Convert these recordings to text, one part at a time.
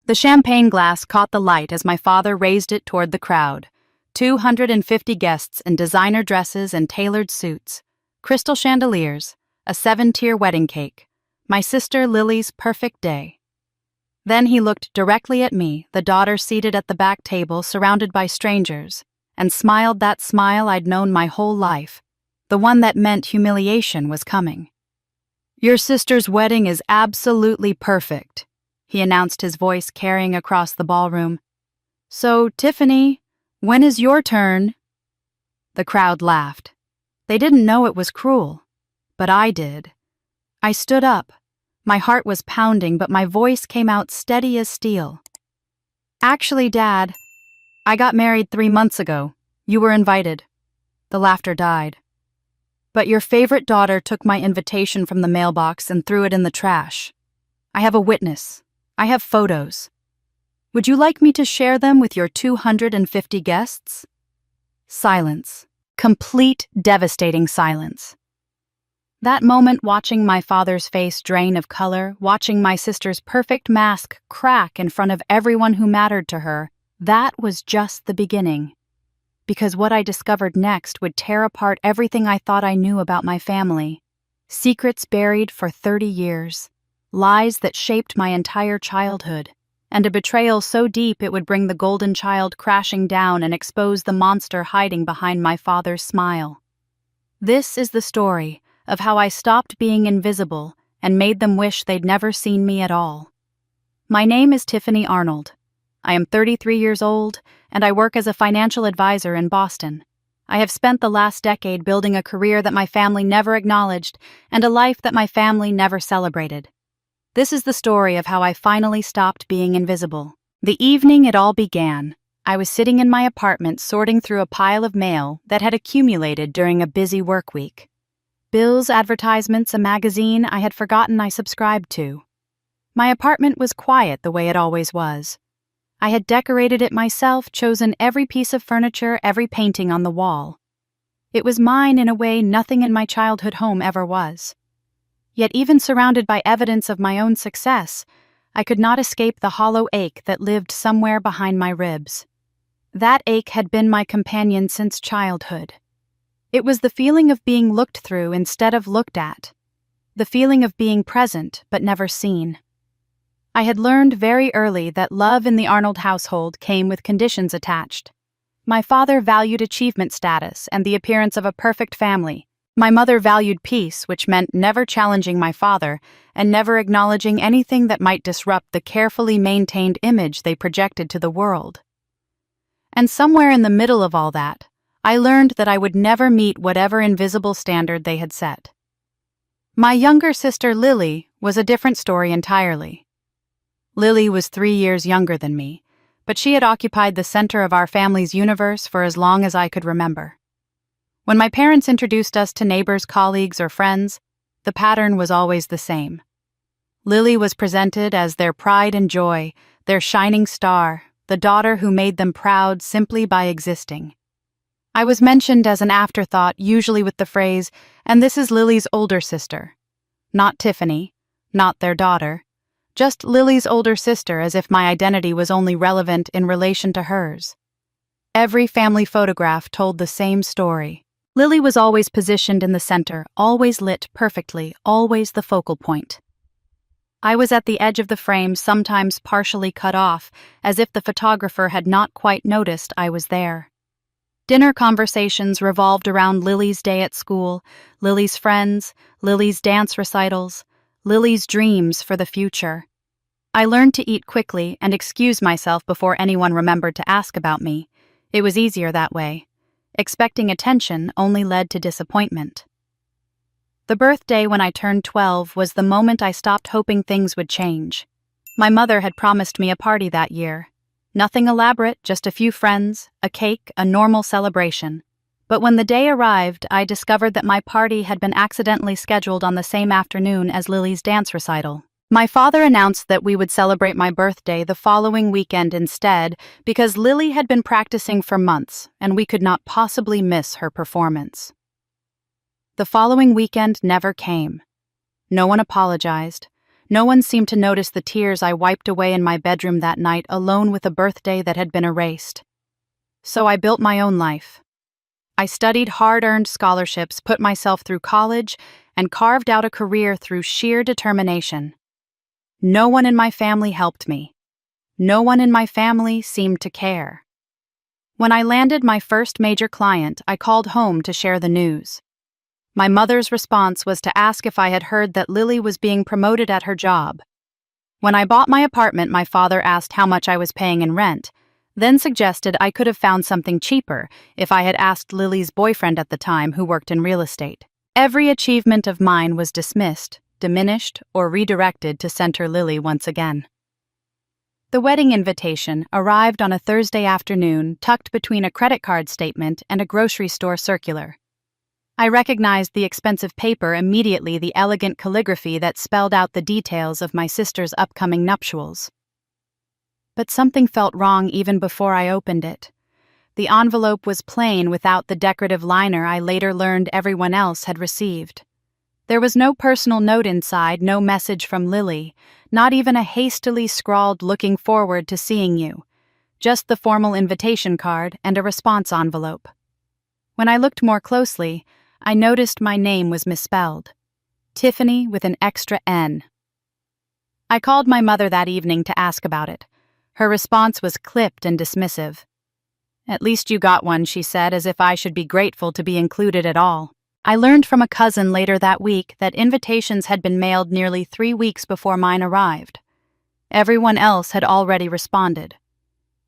The champagne glass caught the light as my father raised it toward the crowd. 250 guests in designer dresses and tailored suits, crystal chandeliers, a 7-tier wedding cake, my sister Lily's perfect day. Then he looked directly at me, the daughter seated at the back table surrounded by strangers, and smiled that smile I'd known my whole life, the one that meant humiliation was coming. "Your sister's wedding is absolutely perfect," he announced, his voice carrying across the ballroom. "So, Tiffany, when is your turn?" The crowd laughed. They didn't know it was cruel, but I did. I stood up. My heart was pounding, but my voice came out steady as steel. "Actually, Dad, I got married 3 months ago. You were invited." The laughter died. "But your favorite daughter took my invitation from the mailbox and threw it in the trash. I have a witness. I have photos. Would you like me to share them with your 250 guests?" Silence. Complete, devastating silence. That moment, watching my father's face drain of color, watching my sister's perfect mask crack in front of everyone who mattered to her, that was just the beginning. Because what I discovered next would tear apart everything I thought I knew about my family. Secrets buried for 30 years. Lies that shaped my entire childhood. And a betrayal so deep it would bring the golden child crashing down and expose the monster hiding behind my father's smile. This is the story of how I stopped being invisible and made them wish they'd never seen me at all. My name is Tiffany Arnold. I am 33 years old, and I work as a financial advisor in Boston. I have spent the last decade building a career that my family never acknowledged and a life that my family never celebrated. This is the story of how I finally stopped being invisible. The evening it all began, I was sitting in my apartment sorting through a pile of mail that had accumulated during a busy work week. Bills, advertisements, a magazine I had forgotten I subscribed to. My apartment was quiet the way it always was. I had decorated it myself, chosen every piece of furniture, every painting on the wall. It was mine in a way nothing in my childhood home ever was. Yet even surrounded by evidence of my own success, I could not escape the hollow ache that lived somewhere behind my ribs. That ache had been my companion since childhood. It was the feeling of being looked through instead of looked at. The feeling of being present but never seen. I had learned very early that love in the Arnold household came with conditions attached. My father valued achievement status and the appearance of a perfect family. My mother valued peace, which meant never challenging my father and never acknowledging anything that might disrupt the carefully maintained image they projected to the world. And somewhere in the middle of all that, I learned that I would never meet whatever invisible standard they had set. My younger sister Lily was a different story entirely. Lily was 3 years younger than me, but she had occupied the center of our family's universe for as long as I could remember. When my parents introduced us to neighbors, colleagues, or friends, the pattern was always the same. Lily was presented as their pride and joy, their shining star, the daughter who made them proud simply by existing. I was mentioned as an afterthought, usually with the phrase, "And this is Lily's older sister." Not Tiffany, not their daughter. Just Lily's older sister, as if my identity was only relevant in relation to hers. Every family photograph told the same story. Lily was always positioned in the center, always lit perfectly, always the focal point. I was at the edge of the frame, sometimes partially cut off, as if the photographer had not quite noticed I was there. Dinner conversations revolved around Lily's day at school, Lily's friends, Lily's dance recitals, Lily's dreams for the future. I learned to eat quickly and excuse myself before anyone remembered to ask about me. It was easier that way. Expecting attention only led to disappointment. The birthday when I turned 12 was the moment I stopped hoping things would change. My mother had promised me a party that year. Nothing elaborate, just a few friends, a cake, a normal celebration. But when the day arrived, I discovered that my party had been accidentally scheduled on the same afternoon as Lily's dance recital. My father announced that we would celebrate my birthday the following weekend instead because Lily had been practicing for months and we could not possibly miss her performance. The following weekend never came. No one apologized. No one seemed to notice the tears I wiped away in my bedroom that night, alone with a birthday that had been erased. So I built my own life. I studied hard-earned scholarships, put myself through college, and carved out a career through sheer determination. No one in my family helped me. No one in my family seemed to care. When I landed my first major client, I called home to share the news. My mother's response was to ask if I had heard that Lily was being promoted at her job. When I bought my apartment, my father asked how much I was paying in rent, then suggested I could have found something cheaper if I had asked Lily's boyfriend at the time, who worked in real estate. Every achievement of mine was dismissed, diminished, or redirected to center Lily once again. The wedding invitation arrived on a Thursday afternoon, tucked between a credit card statement and a grocery store circular. I recognized the expensive paper immediately, the elegant calligraphy that spelled out the details of my sister's upcoming nuptials. But something felt wrong even before I opened it. The envelope was plain, without the decorative liner I later learned everyone else had received. There was no personal note inside, no message from Lily, not even a hastily scrawled "looking forward to seeing you," just the formal invitation card and a response envelope. When I looked more closely, I noticed my name was misspelled. Tiffany with an extra N. I called my mother that evening to ask about it. Her response was clipped and dismissive. "At least you got one," she said, as if I should be grateful to be included at all. I learned from a cousin later that week that invitations had been mailed nearly 3 weeks before mine arrived. Everyone else had already responded.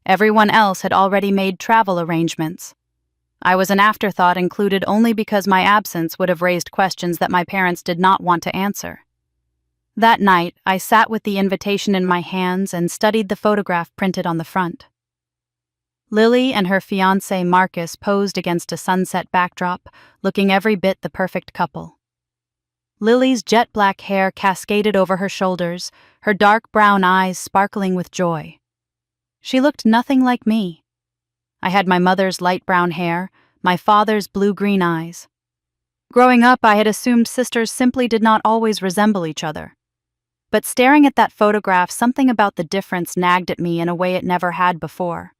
Everyone else had already made travel arrangements. I was an afterthought, included only because my absence would have raised questions that my parents did not want to answer. That night, I sat with the invitation in my hands and studied the photograph printed on the front. Lily and her fiancé Marcus posed against a sunset backdrop, looking every bit the perfect couple. Lily's jet black hair cascaded over her shoulders, her dark brown eyes sparkling with joy. She looked nothing like me. I had my mother's light brown hair, my father's blue-green eyes. Growing up, I had assumed sisters simply did not always resemble each other. But staring at that photograph, something about the difference nagged at me in a way it never had before.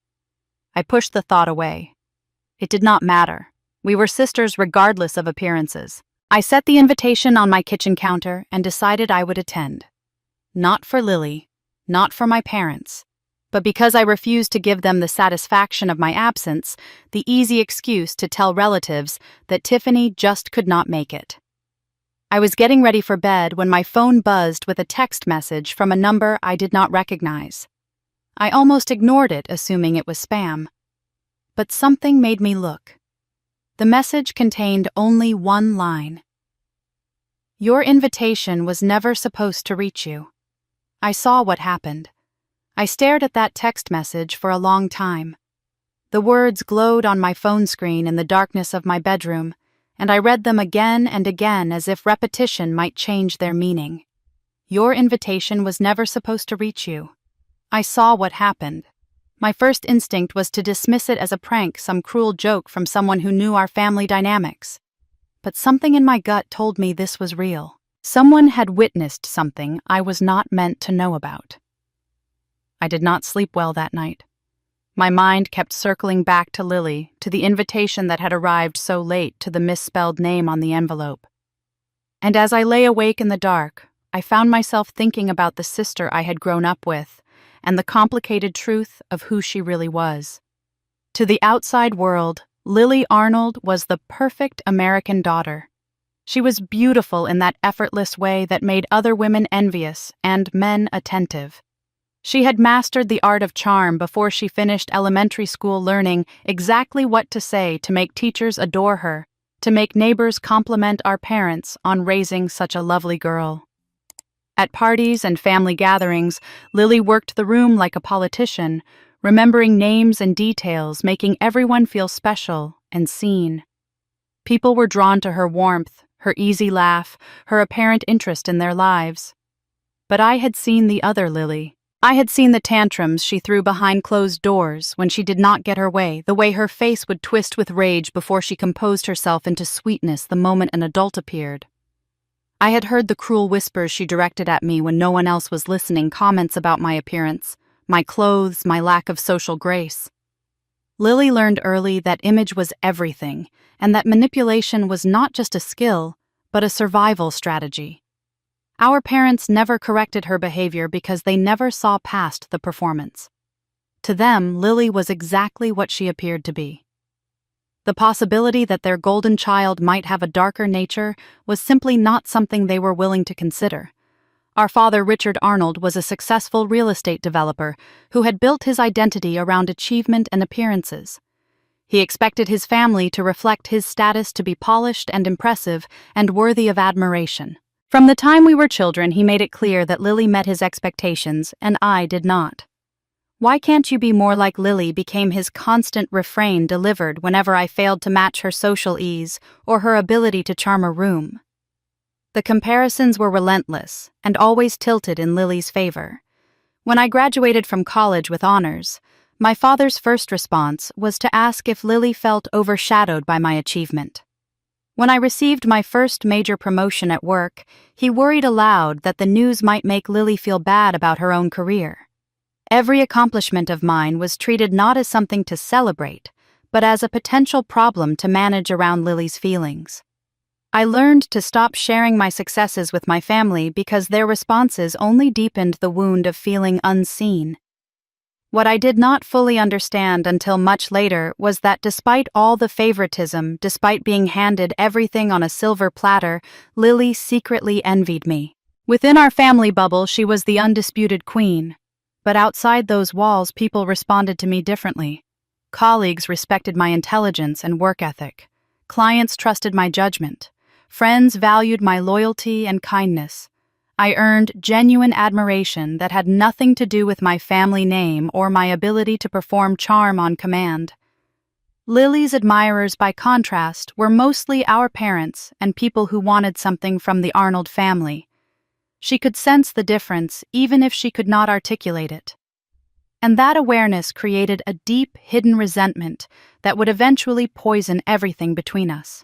I pushed the thought away. It did not matter. We were sisters regardless of appearances. I set the invitation on my kitchen counter and decided I would attend. Not for Lily, not for my parents, but because I refused to give them the satisfaction of my absence, the easy excuse to tell relatives that Tiffany just could not make it. I was getting ready for bed when my phone buzzed with a text message from a number I did not recognize. I almost ignored it, assuming it was spam. But something made me look. The message contained only one line. "Your invitation was never supposed to reach you." I saw what happened. I stared at that text message for a long time. The words glowed on my phone screen in the darkness of my bedroom, and I read them again and again as if repetition might change their meaning. Your invitation was never supposed to reach you. I saw what happened. My first instinct was to dismiss it as a prank, some cruel joke from someone who knew our family dynamics. But something in my gut told me this was real. Someone had witnessed something I was not meant to know about. I did not sleep well that night. My mind kept circling back to Lily, to the invitation that had arrived so late, to the misspelled name on the envelope. And as I lay awake in the dark, I found myself thinking about the sister I had grown up with, and the complicated truth of who she really was. To the outside world, Lily Arnold was the perfect American daughter. She was beautiful in that effortless way that made other women envious and men attentive. She had mastered the art of charm before she finished elementary school, learning exactly what to say to make teachers adore her, to make neighbors compliment our parents on raising such a lovely girl. At parties and family gatherings, Lily worked the room like a politician, remembering names and details, making everyone feel special and seen. People were drawn to her warmth, her easy laugh, her apparent interest in their lives. But I had seen the other Lily. I had seen the tantrums she threw behind closed doors when she did not get her way, the way her face would twist with rage before she composed herself into sweetness the moment an adult appeared. I had heard the cruel whispers she directed at me when no one else was listening, comments about my appearance, my clothes, my lack of social grace. Lily learned early that image was everything, and that manipulation was not just a skill, but a survival strategy. Our parents never corrected her behavior because they never saw past the performance. To them, Lily was exactly what she appeared to be. The possibility that their golden child might have a darker nature was simply not something they were willing to consider. Our father, Richard Arnold, was a successful real estate developer who had built his identity around achievement and appearances. He expected his family to reflect his status to be polished and impressive and worthy of admiration. From the time we were children, he made it clear that Lily met his expectations and I did not. "Why can't you be more like Lily?" became his constant refrain delivered whenever I failed to match her social ease or her ability to charm a room. The comparisons were relentless and always tilted in Lily's favor. When I graduated from college with honors, my father's first response was to ask if Lily felt overshadowed by my achievement. When I received my first major promotion at work, he worried aloud that the news might make Lily feel bad about her own career. Every accomplishment of mine was treated not as something to celebrate, but as a potential problem to manage around Lily's feelings. I learned to stop sharing my successes with my family because their responses only deepened the wound of feeling unseen. What I did not fully understand until much later was that despite all the favoritism, despite being handed everything on a silver platter, Lily secretly envied me. Within our family bubble, she was the undisputed queen. But outside those walls, people responded to me differently. Colleagues respected my intelligence and work ethic. Clients trusted my judgment. Friends valued my loyalty and kindness. I earned genuine admiration that had nothing to do with my family name or my ability to perform charm on command. Lily's admirers, by contrast, were mostly our parents and people who wanted something from the Arnold family. She could sense the difference even if she could not articulate it. And that awareness created a deep, hidden resentment that would eventually poison everything between us.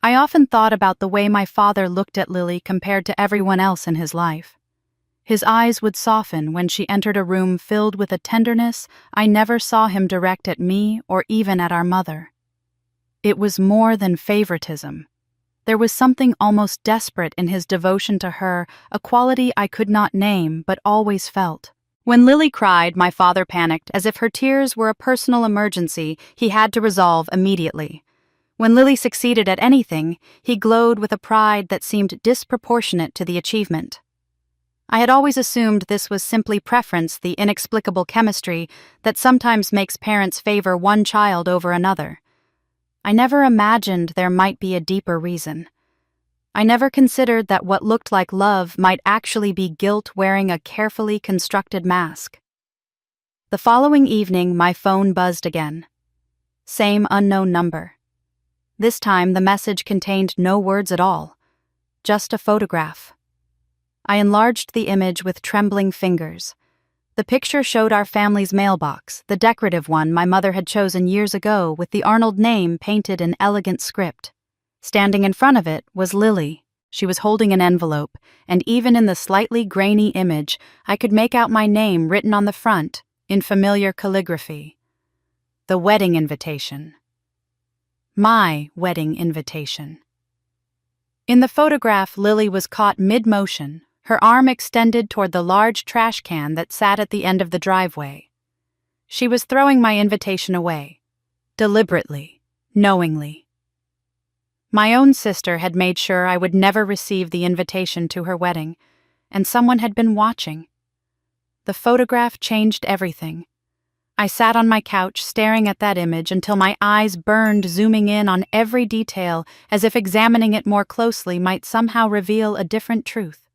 I often thought about the way my father looked at Lily compared to everyone else in his life. His eyes would soften when she entered a room filled with a tenderness I never saw him direct at me or even at our mother. It was more than favoritism. There was something almost desperate in his devotion to her, a quality I could not name but always felt. When Lily cried, my father panicked, as if her tears were a personal emergency he had to resolve immediately. When Lily succeeded at anything, he glowed with a pride that seemed disproportionate to the achievement. I had always assumed this was simply preference, the inexplicable chemistry that sometimes makes parents favor one child over another. I never imagined there might be a deeper reason. I never considered that what looked like love might actually be guilt wearing a carefully constructed mask. The following evening, my phone buzzed again. Same unknown number. This time, the message contained no words at all, just a photograph. I enlarged the image with trembling fingers. The picture showed our family's mailbox, the decorative one my mother had chosen years ago with the Arnold name painted in elegant script. Standing in front of it was Lily. She was holding an envelope, and even in the slightly grainy image, I could make out my name written on the front in familiar calligraphy. The wedding invitation. My wedding invitation. In the photograph, Lily was caught mid-motion, her arm extended toward the large trash can that sat at the end of the driveway. She was throwing my invitation away, deliberately, knowingly. My own sister had made sure I would never receive the invitation to her wedding, and someone had been watching. The photograph changed everything. I sat on my couch staring at that image until my eyes burned, zooming in on every detail as if examining it more closely might somehow reveal a different truth.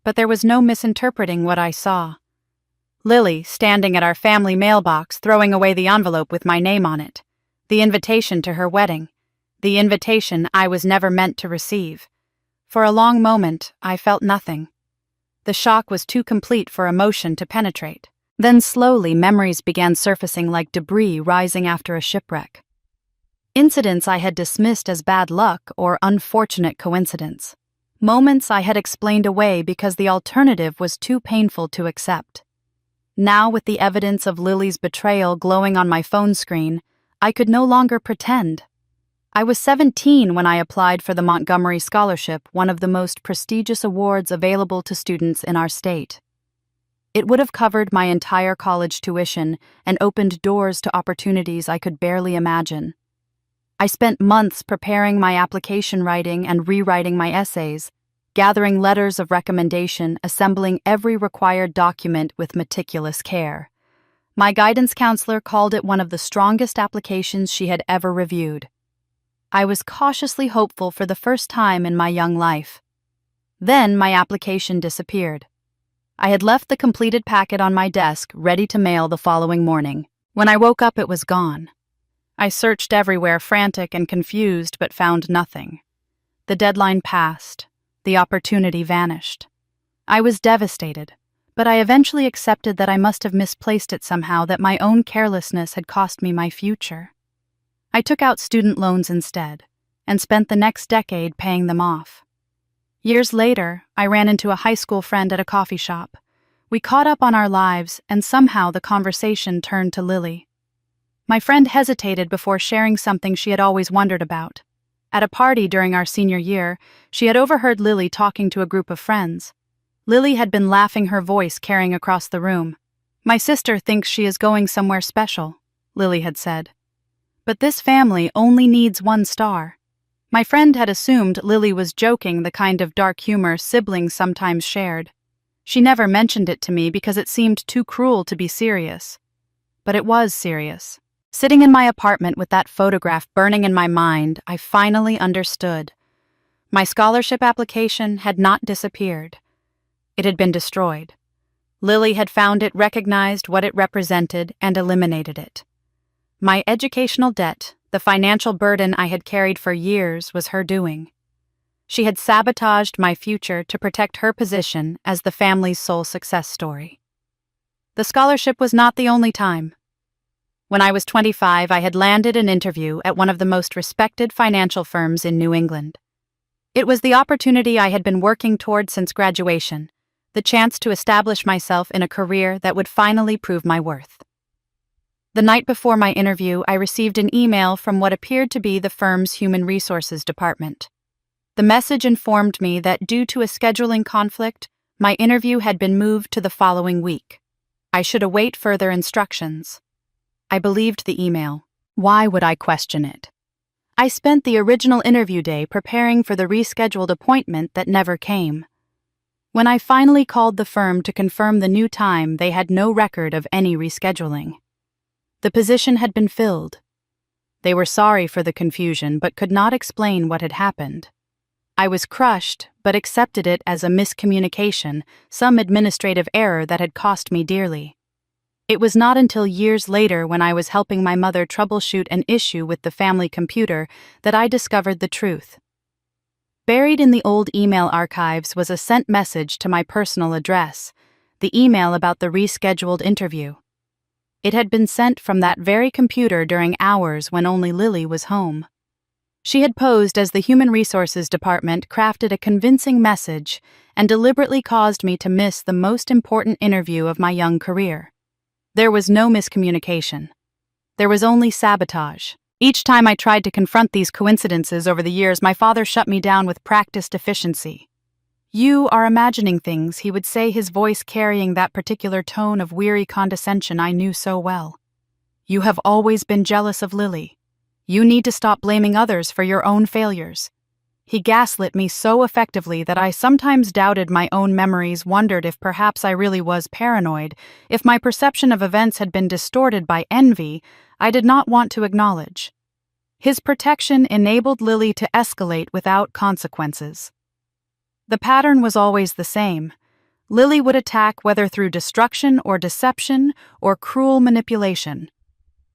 But there was no misinterpreting what I saw. Lily, standing at our family mailbox, throwing away the envelope with my name on it. The invitation to her wedding. The invitation I was never meant to receive. For a long moment, I felt nothing. The shock was too complete for emotion to penetrate. Then slowly, memories began surfacing like debris rising after a shipwreck. Incidents I had dismissed as bad luck or unfortunate coincidence. Moments I had explained away because the alternative was too painful to accept. Now, with the evidence of Lily's betrayal glowing on my phone screen, I could no longer pretend. I was 17 when I applied for the Montgomery Scholarship, one of the most prestigious awards available to students in our state. It would have covered my entire college tuition and opened doors to opportunities I could barely imagine. I spent months preparing my application writing and rewriting my essays, gathering letters of recommendation, assembling every required document with meticulous care. My guidance counselor called it one of the strongest applications she had ever reviewed. I was cautiously hopeful for the first time in my young life. Then my application disappeared. I had left the completed packet on my desk, ready to mail the following morning. When I woke up, it was gone. I searched everywhere, frantic and confused, but found nothing. The deadline passed. The opportunity vanished. I was devastated, but I eventually accepted that I must have misplaced it somehow, that my own carelessness had cost me my future. I took out student loans instead, and spent the next decade paying them off. Years later, I ran into a high school friend at a coffee shop. We caught up on our lives, and somehow the conversation turned to Lily. My friend hesitated before sharing something she had always wondered about. At a party during our senior year, she had overheard Lily talking to a group of friends. Lily had been laughing, her voice carrying across the room. "My sister thinks she is going somewhere special," Lily had said. "But this family only needs one star." My friend had assumed Lily was joking, the kind of dark humor siblings sometimes shared. She never mentioned it to me because it seemed too cruel to be serious. But it was serious. Sitting in my apartment with that photograph burning in my mind, I finally understood. My scholarship application had not disappeared. It had been destroyed. Lily had found it, recognized what it represented, and eliminated it. My educational debt, the financial burden I had carried for years, was her doing. She had sabotaged my future to protect her position as the family's sole success story. The scholarship was not the only time. When I was 25, I had landed an interview at one of the most respected financial firms in New England. It was the opportunity I had been working toward since graduation, the chance to establish myself in a career that would finally prove my worth. The night before my interview, I received an email from what appeared to be the firm's human resources department. The message informed me that due to a scheduling conflict, my interview had been moved to the following week. I should await further instructions. I believed the email. Why would I question it? I spent the original interview day preparing for the rescheduled appointment that never came. When I finally called the firm to confirm the new time, they had no record of any rescheduling. The position had been filled. They were sorry for the confusion, but could not explain what had happened. I was crushed, but accepted it as a miscommunication, some administrative error that had cost me dearly. It was not until years later, when I was helping my mother troubleshoot an issue with the family computer, that I discovered the truth. Buried in the old email archives was a sent message to my personal address, the email about the rescheduled interview. It had been sent from that very computer during hours when only Lily was home. She had posed as the Human Resources Department, crafted a convincing message, and deliberately caused me to miss the most important interview of my young career. There was no miscommunication. There was only sabotage. Each time I tried to confront these coincidences over the years, my father shut me down with practiced efficiency. "You are imagining things," he would say, his voice carrying that particular tone of weary condescension I knew so well. "You have always been jealous of Lily. You need to stop blaming others for your own failures." He gaslit me so effectively that I sometimes doubted my own memories, wondered if perhaps I really was paranoid, if my perception of events had been distorted by envy I did not want to acknowledge. His protection enabled Lily to escalate without consequences. The pattern was always the same. Lily would attack whether through destruction or deception or cruel manipulation.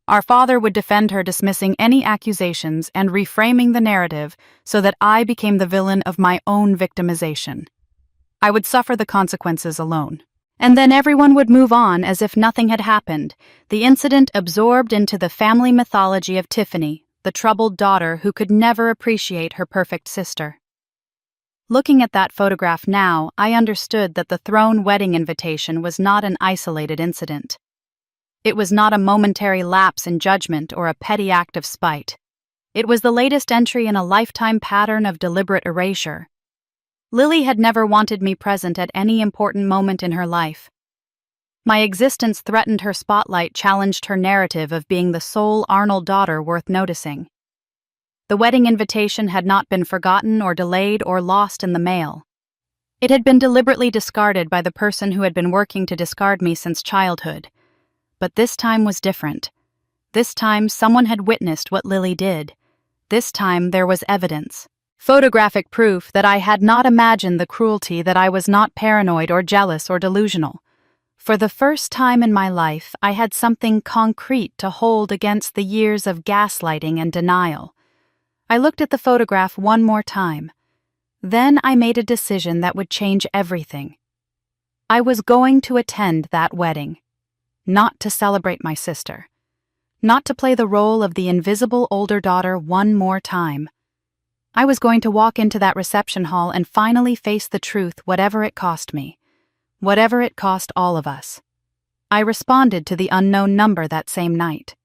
Our father would defend her, dismissing any accusations and reframing the narrative so that I became the villain of my own victimization. I would suffer the consequences alone. And then everyone would move on as if nothing had happened, the incident absorbed into the family mythology of Tiffany, the troubled daughter who could never appreciate her perfect sister. Looking at that photograph now, I understood that the thrown wedding invitation was not an isolated incident. It was not a momentary lapse in judgment or a petty act of spite. It was the latest entry in a lifetime pattern of deliberate erasure. Lily had never wanted me present at any important moment in her life. My existence threatened her spotlight, challenged her narrative of being the sole Arnold daughter worth noticing. The wedding invitation had not been forgotten or delayed or lost in the mail. It had been deliberately discarded by the person who had been working to discard me since childhood. But this time was different. This time someone had witnessed what Lily did. This time there was evidence. Photographic proof that I had not imagined the cruelty, that I was not paranoid or jealous or delusional. For the first time in my life, I had something concrete to hold against the years of gaslighting and denial. I looked at the photograph one more time. Then I made a decision that would change everything. I was going to attend that wedding. Not to celebrate my sister. Not to play the role of the invisible older daughter one more time. I was going to walk into that reception hall and finally face the truth, whatever it cost me. Whatever it cost all of us. I responded to the unknown number that same night.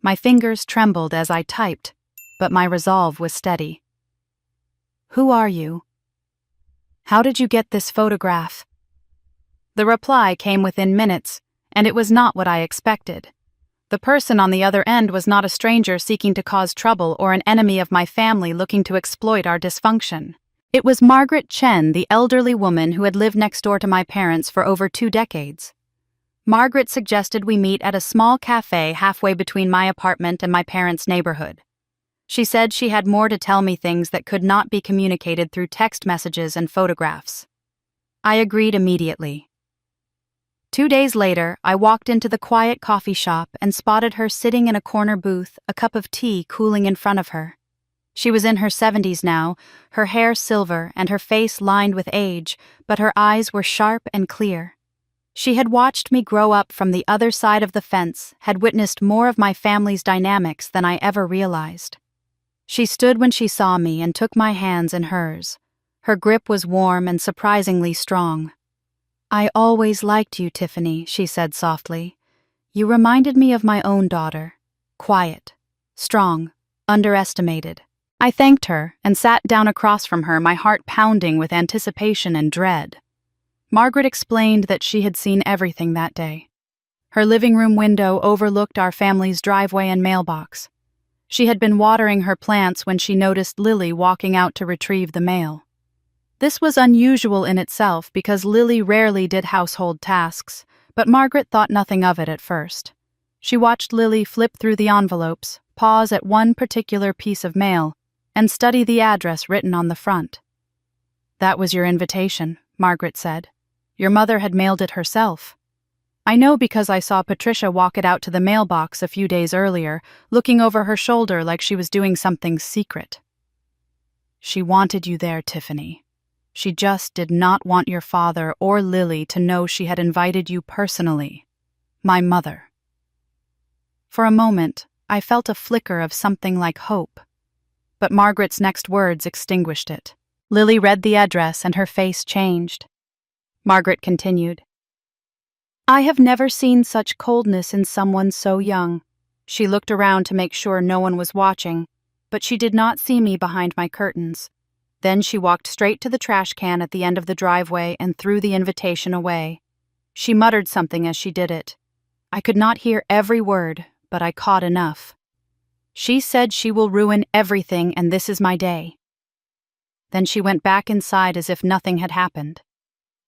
My fingers trembled as I typed, but my resolve was steady. "Who are you? How did you get this photograph?" The reply came within minutes, and it was not what I expected. The person on the other end was not a stranger seeking to cause trouble or an enemy of my family looking to exploit our dysfunction. It was Margaret Chen, the elderly woman who had lived next door to my parents for over 2 decades. Margaret suggested we meet at a small cafe halfway between my apartment and my parents' neighborhood. She said she had more to tell me, things that could not be communicated through text messages and photographs. I agreed immediately. 2 days later, I walked into the quiet coffee shop and spotted her sitting in a corner booth, a cup of tea cooling in front of her. She was in her 70s now, her hair silver and her face lined with age, but her eyes were sharp and clear. She had watched me grow up from the other side of the fence, had witnessed more of my family's dynamics than I ever realized. She stood when she saw me and took my hands in hers. Her grip was warm and surprisingly strong. "I always liked you, Tiffany," she said softly. "You reminded me of my own daughter. Quiet, strong, underestimated." I thanked her and sat down across from her, my heart pounding with anticipation and dread. Margaret explained that she had seen everything that day. Her living room window overlooked our family's driveway and mailbox. She had been watering her plants when she noticed Lily walking out to retrieve the mail. This was unusual in itself because Lily rarely did household tasks, but Margaret thought nothing of it at first. She watched Lily flip through the envelopes, pause at one particular piece of mail, and study the address written on the front. "That was your invitation," Margaret said. "Your mother had mailed it herself. I know because I saw Patricia walk it out to the mailbox a few days earlier, looking over her shoulder like she was doing something secret." "She wanted you there, Tiffany. She just did not want your father or Lily to know she had invited you personally. My mother." For a moment, I felt a flicker of something like hope. But Margaret's next words extinguished it. Lily read the address and her face changed. Margaret continued, "I have never seen such coldness in someone so young." She looked around to make sure no one was watching, but she did not see me behind my curtains. Then she walked straight to the trash can at the end of the driveway and threw the invitation away. She muttered something as she did it. I could not hear every word, but I caught enough. "She said she will ruin everything, and this is my day." Then she went back inside as if nothing had happened.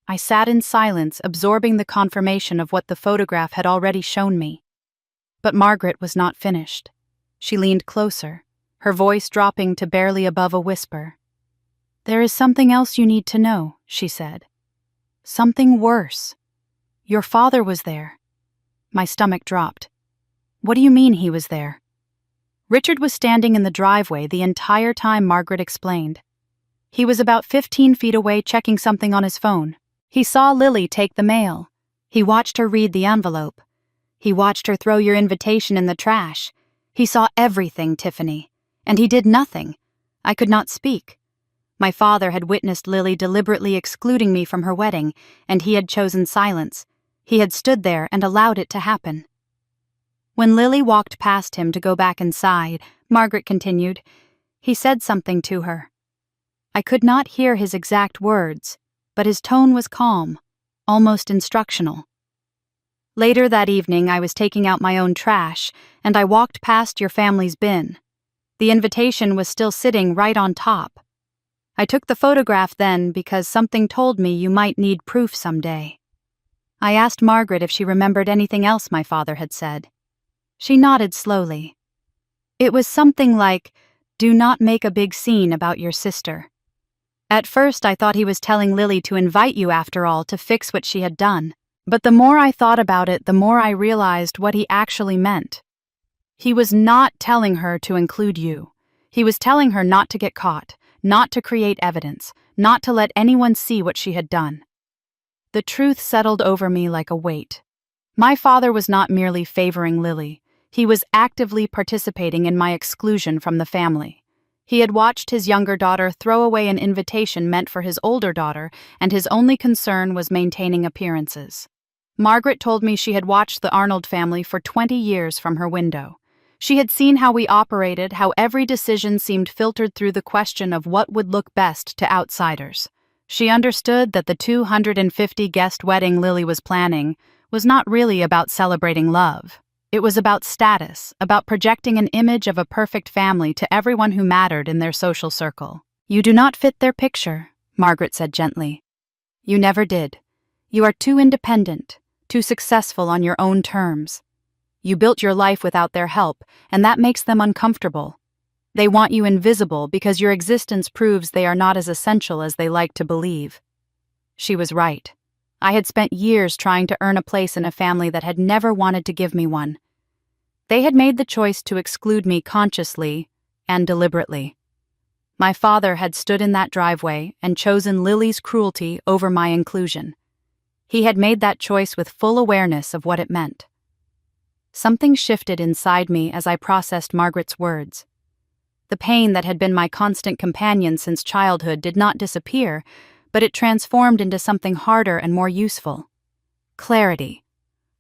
I sat in silence, absorbing the confirmation of what the photograph had already shown me. But Margaret was not finished. She leaned closer, her voice dropping to barely above a whisper. "There is something else you need to know," she said. "Something worse. Your father was there." My stomach dropped. "What do you mean he was there?" Richard was standing in the driveway the entire time, Margaret explained. He was about 15 feet away checking something on his phone. He saw Lily take the mail. He watched her read the envelope. He watched her throw your invitation in the trash. He saw everything, Tiffany. And he did nothing. I could not speak. My father had witnessed Lily deliberately excluding me from her wedding, and he had chosen silence. He had stood there and allowed it to happen. When Lily walked past him to go back inside, Margaret continued, he said something to her. I could not hear his exact words, but his tone was calm, almost instructional. Later that evening, I was taking out my own trash, and I walked past your family's bin. The invitation was still sitting right on top. I took the photograph then because something told me you might need proof someday. I asked Margaret if she remembered anything else my father had said. She nodded slowly. It was something like, do not make a big scene about your sister. At first I thought he was telling Lily to invite you after all to fix what she had done. But the more I thought about it, the more I realized what he actually meant. He was not telling her to include you. He was telling her not to get caught, not to create evidence, not to let anyone see what she had done. The truth settled over me like a weight. My father was not merely favoring Lily. He was actively participating in my exclusion from the family. He had watched his younger daughter throw away an invitation meant for his older daughter, and his only concern was maintaining appearances. Margaret told me she had watched the Arnold family for 20 years from her window. She had seen how we operated, how every decision seemed filtered through the question of what would look best to outsiders. She understood that the 250-guest wedding Lily was planning was not really about celebrating love. It was about status, about projecting an image of a perfect family to everyone who mattered in their social circle. You do not fit their picture, Margaret said gently. You never did. You are too independent, too successful on your own terms. You built your life without their help, and that makes them uncomfortable. They want you invisible because your existence proves they are not as essential as they like to believe. She was right. I had spent years trying to earn a place in a family that had never wanted to give me one. They had made the choice to exclude me consciously and deliberately. My father had stood in that driveway and chosen Lily's cruelty over my inclusion. He had made that choice with full awareness of what it meant. Something shifted inside me as I processed Margaret's words. The pain that had been my constant companion since childhood did not disappear, but it transformed into something harder and more useful. Clarity.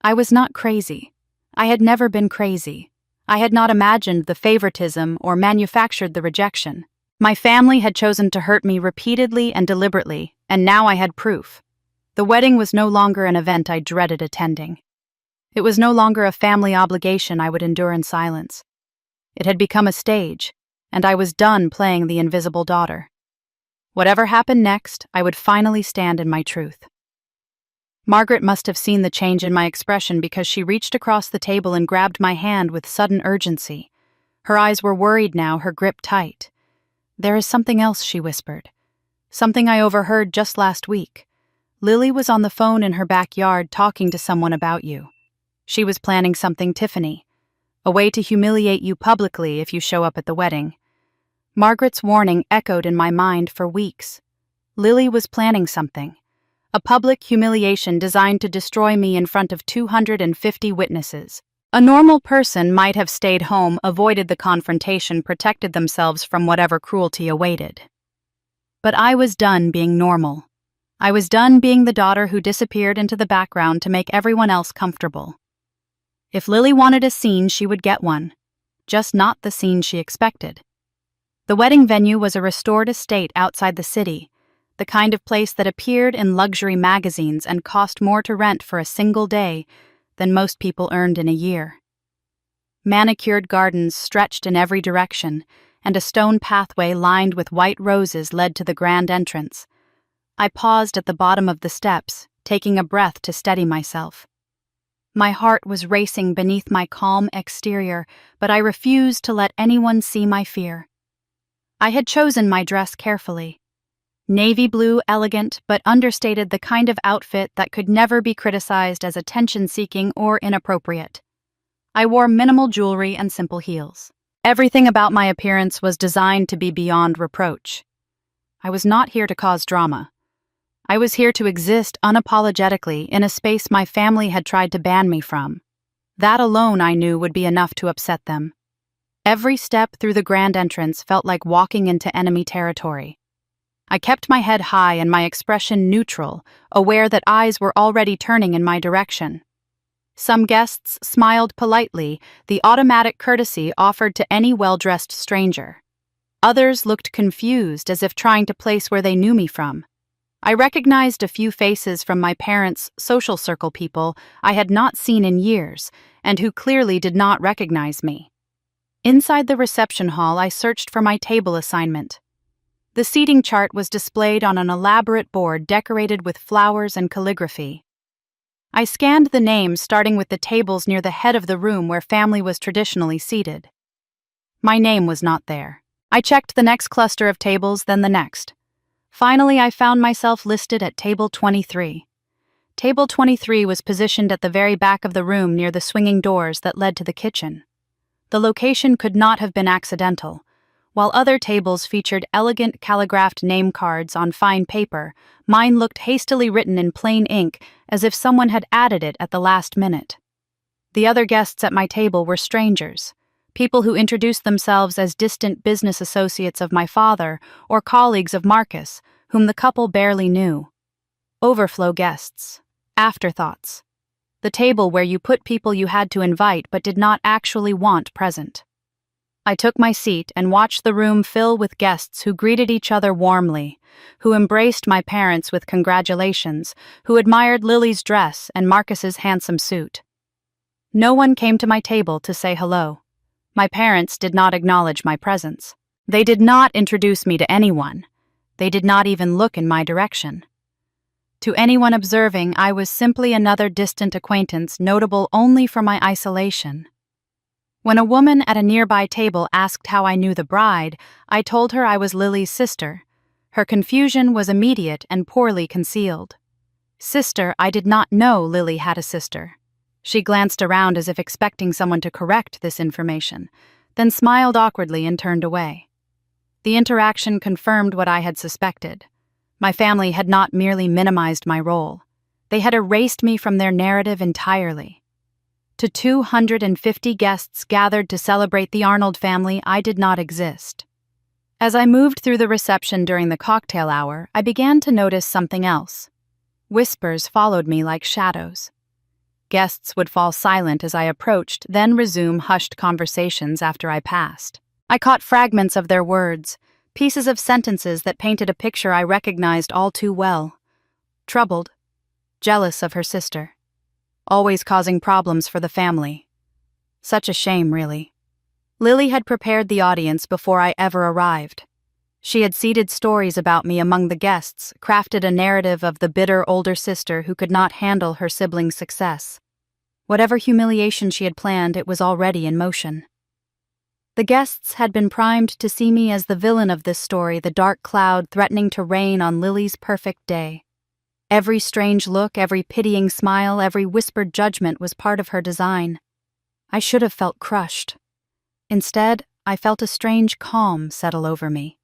I was not crazy. I had never been crazy. I had not imagined the favoritism or manufactured the rejection. My family had chosen to hurt me repeatedly and deliberately, and now I had proof. The wedding was no longer an event I dreaded attending. It was no longer a family obligation I would endure in silence. It had become a stage, and I was done playing the invisible daughter. Whatever happened next, I would finally stand in my truth. Margaret must have seen the change in my expression because she reached across the table and grabbed my hand with sudden urgency. Her eyes were worried now, her grip tight. There is something else, she whispered. Something I overheard just last week. Lily was on the phone in her backyard talking to someone about you. She was planning something, Tiffany. A way to humiliate you publicly if you show up at the wedding. Margaret's warning echoed in my mind for weeks. Lily was planning something. A public humiliation designed to destroy me in front of 250 witnesses. A normal person might have stayed home, avoided the confrontation, protected themselves from whatever cruelty awaited. But I was done being normal. I was done being the daughter who disappeared into the background to make everyone else comfortable. If Lily wanted a scene, she would get one. Just not the scene she expected. The wedding venue was a restored estate outside the city, the kind of place that appeared in luxury magazines and cost more to rent for a single day than most people earned in a year. Manicured gardens stretched in every direction, and a stone pathway lined with white roses led to the grand entrance. I paused at the bottom of the steps, taking a breath to steady myself. My heart was racing beneath my calm exterior, but I refused to let anyone see my fear. I had chosen my dress carefully. Navy blue, elegant, but understated, the kind of outfit that could never be criticized as attention-seeking or inappropriate. I wore minimal jewelry and simple heels. Everything about my appearance was designed to be beyond reproach. I was not here to cause drama. I was here to exist unapologetically in a space my family had tried to ban me from. That alone, I knew, would be enough to upset them. Every step through the grand entrance felt like walking into enemy territory. I kept my head high and my expression neutral, aware that eyes were already turning in my direction. Some guests smiled politely, the automatic courtesy offered to any well-dressed stranger. Others looked confused, as if trying to place where they knew me from. I recognized a few faces from my parents' social circle, people I had not seen in years, and who clearly did not recognize me. Inside the reception hall, I searched for my table assignment. The seating chart was displayed on an elaborate board decorated with flowers and calligraphy. I scanned the names, starting with the tables near the head of the room where family was traditionally seated. My name was not there. I checked the next cluster of tables, then the next. Finally, I found myself listed at table 23. Table 23 was positioned at the very back of the room near the swinging doors that led to the kitchen. The location could not have been accidental. While other tables featured elegant calligraphed name cards on fine paper, mine looked hastily written in plain ink, as if someone had added it at the last minute. The other guests at my table were strangers, people who introduced themselves as distant business associates of my father or colleagues of Marcus, whom the couple barely knew. Overflow guests. Afterthoughts. The table where you put people you had to invite but did not actually want present. I took my seat and watched the room fill with guests who greeted each other warmly, who embraced my parents with congratulations, who admired Lily's dress and Marcus's handsome suit. No one came to my table to say hello. My parents did not acknowledge my presence. They did not introduce me to anyone. They did not even look in my direction. To anyone observing, I was simply another distant acquaintance, notable only for my isolation. When a woman at a nearby table asked how I knew the bride, I told her I was Lily's sister. Her confusion was immediate and poorly concealed. Sister, I did not know Lily had a sister. She glanced around as if expecting someone to correct this information, then smiled awkwardly and turned away. The interaction confirmed what I had suspected. My family had not merely minimized my role. They had erased me from their narrative entirely. To 250 guests gathered to celebrate the Arnold family, I did not exist. As I moved through the reception during the cocktail hour, I began to notice something else. Whispers followed me like shadows. Guests would fall silent as I approached, then resume hushed conversations after I passed. I caught fragments of their words, pieces of sentences that painted a picture I recognized all too well. Troubled, jealous of her sister, always causing problems for the family. Such a shame, really. Lily had prepared the audience before I ever arrived. She had seeded stories about me among the guests, crafted a narrative of the bitter older sister who could not handle her sibling's success. Whatever humiliation she had planned, it was already in motion. The guests had been primed to see me as the villain of this story, the dark cloud threatening to rain on Lily's perfect day. Every strange look, every pitying smile, every whispered judgment was part of her design. I should have felt crushed. Instead, I felt a strange calm settle over me.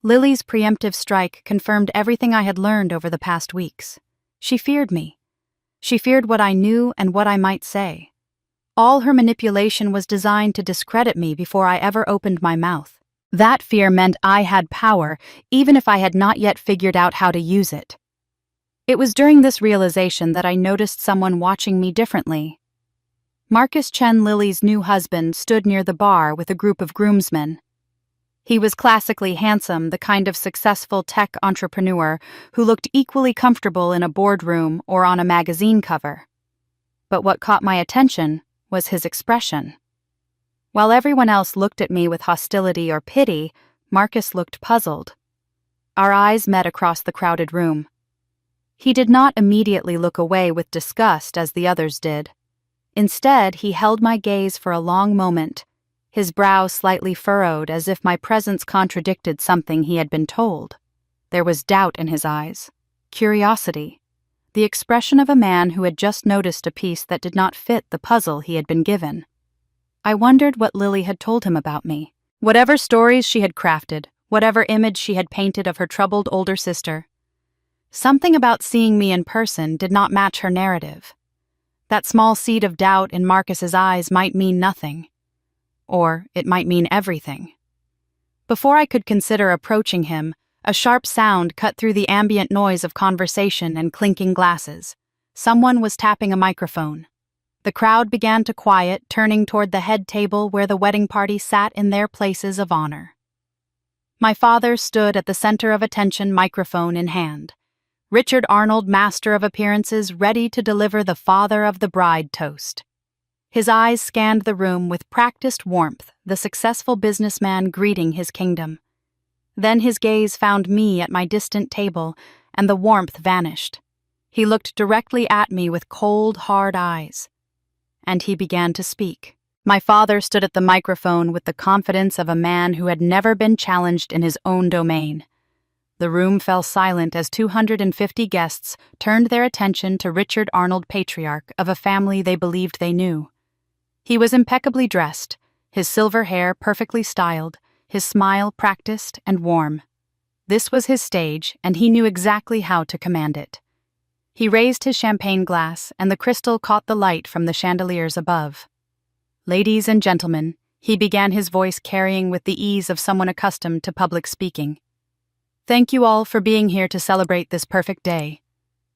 Lily's preemptive strike confirmed everything I had learned over the past weeks. She feared me. She feared what I knew and what I might say. All her manipulation was designed to discredit me before I ever opened my mouth. That fear meant I had power, even if I had not yet figured out how to use it. It was during this realization that I noticed someone watching me differently. Marcus Chen, Lily's new husband, stood near the bar with a group of groomsmen. He was classically handsome, the kind of successful tech entrepreneur who looked equally comfortable in a boardroom or on a magazine cover. But what caught my attention was his expression. While everyone else looked at me with hostility or pity, Marcus looked puzzled. Our eyes met across the crowded room. He did not immediately look away with disgust as the others did. Instead, he held my gaze for a long moment, his brow slightly furrowed as if my presence contradicted something he had been told. There was doubt in his eyes, curiosity, the expression of a man who had just noticed a piece that did not fit the puzzle he had been given. I wondered what Lily had told him about me. Whatever stories she had crafted, whatever image she had painted of her troubled older sister, something about seeing me in person did not match her narrative. That small seed of doubt in Marcus's eyes might mean nothing. or it might mean everything. Before I could consider approaching him, a sharp sound cut through the ambient noise of conversation and clinking glasses. Someone was tapping a microphone. The crowd began to quiet, turning toward the head table where the wedding party sat in their places of honor. My father stood at the center of attention, microphone in hand. Richard Arnold, master of appearances, ready to deliver the father of the bride toast. His eyes scanned the room with practiced warmth, the successful businessman greeting his kingdom. Then his gaze found me at my distant table, and the warmth vanished. He looked directly at me with cold, hard eyes. And he began to speak. My father stood at the microphone with the confidence of a man who had never been challenged in his own domain. The room fell silent as 250 guests turned their attention to Richard Arnold, patriarch of a family they believed they knew. He was impeccably dressed, his silver hair perfectly styled, his smile practiced and warm. This was his stage, and he knew exactly how to command it. He raised his champagne glass, and the crystal caught the light from the chandeliers above. "Ladies and gentlemen," he began, his voice carrying with the ease of someone accustomed to public speaking. "Thank you all for being here to celebrate this perfect day.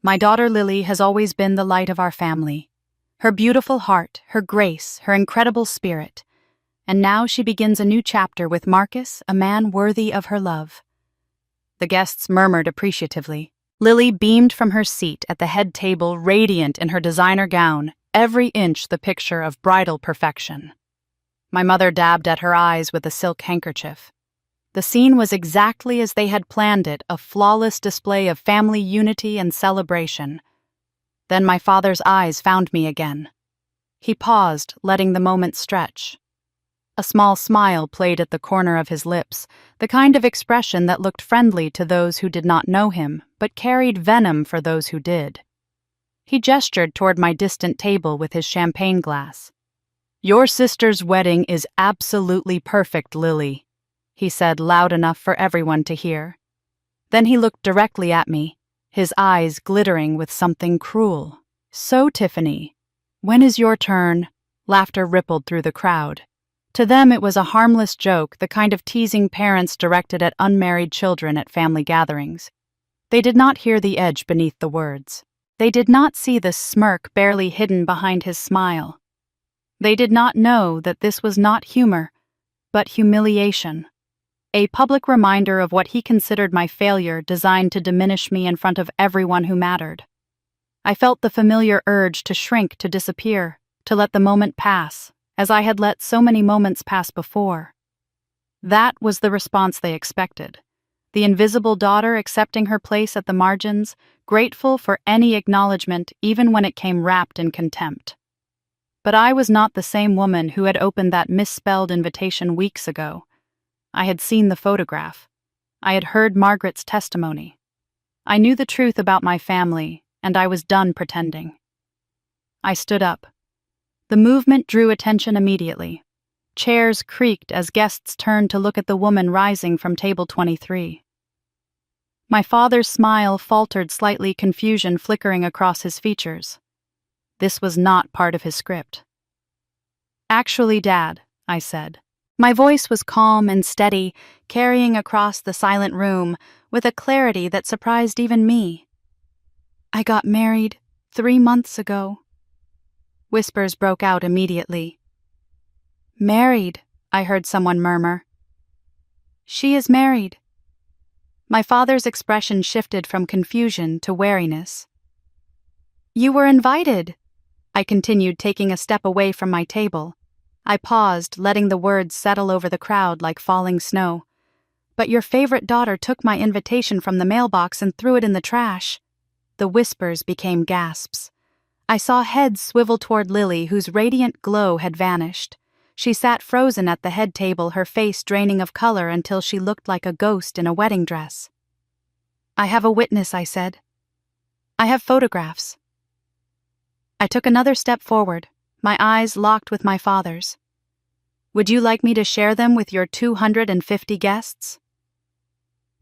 My daughter Lily has always been the light of our family. Her beautiful heart, her grace, her incredible spirit. And now she begins a new chapter with Marcus, a man worthy of her love." The guests murmured appreciatively. Lily beamed from her seat at the head table, radiant in her designer gown, every inch the picture of bridal perfection. My mother dabbed at her eyes with a silk handkerchief. The scene was exactly as they had planned it, a flawless display of family unity and celebration. Then my father's eyes found me again. He paused, letting the moment stretch. A small smile played at the corner of his lips, the kind of expression that looked friendly to those who did not know him, but carried venom for those who did. He gestured toward my distant table with his champagne glass. "Your sister's wedding is absolutely perfect, Lily," he said loud enough for everyone to hear. Then he looked directly at me, his eyes glittering with something cruel. "So, Tiffany, when is your turn?" Laughter rippled through the crowd. To them it was a harmless joke, the kind of teasing parents directed at unmarried children at family gatherings. They did not hear the edge beneath the words. They did not see the smirk barely hidden behind his smile. They did not know that this was not humor, but humiliation. A public reminder of what he considered my failure, designed to diminish me in front of everyone who mattered. I felt the familiar urge to shrink, to disappear, to let the moment pass, as I had let so many moments pass before. That was the response they expected. The invisible daughter accepting her place at the margins, grateful for any acknowledgement even when it came wrapped in contempt. But I was not the same woman who had opened that misspelled invitation weeks ago. I had seen the photograph. I had heard Margaret's testimony. I knew the truth about my family, and I was done pretending. I stood up. The movement drew attention immediately. Chairs creaked as guests turned to look at the woman rising from table 23. My father's smile faltered slightly, confusion flickering across his features. This was not part of his script. "Actually, Dad," I said. My voice was calm and steady, carrying across the silent room with a clarity that surprised even me. "I got married 3 months ago." Whispers broke out immediately. "Married," I heard someone murmur. "She is married." My father's expression shifted from confusion to wariness. "You were invited," I continued, taking a step away from my table. I paused, letting the words settle over the crowd like falling snow. "But your favorite daughter took my invitation from the mailbox and threw it in the trash." The whispers became gasps. I saw heads swivel toward Lily, whose radiant glow had vanished. She sat frozen at the head table, her face draining of color until she looked like a ghost in a wedding dress. "I have a witness," I said. "I have photographs." I took another step forward, my eyes locked with my father's. "Would you like me to share them with your 250 guests?"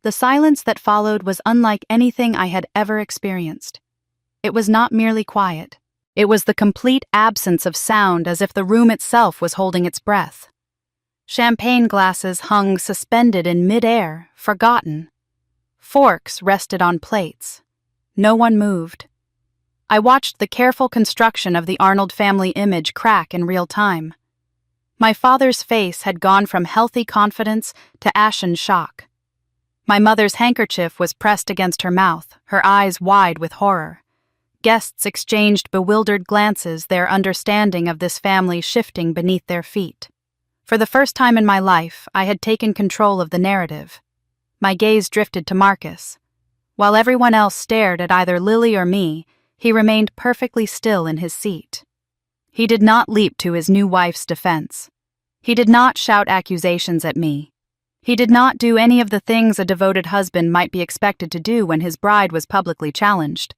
The silence that followed was unlike anything I had ever experienced. It was not merely quiet. It was the complete absence of sound, as if the room itself was holding its breath. Champagne glasses hung suspended in midair, forgotten. Forks rested on plates. No one moved. I watched the careful construction of the Arnold family image crack in real time. My father's face had gone from healthy confidence to ashen shock. My mother's handkerchief was pressed against her mouth, her eyes wide with horror. Guests exchanged bewildered glances, their understanding of this family shifting beneath their feet. For the first time in my life, I had taken control of the narrative. My gaze drifted to Marcus. While everyone else stared at either Lily or me, he remained perfectly still in his seat. He did not leap to his new wife's defense. He did not shout accusations at me. He did not do any of the things a devoted husband might be expected to do when his bride was publicly challenged.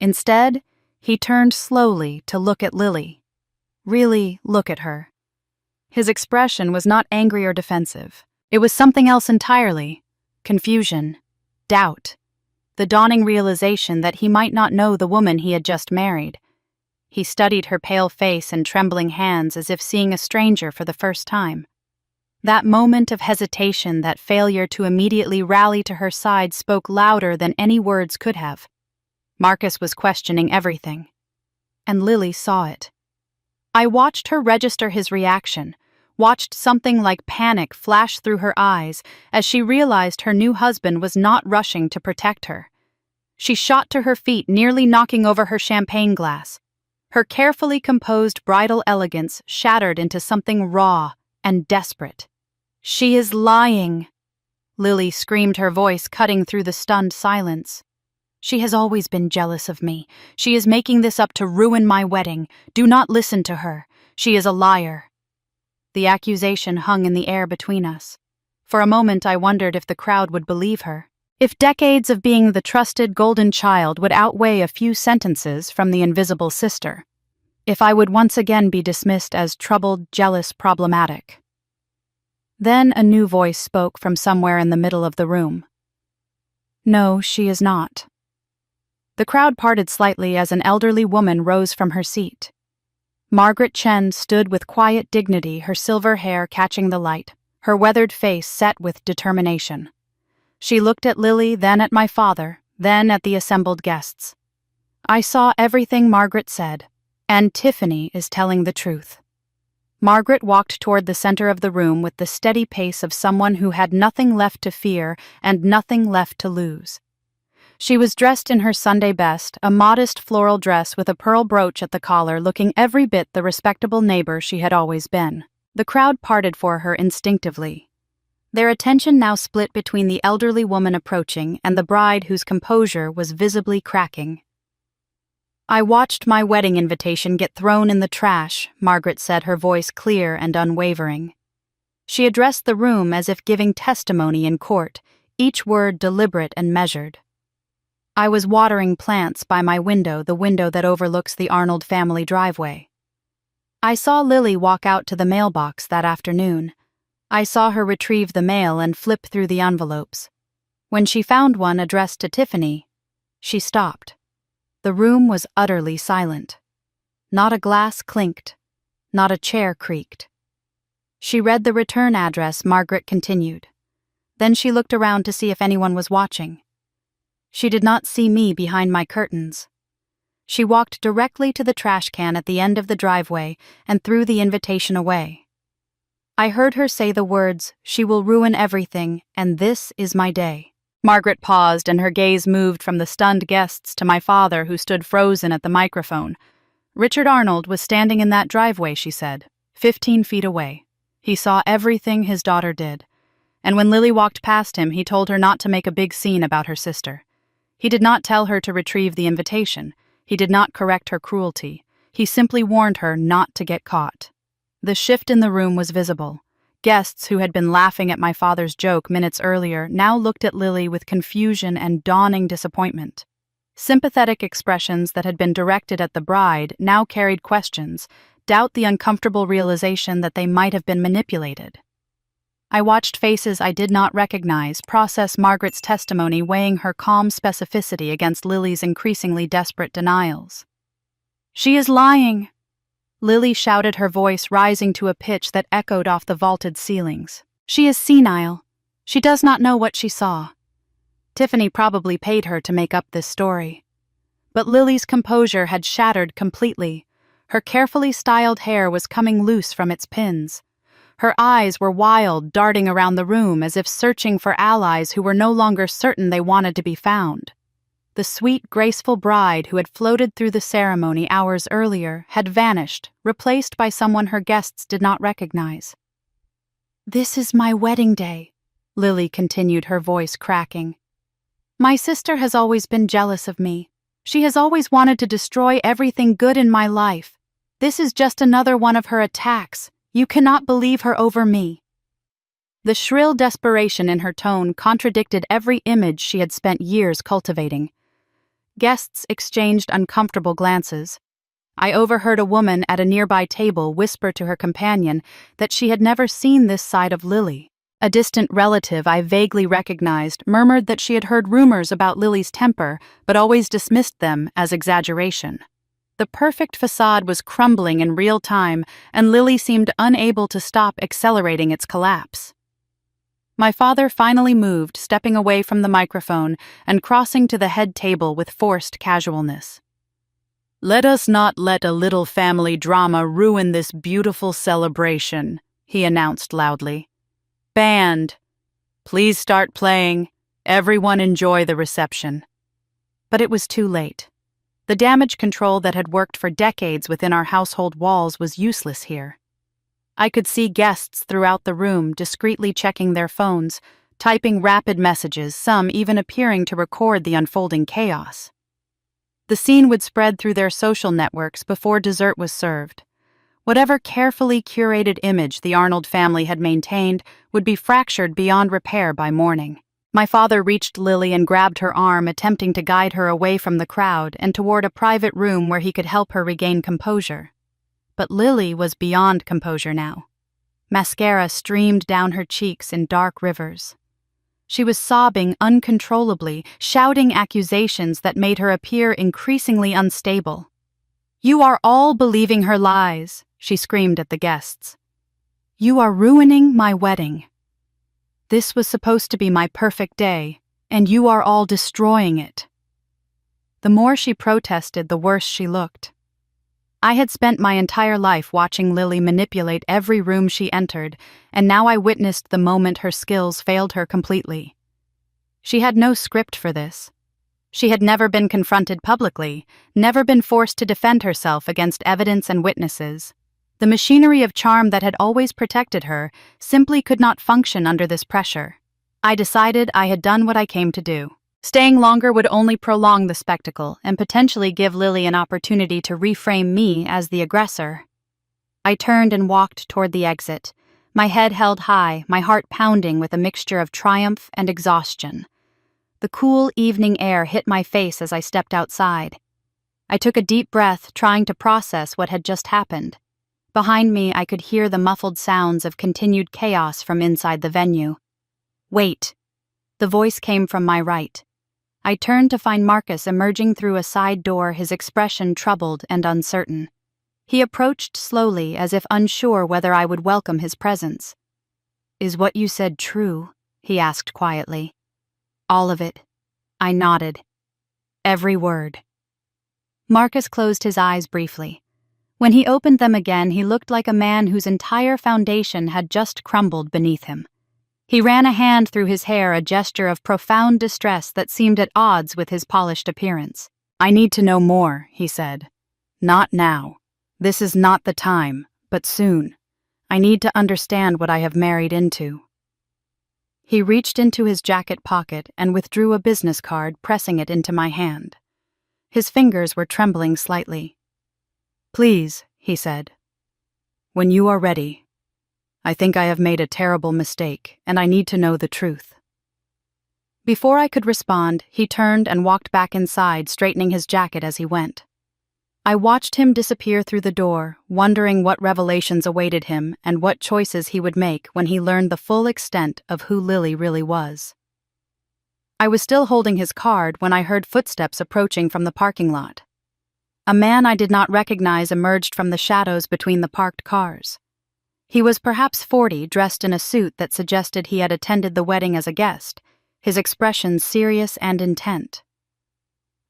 Instead, he turned slowly to look at Lily. Really look at her. His expression was not angry or defensive. It was something else entirely. Confusion. Doubt. The dawning realization that he might not know the woman he had just married. He studied her pale face and trembling hands as if seeing a stranger for the first time. That moment of hesitation, that failure to immediately rally to her side, spoke louder than any words could have. Marcus was questioning everything. And Lily saw it. I watched her register his reaction, watched something like panic flash through her eyes as she realized her new husband was not rushing to protect her. She shot to her feet, nearly knocking over her champagne glass. Her carefully composed bridal elegance shattered into something raw and desperate. "She is lying," Lily screamed, her voice cutting through the stunned silence. "She has always been jealous of me. She is making this up to ruin my wedding. Do not listen to her. She is a liar." The accusation hung in the air between us. For a moment I wondered if the crowd would believe her. If decades of being the trusted golden child would outweigh a few sentences from the invisible sister. If I would once again be dismissed as troubled, jealous, problematic. Then a new voice spoke from somewhere in the middle of the room. "No, she is not." The crowd parted slightly as an elderly woman rose from her seat. Margaret Chen stood with quiet dignity, her silver hair catching the light, her weathered face set with determination. She looked at Lily, then at my father, then at the assembled guests. I saw everything Margaret said, and Tiffany is telling the truth. Margaret walked toward the center of the room with the steady pace of someone who had nothing left to fear and nothing left to lose. She was dressed in her Sunday best, a modest floral dress with a pearl brooch at the collar, looking every bit the respectable neighbor she had always been. The crowd parted for her instinctively. Their attention now split between the elderly woman approaching and the bride whose composure was visibly cracking. "I watched my wedding invitation get thrown in the trash," Margaret said, her voice clear and unwavering. She addressed the room as if giving testimony in court, each word deliberate and measured. "I was watering plants by my window, the window that overlooks the Arnold family driveway. I saw Lily walk out to the mailbox that afternoon. I saw her retrieve the mail and flip through the envelopes. When she found one addressed to Tiffany, she stopped. The room was utterly silent. Not a glass clinked. Not a chair creaked. She read the return address," Margaret continued. Then she looked around to see if anyone was watching. She did not see me behind my curtains. She walked directly to the trash can at the end of the driveway and threw the invitation away. I heard her say the words, "She will ruin everything, and this is my day." Margaret paused, and her gaze moved from the stunned guests to my father, who stood frozen at the microphone. "Richard Arnold was standing in that driveway," she said, 15 feet away. He saw everything his daughter did. And when Lily walked past him, he told her not to make a big scene about her sister. He did not tell her to retrieve the invitation. He did not correct her cruelty. He simply warned her not to get caught. The shift in the room was visible. Guests who had been laughing at my father's joke minutes earlier now looked at Lily with confusion and dawning disappointment. Sympathetic expressions that had been directed at the bride now carried questions, doubt, the uncomfortable realization that they might have been manipulated. I watched faces I did not recognize process Margaret's testimony, weighing her calm specificity against Lily's increasingly desperate denials. "She is lying." Lily shouted, her voice rising to a pitch that echoed off the vaulted ceilings. She is senile. She does not know what she saw. Tiffany probably paid her to make up this story. But Lily's composure had shattered completely. Her carefully styled hair was coming loose from its pins. Her eyes were wild, darting around the room as if searching for allies who were no longer certain they wanted to be found. The sweet, graceful bride who had floated through the ceremony hours earlier had vanished, replaced by someone her guests did not recognize. "This is my wedding day," Lily continued, her voice cracking. "My sister has always been jealous of me. She has always wanted to destroy everything good in my life. This is just another one of her attacks. You cannot believe her over me." The shrill desperation in her tone contradicted every image she had spent years cultivating. Guests exchanged uncomfortable glances. I overheard a woman at a nearby table whisper to her companion that she had never seen this side of Lily. A distant relative I vaguely recognized murmured that she had heard rumors about Lily's temper, but always dismissed them as exaggeration. The perfect facade was crumbling in real time, and Lily seemed unable to stop accelerating its collapse. My father finally moved, stepping away from the microphone and crossing to the head table with forced casualness. "Let us not let a little family drama ruin this beautiful celebration," he announced loudly. "Band, please start playing. Everyone enjoy the reception." But it was too late. The damage control that had worked for decades within our household walls was useless here. I could see guests throughout the room discreetly checking their phones, typing rapid messages, some even appearing to record the unfolding chaos. The scene would spread through their social networks before dessert was served. Whatever carefully curated image the Arnold family had maintained would be fractured beyond repair by morning. My father reached Lily and grabbed her arm, attempting to guide her away from the crowd and toward a private room where he could help her regain composure. But Lily was beyond composure now. Mascara streamed down her cheeks in dark rivers. She was sobbing uncontrollably, shouting accusations that made her appear increasingly unstable. "You are all believing her lies," she screamed at the guests. "You are ruining my wedding. This was supposed to be my perfect day, and you are all destroying it." The more she protested, the worse she looked. I had spent my entire life watching Lily manipulate every room she entered, and now I witnessed the moment her skills failed her completely. She had no script for this. She had never been confronted publicly, never been forced to defend herself against evidence and witnesses. The machinery of charm that had always protected her simply could not function under this pressure. I decided I had done what I came to do. Staying longer would only prolong the spectacle and potentially give Lily an opportunity to reframe me as the aggressor. I turned and walked toward the exit, my head held high, my heart pounding with a mixture of triumph and exhaustion. The cool evening air hit my face as I stepped outside. I took a deep breath, trying to process what had just happened. Behind me, I could hear the muffled sounds of continued chaos from inside the venue. "Wait." The voice came from my right. I turned to find Marcus emerging through a side door, his expression troubled and uncertain. He approached slowly, as if unsure whether I would welcome his presence. "Is what you said true?" he asked quietly. "All of it." I nodded. "Every word." Marcus closed his eyes briefly. When he opened them again, he looked like a man whose entire foundation had just crumbled beneath him. He ran a hand through his hair, a gesture of profound distress that seemed at odds with his polished appearance. "I need to know more," he said. "Not now. This is not the time, but soon. I need to understand what I have married into." He reached into his jacket pocket and withdrew a business card, pressing it into my hand. His fingers were trembling slightly. "Please," he said. "When you are ready. I think I have made a terrible mistake, and I need to know the truth." Before I could respond, he turned and walked back inside, straightening his jacket as he went. I watched him disappear through the door, wondering what revelations awaited him and what choices he would make when he learned the full extent of who Lily really was. I was still holding his card when I heard footsteps approaching from the parking lot. A man I did not recognize emerged from the shadows between the parked cars. He was perhaps 40, dressed in a suit that suggested he had attended the wedding as a guest, his expression serious and intent.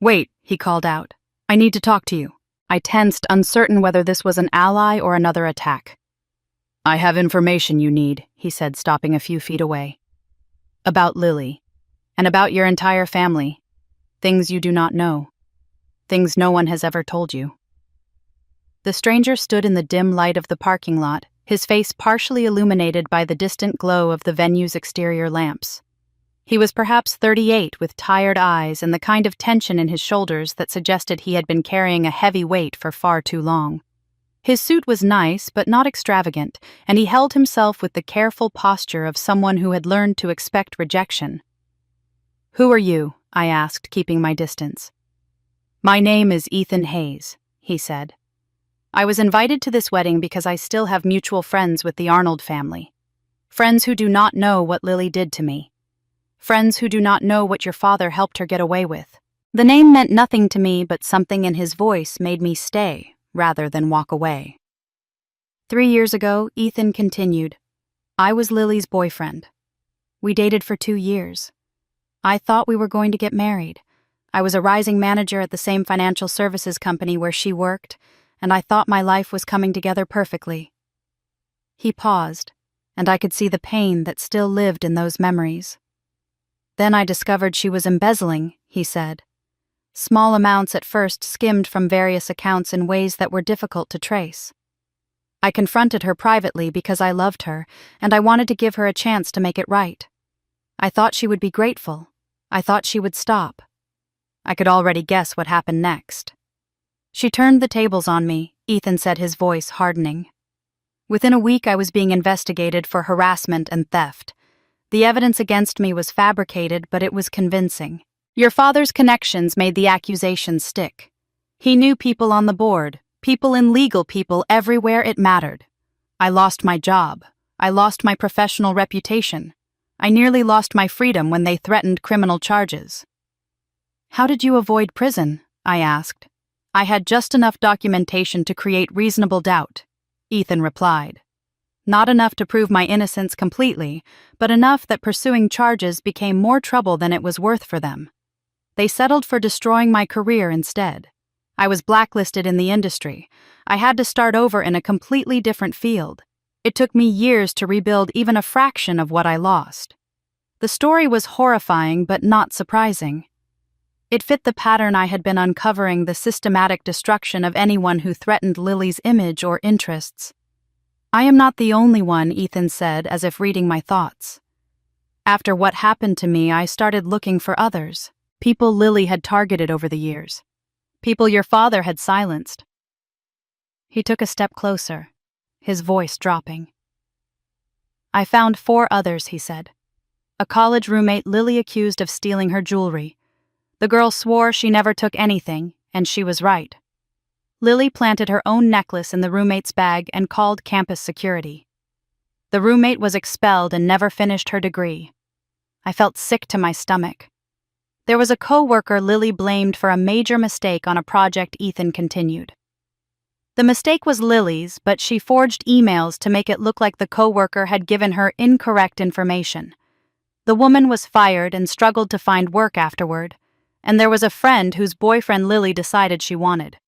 "Wait," he called out. "I need to talk to you." I tensed, uncertain whether this was an ally or another attack. "I have information you need," he said, stopping a few feet away. "About Lily, and about your entire family. Things you do not know. Things no one has ever told you." The stranger stood in the dim light of the parking lot, his face partially illuminated by the distant glow of the venue's exterior lamps. He was perhaps 38, with tired eyes and the kind of tension in his shoulders that suggested he had been carrying a heavy weight for far too long. His suit was nice, but not extravagant, and he held himself with the careful posture of someone who had learned to expect rejection. "Who are you?" I asked, keeping my distance. "My name is Ethan Hayes," he said. "I was invited to this wedding because I still have mutual friends with the Arnold family. Friends who do not know what Lily did to me. Friends who do not know what your father helped her get away with." The name meant nothing to me, but something in his voice made me stay, rather than walk away. 3 years ago, Ethan continued, I was Lily's boyfriend. We dated for 2 years. I thought we were going to get married. I was a rising manager at the same financial services company where she worked, and I thought my life was coming together perfectly. He paused, and I could see the pain that still lived in those memories. Then I discovered she was embezzling, he said. Small amounts at first skimmed from various accounts in ways that were difficult to trace. I confronted her privately because I loved her, and I wanted to give her a chance to make it right. I thought she would be grateful. I thought she would stop. I could already guess what happened next. She turned the tables on me, Ethan said, his voice hardening. Within a week I was being investigated for harassment and theft. The evidence against me was fabricated, but it was convincing. Your father's connections made the accusations stick. He knew people on the board, people in legal people everywhere it mattered. I lost my job. I lost my professional reputation. I nearly lost my freedom when they threatened criminal charges. How did you avoid prison? I asked. I had just enough documentation to create reasonable doubt, Ethan replied. Not enough to prove my innocence completely, but enough that pursuing charges became more trouble than it was worth for them. They settled for destroying my career instead. I was blacklisted in the industry. I had to start over in a completely different field. It took me years to rebuild even a fraction of what I lost. The story was horrifying but not surprising. It fit the pattern I had been uncovering, the systematic destruction of anyone who threatened Lily's image or interests. I am not the only one, Ethan said, as if reading my thoughts. After what happened to me, I started looking for others, people Lily had targeted over the years, people your father had silenced. He took a step closer, his voice dropping. I found 4 others, he said. A college roommate Lily accused of stealing her jewelry. The girl swore she never took anything, and she was right. Lily planted her own necklace in the roommate's bag and called campus security. The roommate was expelled and never finished her degree. I felt sick to my stomach. There was a co-worker Lily blamed for a major mistake on a project, Ethan continued. The mistake was Lily's, but she forged emails to make it look like the co-worker had given her incorrect information. The woman was fired and struggled to find work afterward, and there was a friend whose boyfriend Lily decided she wanted.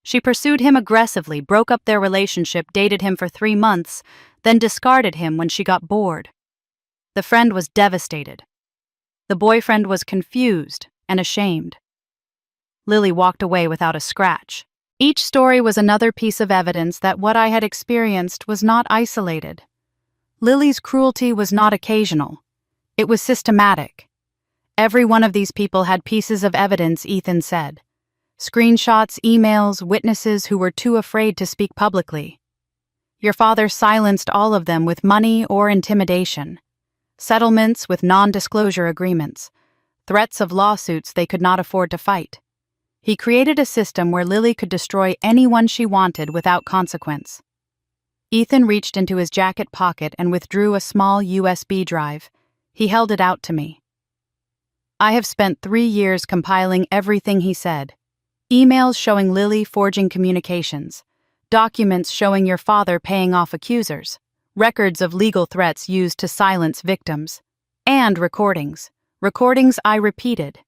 She pursued him aggressively, broke up their relationship, dated him for 3 months, then discarded him when she got bored. The friend was devastated. The boyfriend was confused and ashamed. Lily walked away without a scratch. Each story was another piece of evidence that what I had experienced was not isolated. Lily's cruelty was not occasional. It was systematic. Every one of these people had pieces of evidence, Ethan said. Screenshots, emails, witnesses who were too afraid to speak publicly. Your father silenced all of them with money or intimidation. Settlements with non-disclosure agreements. Threats of lawsuits they could not afford to fight. He created a system where Lily could destroy anyone she wanted without consequence. Ethan reached into his jacket pocket and withdrew a small USB drive. He held it out to me. I have spent 3 years compiling everything he said. Emails showing Lily forging communications, documents showing your father paying off accusers, records of legal threats used to silence victims, and recordings. Recordings I repeated.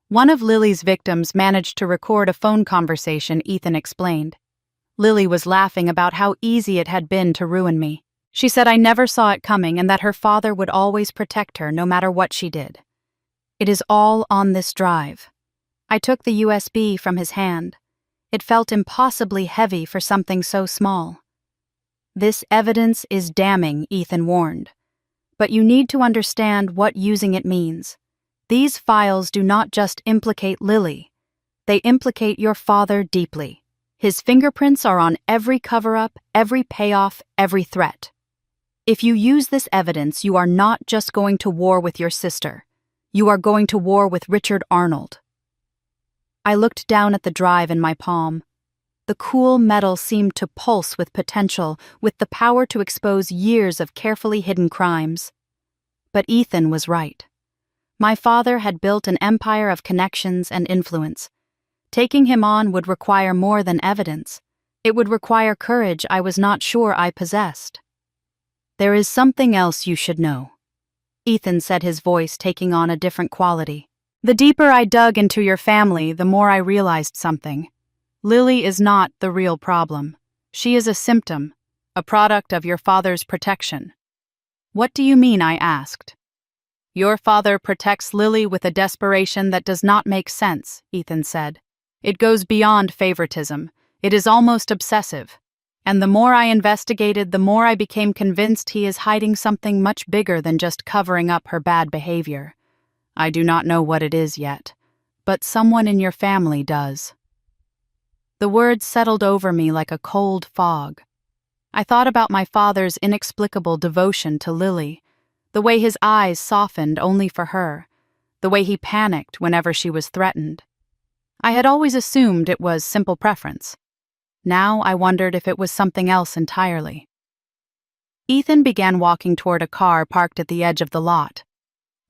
One of Lily's victims managed to record a phone conversation, Ethan explained. Lily was laughing about how easy it had been to ruin me. She said I never saw it coming and that her father would always protect her no matter what she did. It is all on this drive. I took the USB from his hand. It felt impossibly heavy for something so small. This evidence is damning, Ethan warned. But you need to understand what using it means. These files do not just implicate Lily. They implicate your father deeply. His fingerprints are on every cover-up, every payoff, every threat. If you use this evidence, you are not just going to war with your sister. You are going to war with Richard Arnold. I looked down at the drive in my palm. The cool metal seemed to pulse with potential, with the power to expose years of carefully hidden crimes. But Ethan was right. My father had built an empire of connections and influence. Taking him on would require more than evidence. It would require courage I was not sure I possessed. There is something else you should know, Ethan said, his voice taking on a different quality. The deeper I dug into your family, the more I realized something. Lily is not the real problem. She is a symptom, a product of your father's protection. What do you mean? I asked. Your father protects Lily with a desperation that does not make sense, Ethan said. It goes beyond favoritism. It is almost obsessive. And the more I investigated, the more I became convinced he is hiding something much bigger than just covering up her bad behavior. I do not know what it is yet, but someone in your family does. The words settled over me like a cold fog. I thought about my father's inexplicable devotion to Lily, the way his eyes softened only for her, the way he panicked whenever she was threatened. I had always assumed it was simple preference. Now I wondered if it was something else entirely. Ethan began walking toward a car parked at the edge of the lot.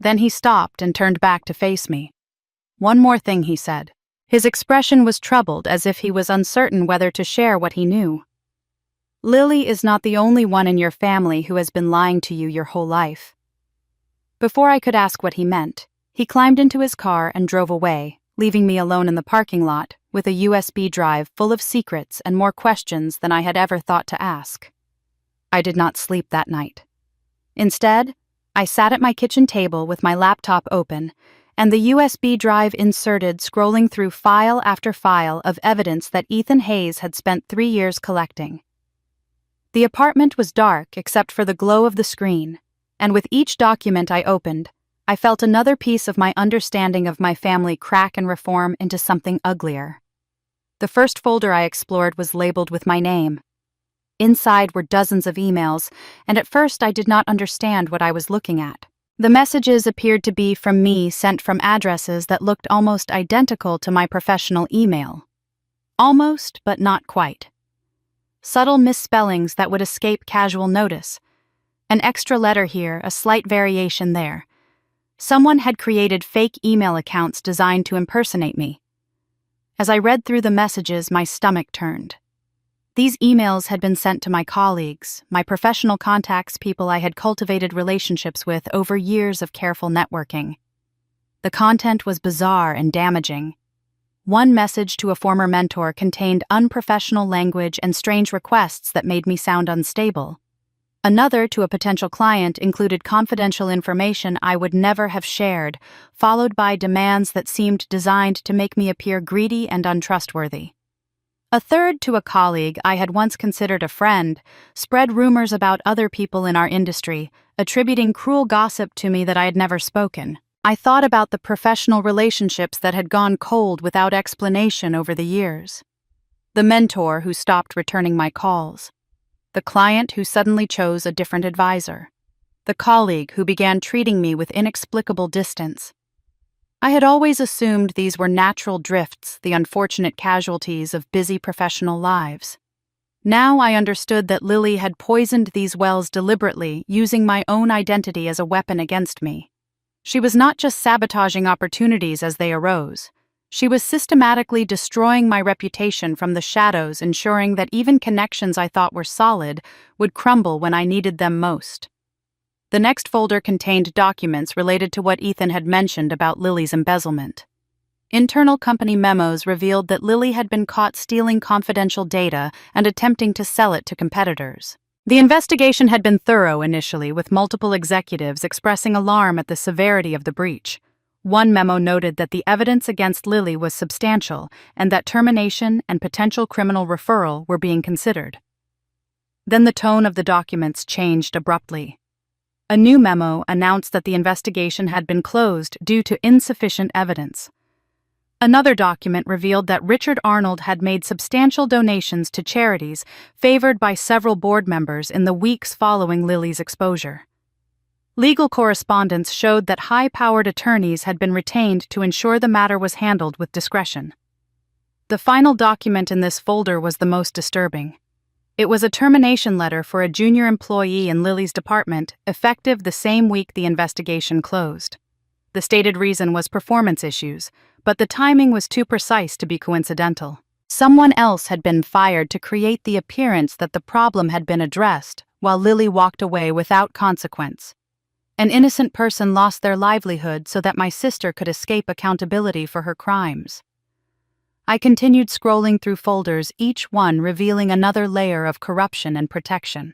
Then he stopped and turned back to face me. One more thing, he said. His expression was troubled, as if he was uncertain whether to share what he knew. Lily is not the only one in your family who has been lying to you your whole life. Before I could ask what he meant, he climbed into his car and drove away, leaving me alone in the parking lot with a USB drive full of secrets and more questions than I had ever thought to ask. I did not sleep that night. Instead, I sat at my kitchen table with my laptop open and the USB drive inserted, scrolling through file after file of evidence that Ethan Hayes had spent 3 years collecting. The apartment was dark except for the glow of the screen, and with each document I opened, I felt another piece of my understanding of my family crack and reform into something uglier. The first folder I explored was labeled with my name. Inside were dozens of emails, and at first I did not understand what I was looking at. The messages appeared to be from me, sent from addresses that looked almost identical to my professional email. Almost, but not quite. Subtle misspellings that would escape casual notice. An extra letter here, a slight variation there. Someone had created fake email accounts designed to impersonate me. As I read through the messages, my stomach turned. These emails had been sent to my colleagues, my professional contacts, people I had cultivated relationships with over years of careful networking. The content was bizarre and damaging. One message to a former mentor contained unprofessional language and strange requests that made me sound unstable. Another to a potential client included confidential information I would never have shared, followed by demands that seemed designed to make me appear greedy and untrustworthy. A third to a colleague I had once considered a friend spread rumors about other people in our industry, attributing cruel gossip to me that I had never spoken. I thought about the professional relationships that had gone cold without explanation over the years. The mentor who stopped returning my calls. The client who suddenly chose a different advisor. The colleague who began treating me with inexplicable distance. I had always assumed these were natural drifts, the unfortunate casualties of busy professional lives. Now I understood that Lily had poisoned these wells deliberately, using my own identity as a weapon against me. She was not just sabotaging opportunities as they arose. She was systematically destroying my reputation from the shadows, ensuring that even connections I thought were solid would crumble when I needed them most. The next folder contained documents related to what Ethan had mentioned about Lily's embezzlement. Internal company memos revealed that Lily had been caught stealing confidential data and attempting to sell it to competitors. The investigation had been thorough initially, with multiple executives expressing alarm at the severity of the breach. One memo noted that the evidence against Lily was substantial and that termination and potential criminal referral were being considered. Then the tone of the documents changed abruptly. A new memo announced that the investigation had been closed due to insufficient evidence. Another document revealed that Richard Arnold had made substantial donations to charities favored by several board members in the weeks following Lily's exposure. Legal correspondence showed that high-powered attorneys had been retained to ensure the matter was handled with discretion. The final document in this folder was the most disturbing. It was a termination letter for a junior employee in Lily's department, effective the same week the investigation closed. The stated reason was performance issues, but the timing was too precise to be coincidental. Someone else had been fired to create the appearance that the problem had been addressed, while Lily walked away without consequence. An innocent person lost their livelihood so that my sister could escape accountability for her crimes. I continued scrolling through folders, each one revealing another layer of corruption and protection.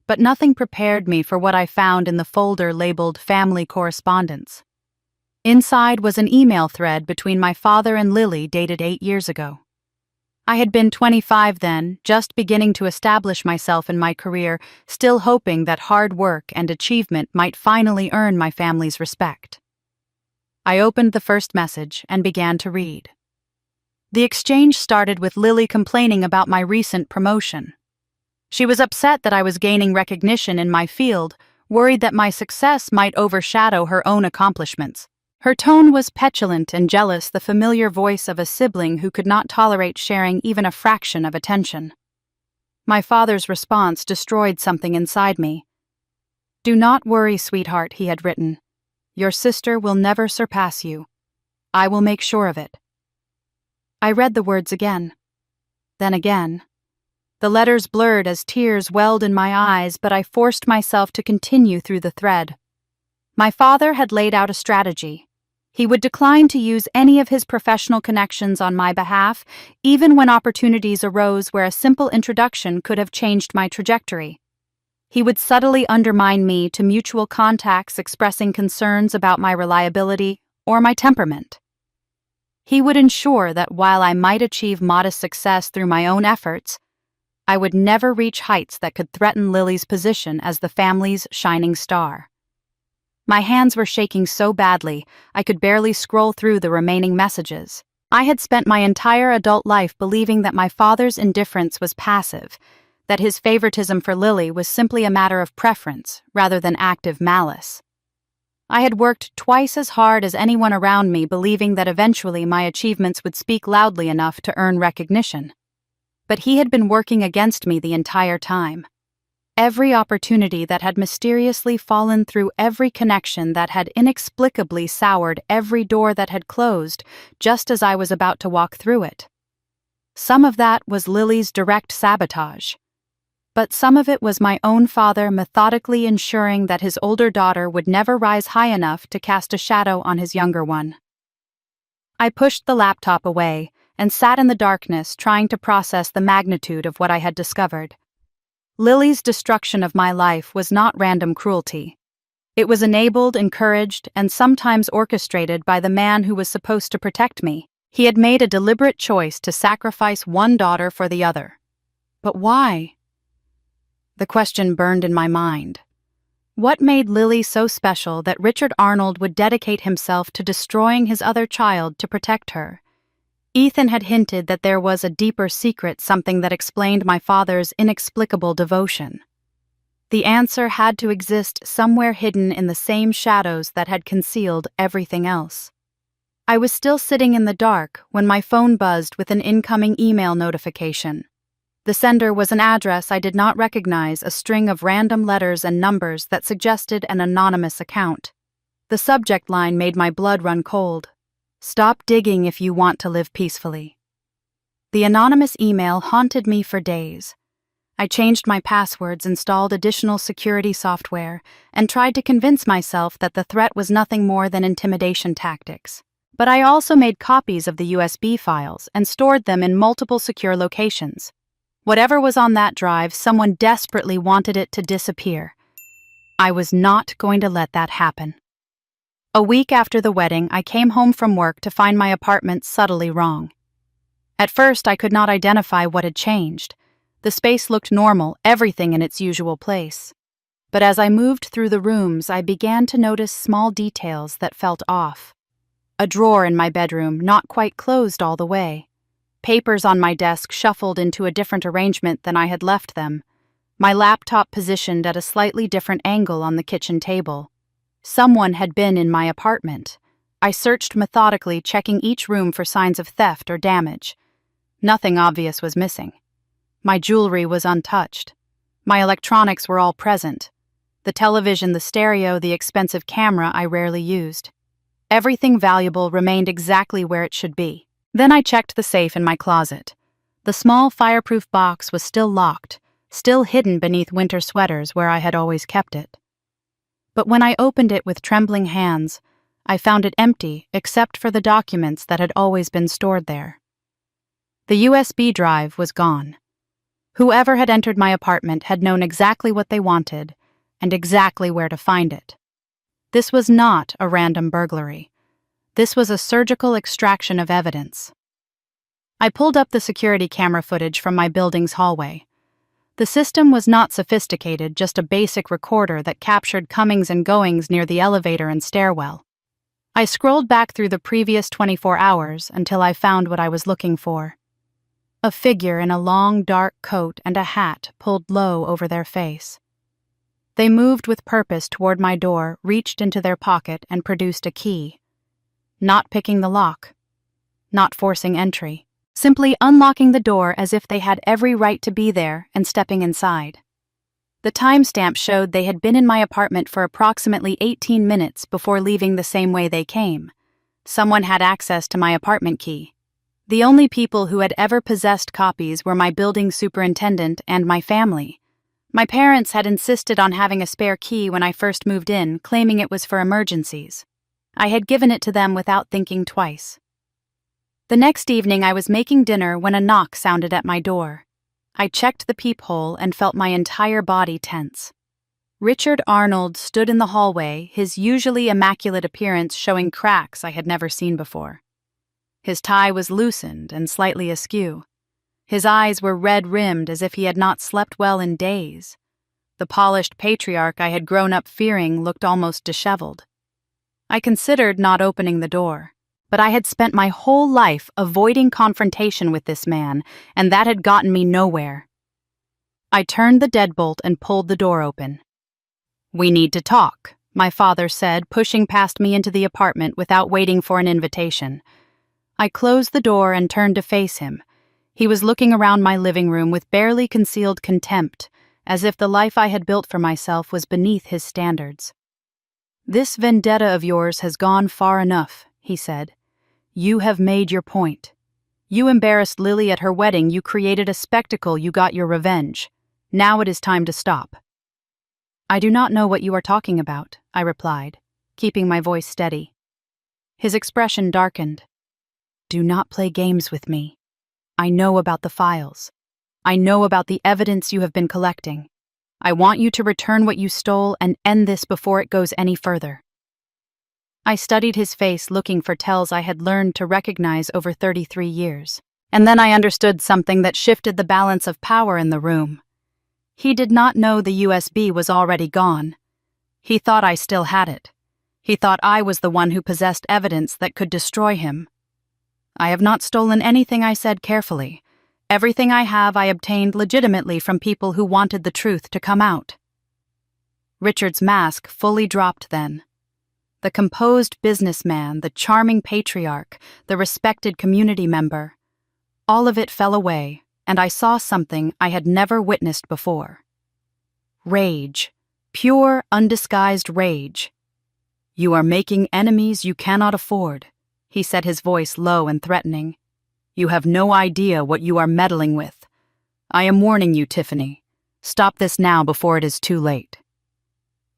But nothing prepared me for what I found in the folder labeled Family Correspondence. Inside was an email thread between my father and Lily dated 8 years ago. I had been 25 then, just beginning to establish myself in my career, still hoping that hard work and achievement might finally earn my family's respect. I opened the first message and began to read. The exchange started with Lily complaining about my recent promotion. She was upset that I was gaining recognition in my field, worried that my success might overshadow her own accomplishments. Her tone was petulant and jealous, the familiar voice of a sibling who could not tolerate sharing even a fraction of attention. My father's response destroyed something inside me. "Do not worry, sweetheart," he had written. "Your sister will never surpass you. I will make sure of it." I read the words again. Then again. The letters blurred as tears welled in my eyes, but I forced myself to continue through the thread. My father had laid out a strategy. He would decline to use any of his professional connections on my behalf, even when opportunities arose where a simple introduction could have changed my trajectory. He would subtly undermine me to mutual contacts expressing concerns about my reliability or my temperament. He would ensure that while I might achieve modest success through my own efforts, I would never reach heights that could threaten Lily's position as the family's shining star. My hands were shaking so badly, I could barely scroll through the remaining messages. I had spent my entire adult life believing that my father's indifference was passive, that his favoritism for Lily was simply a matter of preference rather than active malice. I had worked twice as hard as anyone around me, believing that eventually my achievements would speak loudly enough to earn recognition. But he had been working against me the entire time. Every opportunity that had mysteriously fallen through, every connection that had inexplicably soured every door that had closed just as I was about to walk through it. Some of that was Lily's direct sabotage. But some of it was my own father methodically ensuring that his older daughter would never rise high enough to cast a shadow on his younger one. I pushed the laptop away and sat in the darkness, trying to process the magnitude of what I had discovered. Lily's destruction of my life was not random cruelty. It was enabled, encouraged, and sometimes orchestrated by the man who was supposed to protect me. He had made a deliberate choice to sacrifice one daughter for the other. But why? The question burned in my mind. What made Lily so special that Richard Arnold would dedicate himself to destroying his other child to protect her? Ethan had hinted that there was a deeper secret, something that explained my father's inexplicable devotion. The answer had to exist somewhere hidden in the same shadows that had concealed everything else. I was still sitting in the dark when my phone buzzed with an incoming email notification. The sender was an address I did not recognize, a string of random letters and numbers that suggested an anonymous account. The subject line made my blood run cold. Stop digging if you want to live peacefully. The anonymous email haunted me for days. I changed my passwords, installed additional security software, and tried to convince myself that the threat was nothing more than intimidation tactics. But I also made copies of the USB files and stored them in multiple secure locations. Whatever was on that drive, someone desperately wanted it to disappear. I was not going to let that happen. A week after the wedding, I came home from work to find my apartment subtly wrong. At first, I could not identify what had changed. The space looked normal, everything in its usual place. But as I moved through the rooms, I began to notice small details that felt off. A drawer in my bedroom, not quite closed all the way. Papers on my desk shuffled into a different arrangement than I had left them. My laptop positioned at a slightly different angle on the kitchen table. Someone had been in my apartment. I searched methodically, checking each room for signs of theft or damage. Nothing obvious was missing. My jewelry was untouched. My electronics were all present. The television, the stereo, the expensive camera I rarely used. Everything valuable remained exactly where it should be. Then I checked the safe in my closet. The small fireproof box was still locked, still hidden beneath winter sweaters where I had always kept it. But when I opened it with trembling hands, I found it empty except for the documents that had always been stored there. The USB drive was gone. Whoever had entered my apartment had known exactly what they wanted and exactly where to find it. This was not a random burglary. This was a surgical extraction of evidence. I pulled up the security camera footage from my building's hallway. The system was not sophisticated, just a basic recorder that captured comings and goings near the elevator and stairwell. I scrolled back through the previous 24 hours until I found what I was looking for. A figure in a long, dark coat and a hat pulled low over their face. They moved with purpose toward my door, reached into their pocket, and produced a key. Not picking the lock. Not forcing entry. Simply unlocking the door as if they had every right to be there and stepping inside. The timestamp showed they had been in my apartment for approximately 18 minutes before leaving the same way they came. Someone had access to my apartment key. The only people who had ever possessed copies were my building superintendent and my family. My parents had insisted on having a spare key when I first moved in, claiming it was for emergencies. I had given it to them without thinking twice. The next evening I was making dinner when a knock sounded at my door. I checked the peephole and felt my entire body tense. Richard Arnold stood in the hallway, his usually immaculate appearance showing cracks I had never seen before. His tie was loosened and slightly askew. His eyes were red-rimmed as if he had not slept well in days. The polished patriarch I had grown up fearing looked almost disheveled. I considered not opening the door, but I had spent my whole life avoiding confrontation with this man, and that had gotten me nowhere. I turned the deadbolt and pulled the door open. "We need to talk," my father said, pushing past me into the apartment without waiting for an invitation. I closed the door and turned to face him. He was looking around my living room with barely concealed contempt, as if the life I had built for myself was beneath his standards. "This vendetta of yours has gone far enough," he said. "You have made your point. You embarrassed Lily at her wedding, you created a spectacle, you got your revenge. Now it is time to stop." "I do not know what you are talking about," I replied, keeping my voice steady. His expression darkened. "Do not play games with me. I know about the files. I know about the evidence you have been collecting. I want you to return what you stole and end this before it goes any further." I studied his face, looking for tells I had learned to recognize over 33 years. And then I understood something that shifted the balance of power in the room. He did not know the USB was already gone. He thought I still had it. He thought I was the one who possessed evidence that could destroy him. "I have not stolen anything," I said carefully. "Everything I have I obtained legitimately from people who wanted the truth to come out." Richard's mask fully dropped then. The composed businessman, the charming patriarch, the respected community member. All of it fell away, and I saw something I had never witnessed before. Rage. Pure, undisguised rage. "You are making enemies you cannot afford," he said, his voice low and threatening. "You have no idea what you are meddling with. I am warning you, Tiffany. Stop this now before it is too late."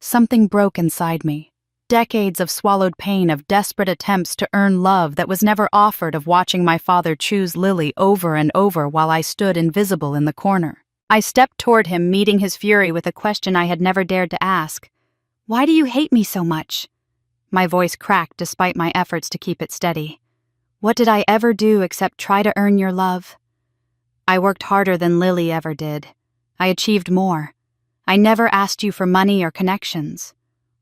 Something broke inside me. Decades of swallowed pain, of desperate attempts to earn love that was never offered, of watching my father choose Lily over and over while I stood invisible in the corner. I stepped toward him, meeting his fury with a question I had never dared to ask. "Why do you hate me so much?" My voice cracked despite my efforts to keep it steady. "What did I ever do except try to earn your love? I worked harder than Lily ever did. I achieved more. I never asked you for money or connections.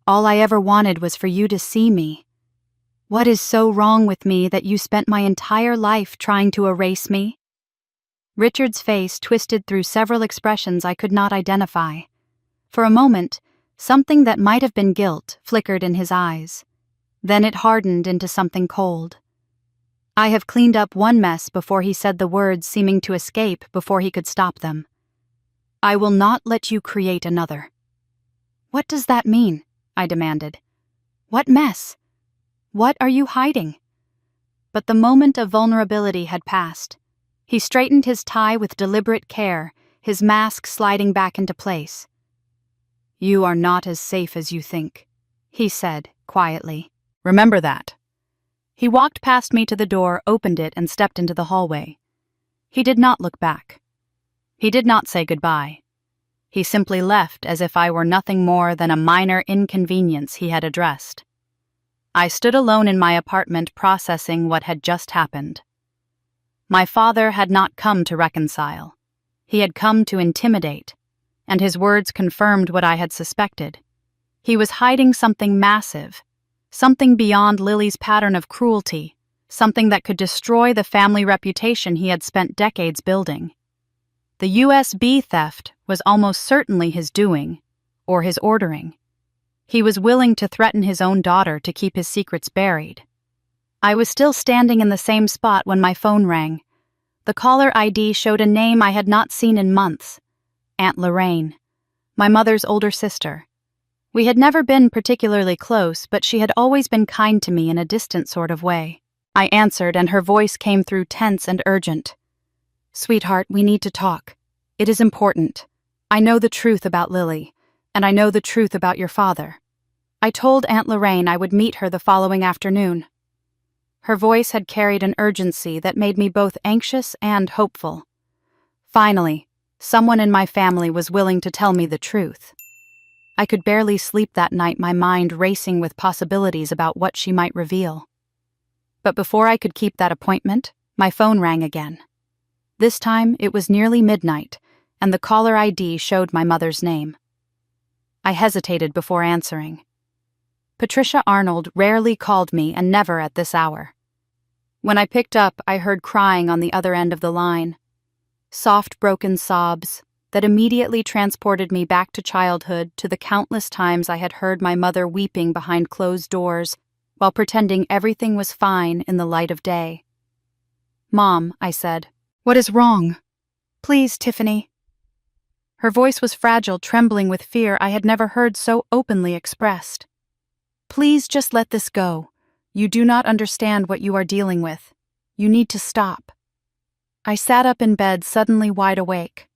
All I ever wanted was for you to see me. What is so wrong with me that you spent my entire life trying to erase me?" Richard's face twisted through several expressions I could not identify. For a moment, something that might have been guilt flickered in his eyes. Then it hardened into something cold. I have cleaned up one mess before he said the words, seeming to escape before he could stop them. "I will not let you create another." "What does that mean?" I demanded. "What mess? What are you hiding?" But the moment of vulnerability had passed. He straightened his tie with deliberate care, his mask sliding back into place. "You are not as safe as you think," he said quietly. "Remember that." He walked past me to the door, opened it, and stepped into the hallway. He did not look back. He did not say goodbye. He simply left as if I were nothing more than a minor inconvenience he had addressed. I stood alone in my apartment, processing what had just happened. My father had not come to reconcile. He had come to intimidate, and his words confirmed what I had suspected. He was hiding something massive, something beyond Lily's pattern of cruelty, something that could destroy the family reputation he had spent decades building. The USB theft was almost certainly his doing, or his ordering. He was willing to threaten his own daughter to keep his secrets buried. I was still standing in the same spot when my phone rang. The caller ID showed a name I had not seen in months. Aunt Lorraine, my mother's older sister. We had never been particularly close, but she had always been kind to me in a distant sort of way. I answered, and her voice came through tense and urgent. "Sweetheart, we need to talk. It is important. I know the truth about Lily, and I know the truth about your father. I told Aunt Lorraine I would meet her the following afternoon." Her voice had carried an urgency that made me both anxious and hopeful. Finally, someone in my family was willing to tell me the truth. I could barely sleep that night, my mind racing with possibilities about what she might reveal. But before I could keep that appointment, my phone rang again. This time it was nearly midnight, and the caller ID showed my mother's name. I hesitated before answering. Patricia Arnold rarely called me, and never at this hour. When I picked up, I heard crying on the other end of the line. Soft, broken sobs that immediately transported me back to childhood, to the countless times I had heard my mother weeping behind closed doors while pretending everything was fine in the light of day. "Mom," I said, "what is wrong? Please, Tiffany." Her voice was fragile, trembling with fear I had never heard so openly expressed. "Please just let this go. You do not understand what you are dealing with. You need to stop." I sat up in bed, suddenly wide awake.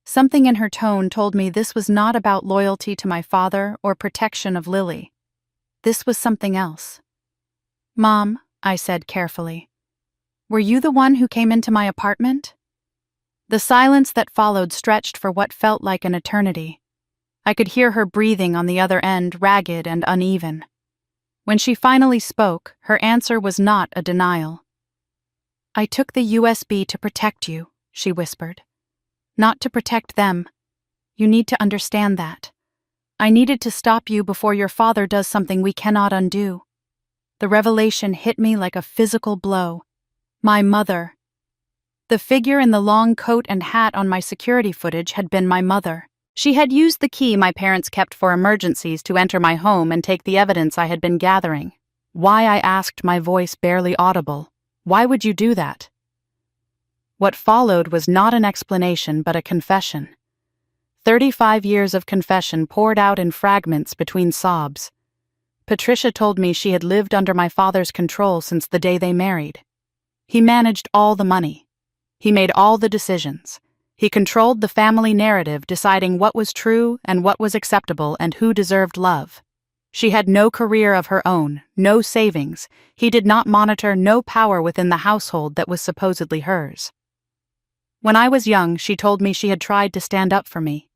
Something in her tone told me this was not about loyalty to my father or protection of Lily. This was something else. "Mom," I said carefully, "were you the one who came into my apartment?" The silence that followed stretched for what felt like an eternity. I could hear her breathing on the other end, ragged and uneven. When she finally spoke, her answer was not a denial. "I took the USB to protect you," she whispered. "Not to protect them. You need to understand that. I needed to stop you before your father does something we cannot undo." The revelation hit me like a physical blow. My mother. The figure in the long coat and hat on my security footage had been my mother. She had used the key my parents kept for emergencies to enter my home and take the evidence I had been gathering. Why, I asked, my voice barely audible. Why would you do that? What followed was not an explanation but a confession. 35 years of confession poured out in fragments between sobs. Patricia told me she had lived under my father's control since the day they married. He managed all the money. He made all the decisions. He controlled the family narrative, deciding what was true and what was acceptable and who deserved love. She had no career of her own, no savings. He did not monitor, no power within the household that was supposedly hers. When I was young, she told me she had tried to stand up for me.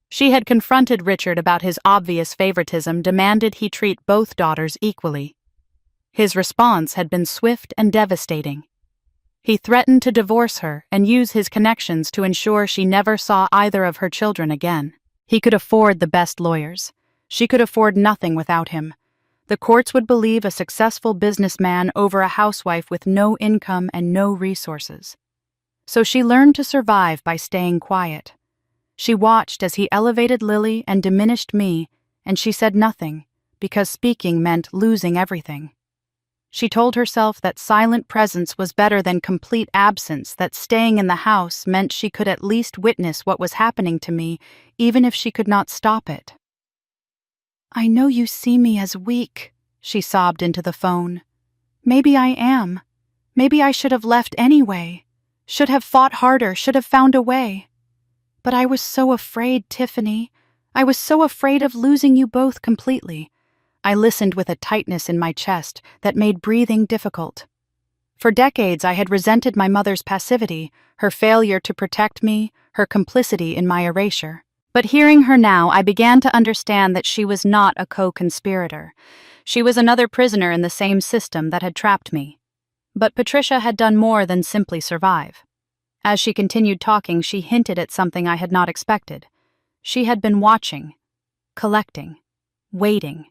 She had confronted Richard about his obvious favoritism, demanded he treat both daughters equally. His response had been swift and devastating. He threatened to divorce her and use his connections to ensure she never saw either of her children again. He could afford the best lawyers. She could afford nothing without him. The courts would believe a successful businessman over a housewife with no income and no resources. So she learned to survive by staying quiet. She watched as he elevated Lily and diminished me, and she said nothing, because speaking meant losing everything. She told herself that silent presence was better than complete absence, that staying in the house meant she could at least witness what was happening to me, even if she could not stop it. "I know you see me as weak," she sobbed into the phone. "Maybe I am. Maybe I should have left anyway. Should have fought harder, should have found a way. But I was so afraid, Tiffany. I was so afraid of losing you both completely." I listened with a tightness in my chest that made breathing difficult. For decades I had resented my mother's passivity, her failure to protect me, her complicity in my erasure. But hearing her now, I began to understand that she was not a co-conspirator. She was another prisoner in the same system that had trapped me. But Patricia had done more than simply survive. As she continued talking, she hinted at something I had not expected. She had been watching, collecting, waiting.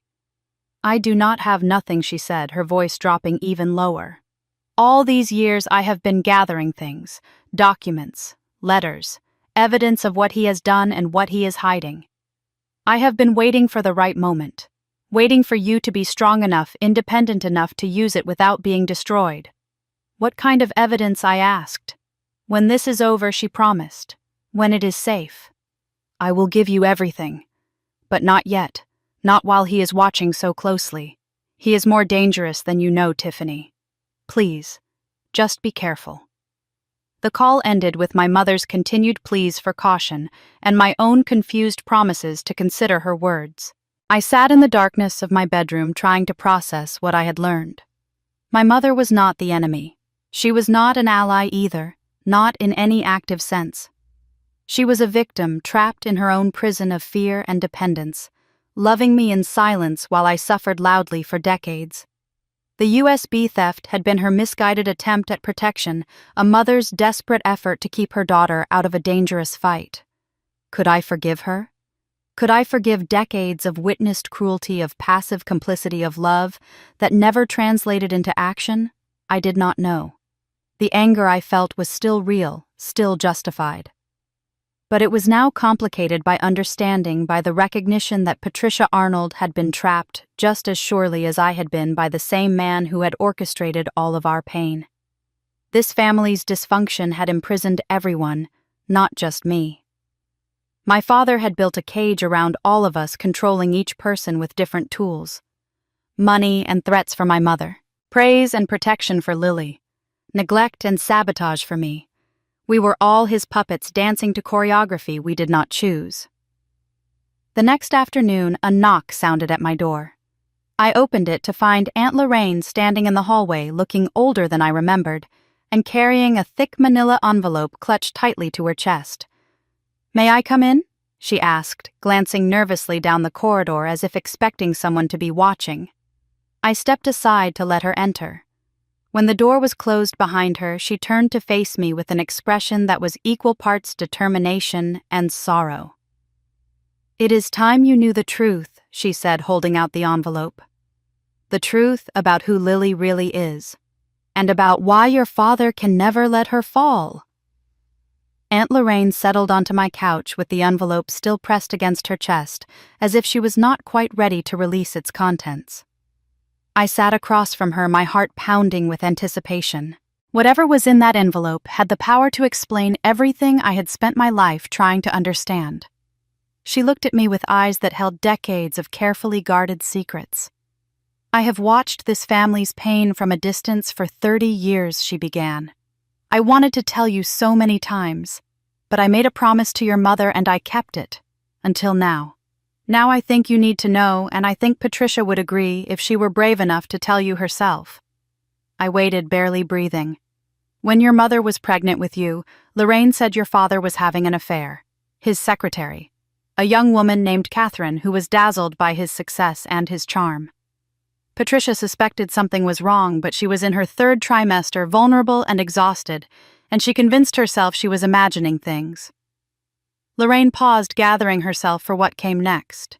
"I do not have nothing," she said, her voice dropping even lower. "All these years I have been gathering things, documents, letters, evidence of what he has done and what he is hiding. I have been waiting for the right moment, waiting for you to be strong enough, independent enough to use it without being destroyed." "What kind of evidence?" I asked. "When this is over," she promised, "when it is safe. I will give you everything. But not yet, not while he is watching so closely. He is more dangerous than you know, Tiffany. Please, just be careful." The call ended with my mother's continued pleas for caution and my own confused promises to consider her words. I sat in the darkness of my bedroom trying to process what I had learned. My mother was not the enemy. She was not an ally either, not in any active sense. She was a victim trapped in her own prison of fear and dependence, loving me in silence while I suffered loudly for decades. The USB theft had been her misguided attempt at protection, a mother's desperate effort to keep her daughter out of a dangerous fight. Could I forgive her? Could I forgive decades of witnessed cruelty, of passive complicity, of love that never translated into action? I did not know. The anger I felt was still real, still justified. But it was now complicated by understanding, by the recognition that Patricia Arnold had been trapped just as surely as I had been by the same man who had orchestrated all of our pain. This family's dysfunction had imprisoned everyone, not just me. My father had built a cage around all of us, controlling each person with different tools. Money and threats for my mother, praise and protection for Lily, neglect and sabotage for me. We were all his puppets dancing to choreography we did not choose. The next afternoon, a knock sounded at my door. I opened it to find Aunt Lorraine standing in the hallway, looking older than I remembered, and carrying a thick manila envelope clutched tightly to her chest. "May I come in?" she asked, glancing nervously down the corridor as if expecting someone to be watching. I stepped aside to let her enter. When the door was closed behind her, she turned to face me with an expression that was equal parts determination and sorrow. "It is time you knew the truth," she said, holding out the envelope. "The truth about who Lily really is, and about why your father can never let her fall." Aunt Lorraine settled onto my couch with the envelope still pressed against her chest, as if she was not quite ready to release its contents. I sat across from her, my heart pounding with anticipation. Whatever was in that envelope had the power to explain everything I had spent my life trying to understand. She looked at me with eyes that held decades of carefully guarded secrets. I have watched this family's pain from a distance for 30 years, she began. I wanted to tell you so many times, but I made a promise to your mother and I kept it. Until now. Now I think you need to know, and I think Patricia would agree if she were brave enough to tell you herself. I waited, barely breathing. When your mother was pregnant with you, Lorraine said your father was having an affair. His secretary. A young woman named Catherine who was dazzled by his success and his charm. Patricia suspected something was wrong, but she was in her 3rd trimester, vulnerable and exhausted, and she convinced herself she was imagining things. Lorraine paused, gathering herself for what came next.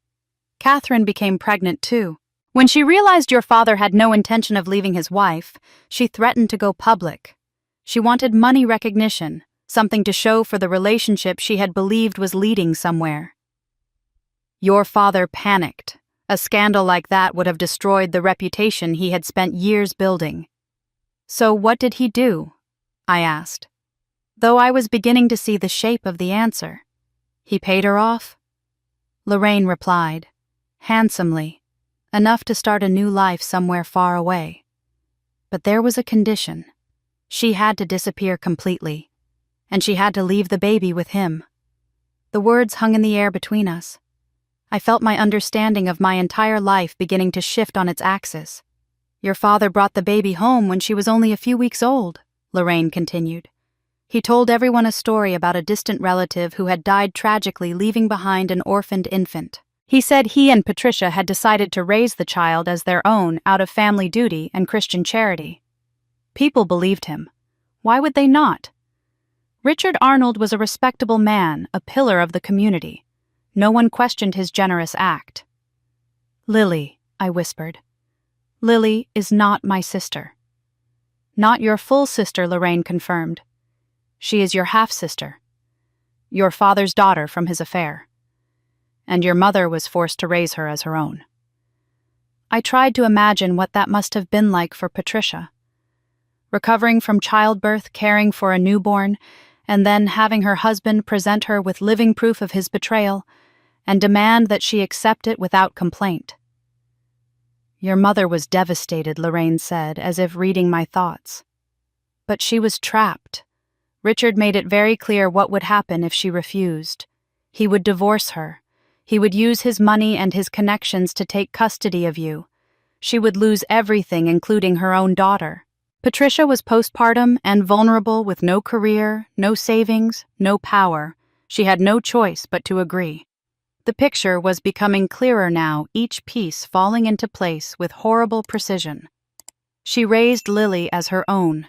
Catherine became pregnant too. When she realized your father had no intention of leaving his wife, she threatened to go public. She wanted money recognition, something to show for the relationship she had believed was leading somewhere. Your father panicked. A scandal like that would have destroyed the reputation he had spent years building. So what did he do? I asked, though I was beginning to see the shape of the answer. He paid her off? Lorraine replied, handsomely, enough to start a new life somewhere far away. But there was a condition. She had to disappear completely, and she had to leave the baby with him. The words hung in the air between us. I felt my understanding of my entire life beginning to shift on its axis. Your father brought the baby home when she was only a few weeks old, Lorraine continued. He told everyone a story about a distant relative who had died tragically, leaving behind an orphaned infant. He said he and Patricia had decided to raise the child as their own out of family duty and Christian charity. People believed him. Why would they not? Richard Arnold was a respectable man, a pillar of the community. No one questioned his generous act. Lily, I whispered. Lily is not my sister. Not your full sister, Lorraine confirmed. She is your half-sister. Your father's daughter from his affair. And your mother was forced to raise her as her own. I tried to imagine what that must have been like for Patricia. Recovering from childbirth, caring for a newborn, and then having her husband present her with living proof of his betrayal, and demand that she accept it without complaint. Your mother was devastated, Lorraine said, as if reading my thoughts. But she was trapped. Richard made it very clear what would happen if she refused. He would divorce her. He would use his money and his connections to take custody of you. She would lose everything, including her own daughter. Patricia was postpartum and vulnerable with no career, no savings, no power. She had no choice but to agree. The picture was becoming clearer now, each piece falling into place with horrible precision. She raised Lily as her own.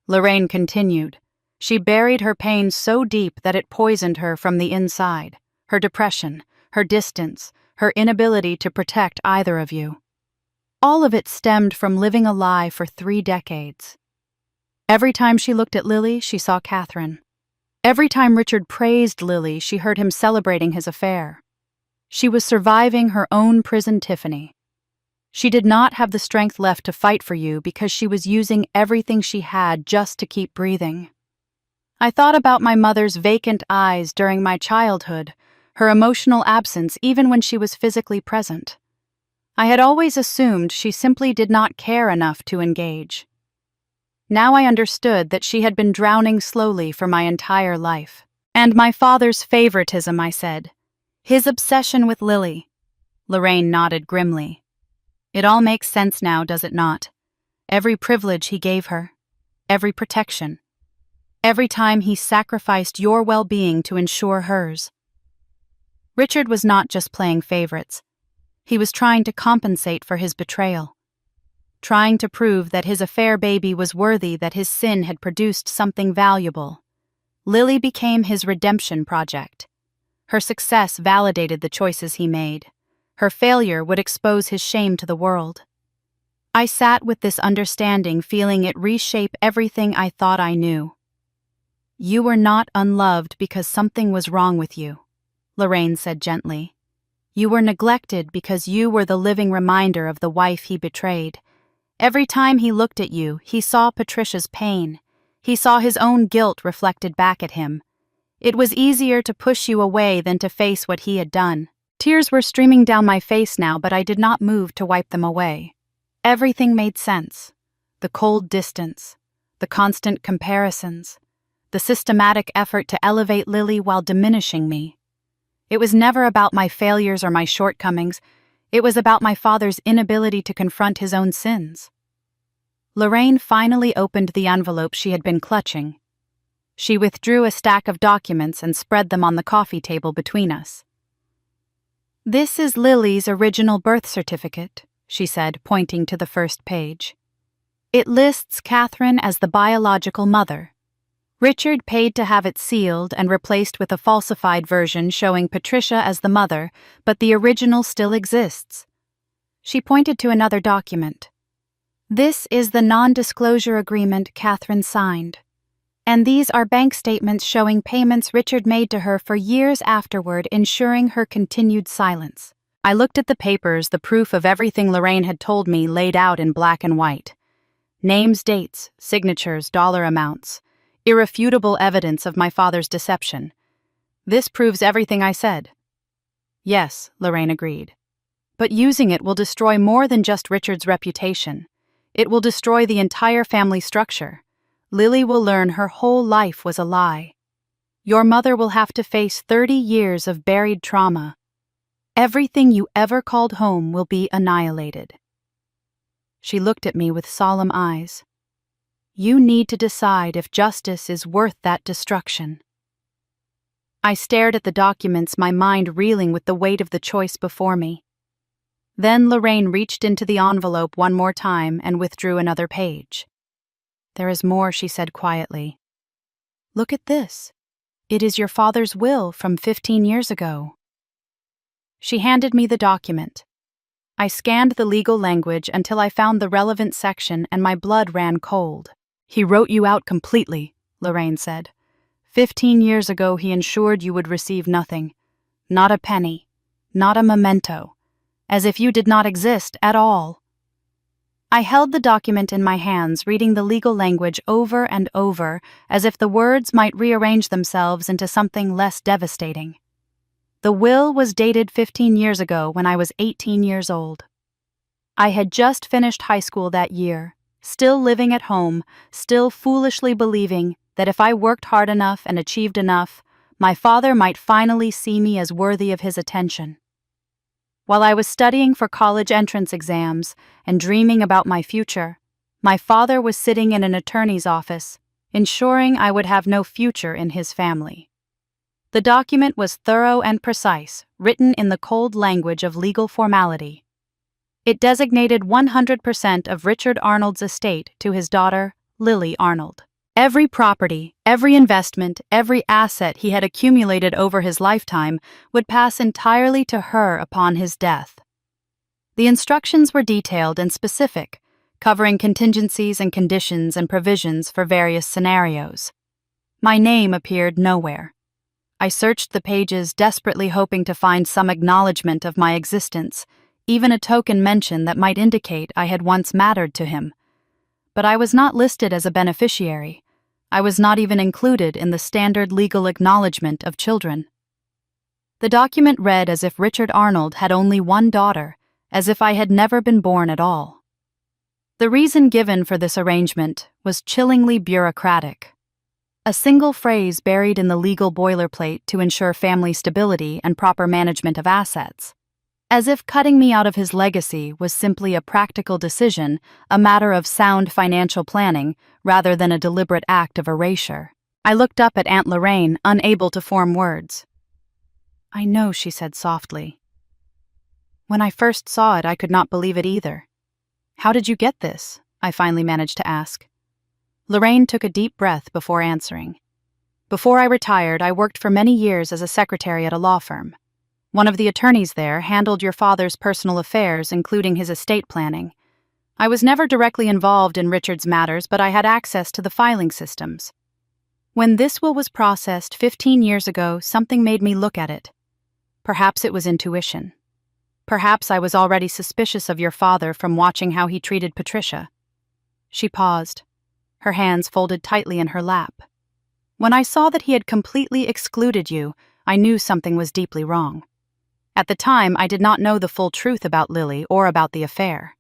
Lorraine continued. She buried her pain so deep that it poisoned her from the inside. Her depression, her distance, her inability to protect either of you. All of it stemmed from living a lie for 3 decades. Every time she looked at Lily, she saw Catherine. Every time Richard praised Lily, she heard him celebrating his affair. She was surviving her own prison Tiffany. She did not have the strength left to fight for you because she was using everything she had just to keep breathing. I thought about my mother's vacant eyes during my childhood, her emotional absence even when she was physically present. I had always assumed she simply did not care enough to engage. Now I understood that she had been drowning slowly for my entire life. And my father's favoritism, I said. His obsession with Lily. Lorraine nodded grimly. It all makes sense now, does it not? Every privilege he gave her. Every protection. Every time he sacrificed your well-being to ensure hers. Richard was not just playing favorites. He was trying to compensate for his betrayal. Trying to prove that his affair baby was worthy, that his sin had produced something valuable. Lily became his redemption project. Her success validated the choices he made. Her failure would expose his shame to the world. I sat with this understanding, feeling it reshape everything I thought I knew. You were not unloved because something was wrong with you, Lorraine said gently. You were neglected because you were the living reminder of the wife he betrayed. Every time he looked at you, he saw Patricia's pain. He saw his own guilt reflected back at him. It was easier to push you away than to face what he had done. Tears were streaming down my face now, but I did not move to wipe them away. Everything made sense. The cold distance, the constant comparisons, the systematic effort to elevate Lily while diminishing me. It was never about my failures or my shortcomings. It was about my father's inability to confront his own sins. Lorraine finally opened the envelope she had been clutching. She withdrew a stack of documents and spread them on the coffee table between us. "This is Lily's original birth certificate," she said, pointing to the first page. "It lists Catherine as the biological mother. Richard paid to have it sealed and replaced with a falsified version showing Patricia as the mother, but the original still exists." She pointed to another document. "This is the non-disclosure agreement Catherine signed. And these are bank statements showing payments Richard made to her for years afterward, ensuring her continued silence." I looked at the papers, the proof of everything Lorraine had told me laid out in black and white. Names, dates, signatures, dollar amounts. Irrefutable evidence of my father's deception. "This proves everything I said." "Yes," Lorraine agreed. "But using it will destroy more than just Richard's reputation. It will destroy the entire family structure. Lily will learn her whole life was a lie. Your mother will have to face 30 years of buried trauma. Everything you ever called home will be annihilated." She looked at me with solemn eyes. "You need to decide if justice is worth that destruction." I stared at the documents, my mind reeling with the weight of the choice before me. Then Lorraine reached into the envelope one more time and withdrew another page. "There is more," she said quietly. "Look at this. It is your father's will from 15 years ago." She handed me the document. I scanned the legal language until I found the relevant section and my blood ran cold. "He wrote you out completely," Lorraine said. 15 years ago he ensured you would receive nothing. Not a penny. Not a memento. As if you did not exist at all." I held the document in my hands, reading the legal language over and over, as if the words might rearrange themselves into something less devastating. The will was dated 15 years ago when I was 18 years old. I had just finished high school that year, still living at home, still foolishly believing that if I worked hard enough and achieved enough, my father might finally see me as worthy of his attention. While I was studying for college entrance exams and dreaming about my future, my father was sitting in an attorney's office, ensuring I would have no future in his family. The document was thorough and precise, written in the cold language of legal formality. It designated 100% of Richard Arnold's estate to his daughter, Lily Arnold. Every property, every investment, every asset he had accumulated over his lifetime would pass entirely to her upon his death. The instructions were detailed and specific, covering contingencies and conditions and provisions for various scenarios. My name appeared nowhere. I searched the pages, desperately hoping to find some acknowledgement of my existence, even a token mention that might indicate I had once mattered to him. But I was not listed as a beneficiary. I was not even included in the standard legal acknowledgement of children. The document read as if Richard Arnold had only one daughter, as if I had never been born at all. The reason given for this arrangement was chillingly bureaucratic. A single phrase buried in the legal boilerplate to ensure family stability and proper management of assets. As if cutting me out of his legacy was simply a practical decision, a matter of sound financial planning, rather than a deliberate act of erasure. I looked up at Aunt Lorraine, unable to form words. "I know," she said softly. "When I first saw it, I could not believe it either." "How did you get this?" I finally managed to ask. Lorraine took a deep breath before answering. "Before I retired, I worked for many years as a secretary at a law firm. One of the attorneys there handled your father's personal affairs, including his estate planning. I was never directly involved in Richard's matters, but I had access to the filing systems. When this will was processed 15 years ago, something made me look at it. Perhaps it was intuition. Perhaps I was already suspicious of your father from watching how he treated Patricia." She paused, her hands folded tightly in her lap. "When I saw that he had completely excluded you, I knew something was deeply wrong. At the time, I did not know the full truth about Lily or about the affair.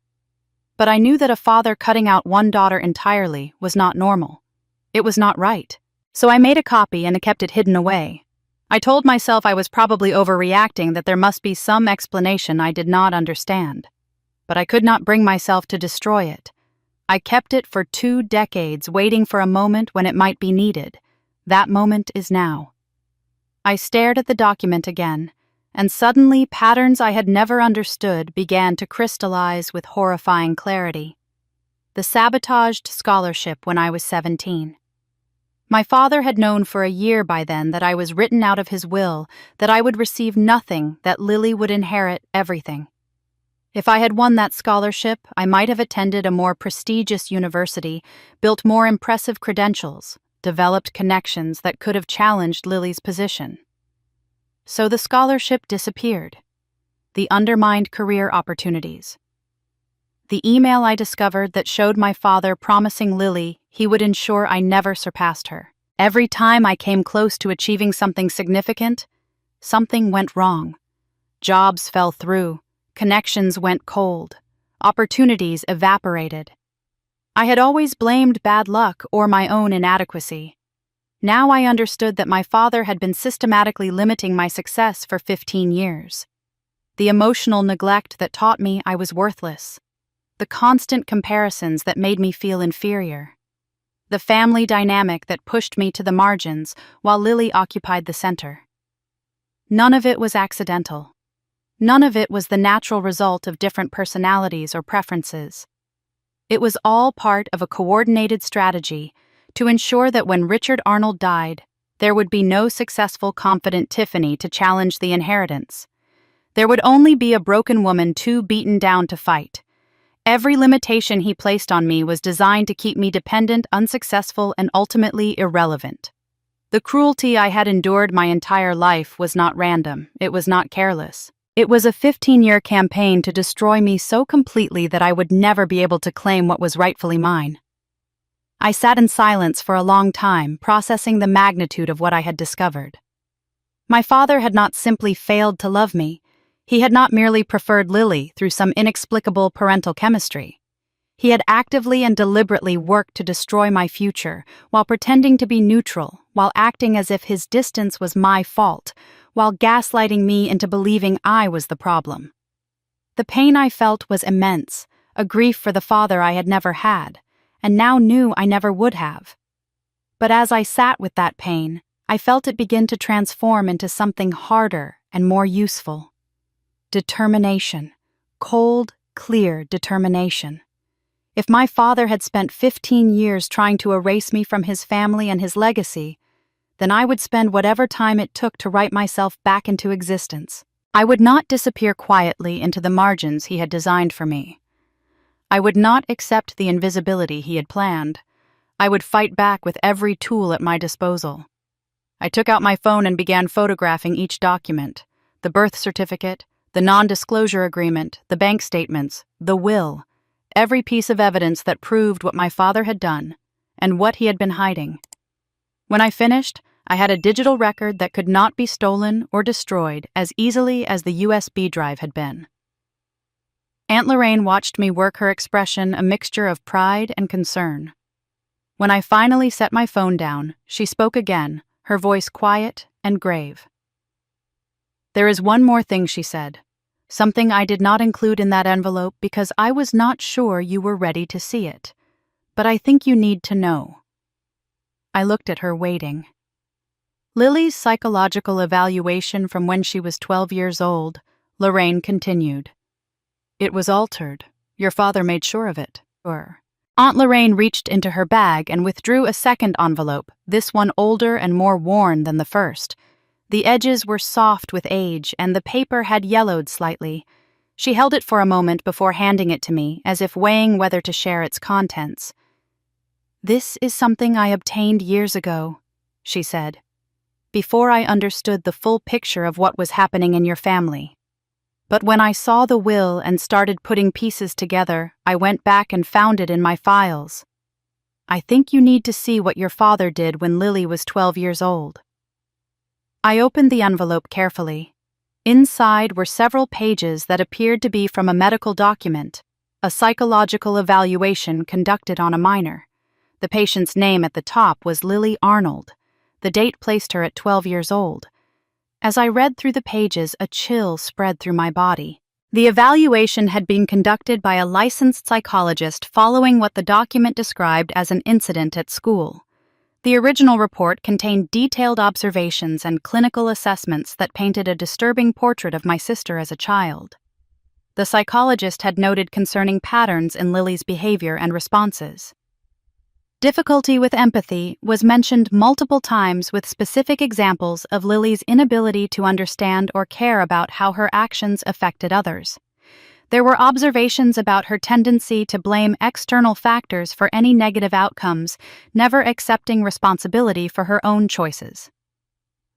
But I knew that a father cutting out one daughter entirely was not normal. It was not right. So I made a copy and kept it hidden away. I told myself I was probably overreacting, that there must be some explanation I did not understand. But I could not bring myself to destroy it. I kept it for 2 decades, waiting for a moment when it might be needed. That moment is now. I stared at the document again, and suddenly patterns I had never understood began to crystallize with horrifying clarity. The sabotaged scholarship when I was 17. My father had known for a year by then that I was written out of his will, that I would receive nothing, that Lily would inherit everything. If I had won that scholarship, I might have attended a more prestigious university, built more impressive credentials, developed connections that could have challenged Lily's position. So the scholarship disappeared. The undermined career opportunities. The email I discovered that showed my father promising Lily he would ensure I never surpassed her. Every time I came close to achieving something significant, something went wrong. Jobs fell through, connections went cold, opportunities evaporated. I had always blamed bad luck or my own inadequacy. Now I understood that my father had been systematically limiting my success for 15 years. The emotional neglect that taught me I was worthless. The constant comparisons that made me feel inferior. The family dynamic that pushed me to the margins while Lily occupied the center. None of it was accidental. None of it was the natural result of different personalities or preferences. It was all part of a coordinated strategy to ensure that when Richard Arnold died, there would be no successful, confident Tiffany to challenge the inheritance. There would only be a broken woman too beaten down to fight. Every limitation he placed on me was designed to keep me dependent, unsuccessful, and ultimately irrelevant. The cruelty I had endured my entire life was not random, it was not careless. It was a 15-year campaign to destroy me so completely that I would never be able to claim what was rightfully mine. I sat in silence for a long time, processing the magnitude of what I had discovered. My father had not simply failed to love me. He had not merely preferred Lily through some inexplicable parental chemistry. He had actively and deliberately worked to destroy my future, while pretending to be neutral, while acting as if his distance was my fault, while gaslighting me into believing I was the problem. The pain I felt was immense, a grief for the father I had never had, and now knew I never would have. But as I sat with that pain, I felt it begin to transform into something harder and more useful. Determination. Cold, clear determination. If my father had spent 15 years trying to erase me from his family and his legacy, then I would spend whatever time it took to write myself back into existence. I would not disappear quietly into the margins he had designed for me. I would not accept the invisibility he had planned. I would fight back with every tool at my disposal. I took out my phone and began photographing each document: the birth certificate, the non-disclosure agreement, the bank statements, the will, every piece of evidence that proved what my father had done and what he had been hiding. When I finished, I had a digital record that could not be stolen or destroyed as easily as the USB drive had been. Aunt Lorraine watched me work, her expression a mixture of pride and concern. When I finally set my phone down, she spoke again, her voice quiet and grave. "There is one more thing," she said. "Something I did not include in that envelope because I was not sure you were ready to see it. But I think you need to know." I looked at her, waiting. Lily's psychological evaluation from when she was 12 years old, Lorraine continued. "It was altered. Your father made sure of it." Aunt Lorraine reached into her bag and withdrew a second envelope, this one older and more worn than the first. The edges were soft with age, and the paper had yellowed slightly. She held it for a moment before handing it to me, as if weighing whether to share its contents. "This is something I obtained years ago," she said, "before I understood the full picture of what was happening in your family. But when I saw the will and started putting pieces together, I went back and found it in my files. I think you need to see what your father did when Lily was 12 years old." I opened the envelope carefully. Inside were several pages that appeared to be from a medical document, a a psychological evaluation conducted on a minor. The patient's name at the top was Lily Arnold. The date placed her at 12 years old. As I read through the pages, a chill spread through my body. The evaluation had been conducted by a licensed psychologist following what the document described as an incident at school. The original report contained detailed observations and clinical assessments that painted a disturbing portrait of my sister as a child. The psychologist had noted concerning patterns in Lily's behavior and responses. Difficulty with empathy was mentioned multiple times with specific examples of Lily's inability to understand or care about how her actions affected others. There were observations about her tendency to blame external factors for any negative outcomes, never accepting responsibility for her own choices.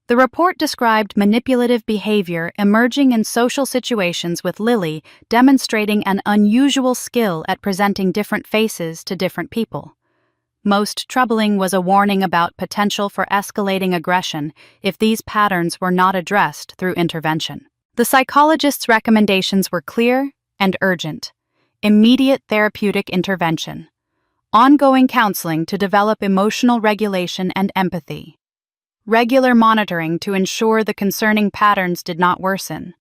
The report described manipulative behavior emerging in social situations with Lily, demonstrating an unusual skill at presenting different faces to different people. Most troubling was a warning about potential for escalating aggression if these patterns were not addressed through intervention. The psychologist's recommendations were clear and urgent: immediate therapeutic intervention, ongoing counseling to develop emotional regulation and empathy, regular monitoring to ensure the concerning patterns did not worsen.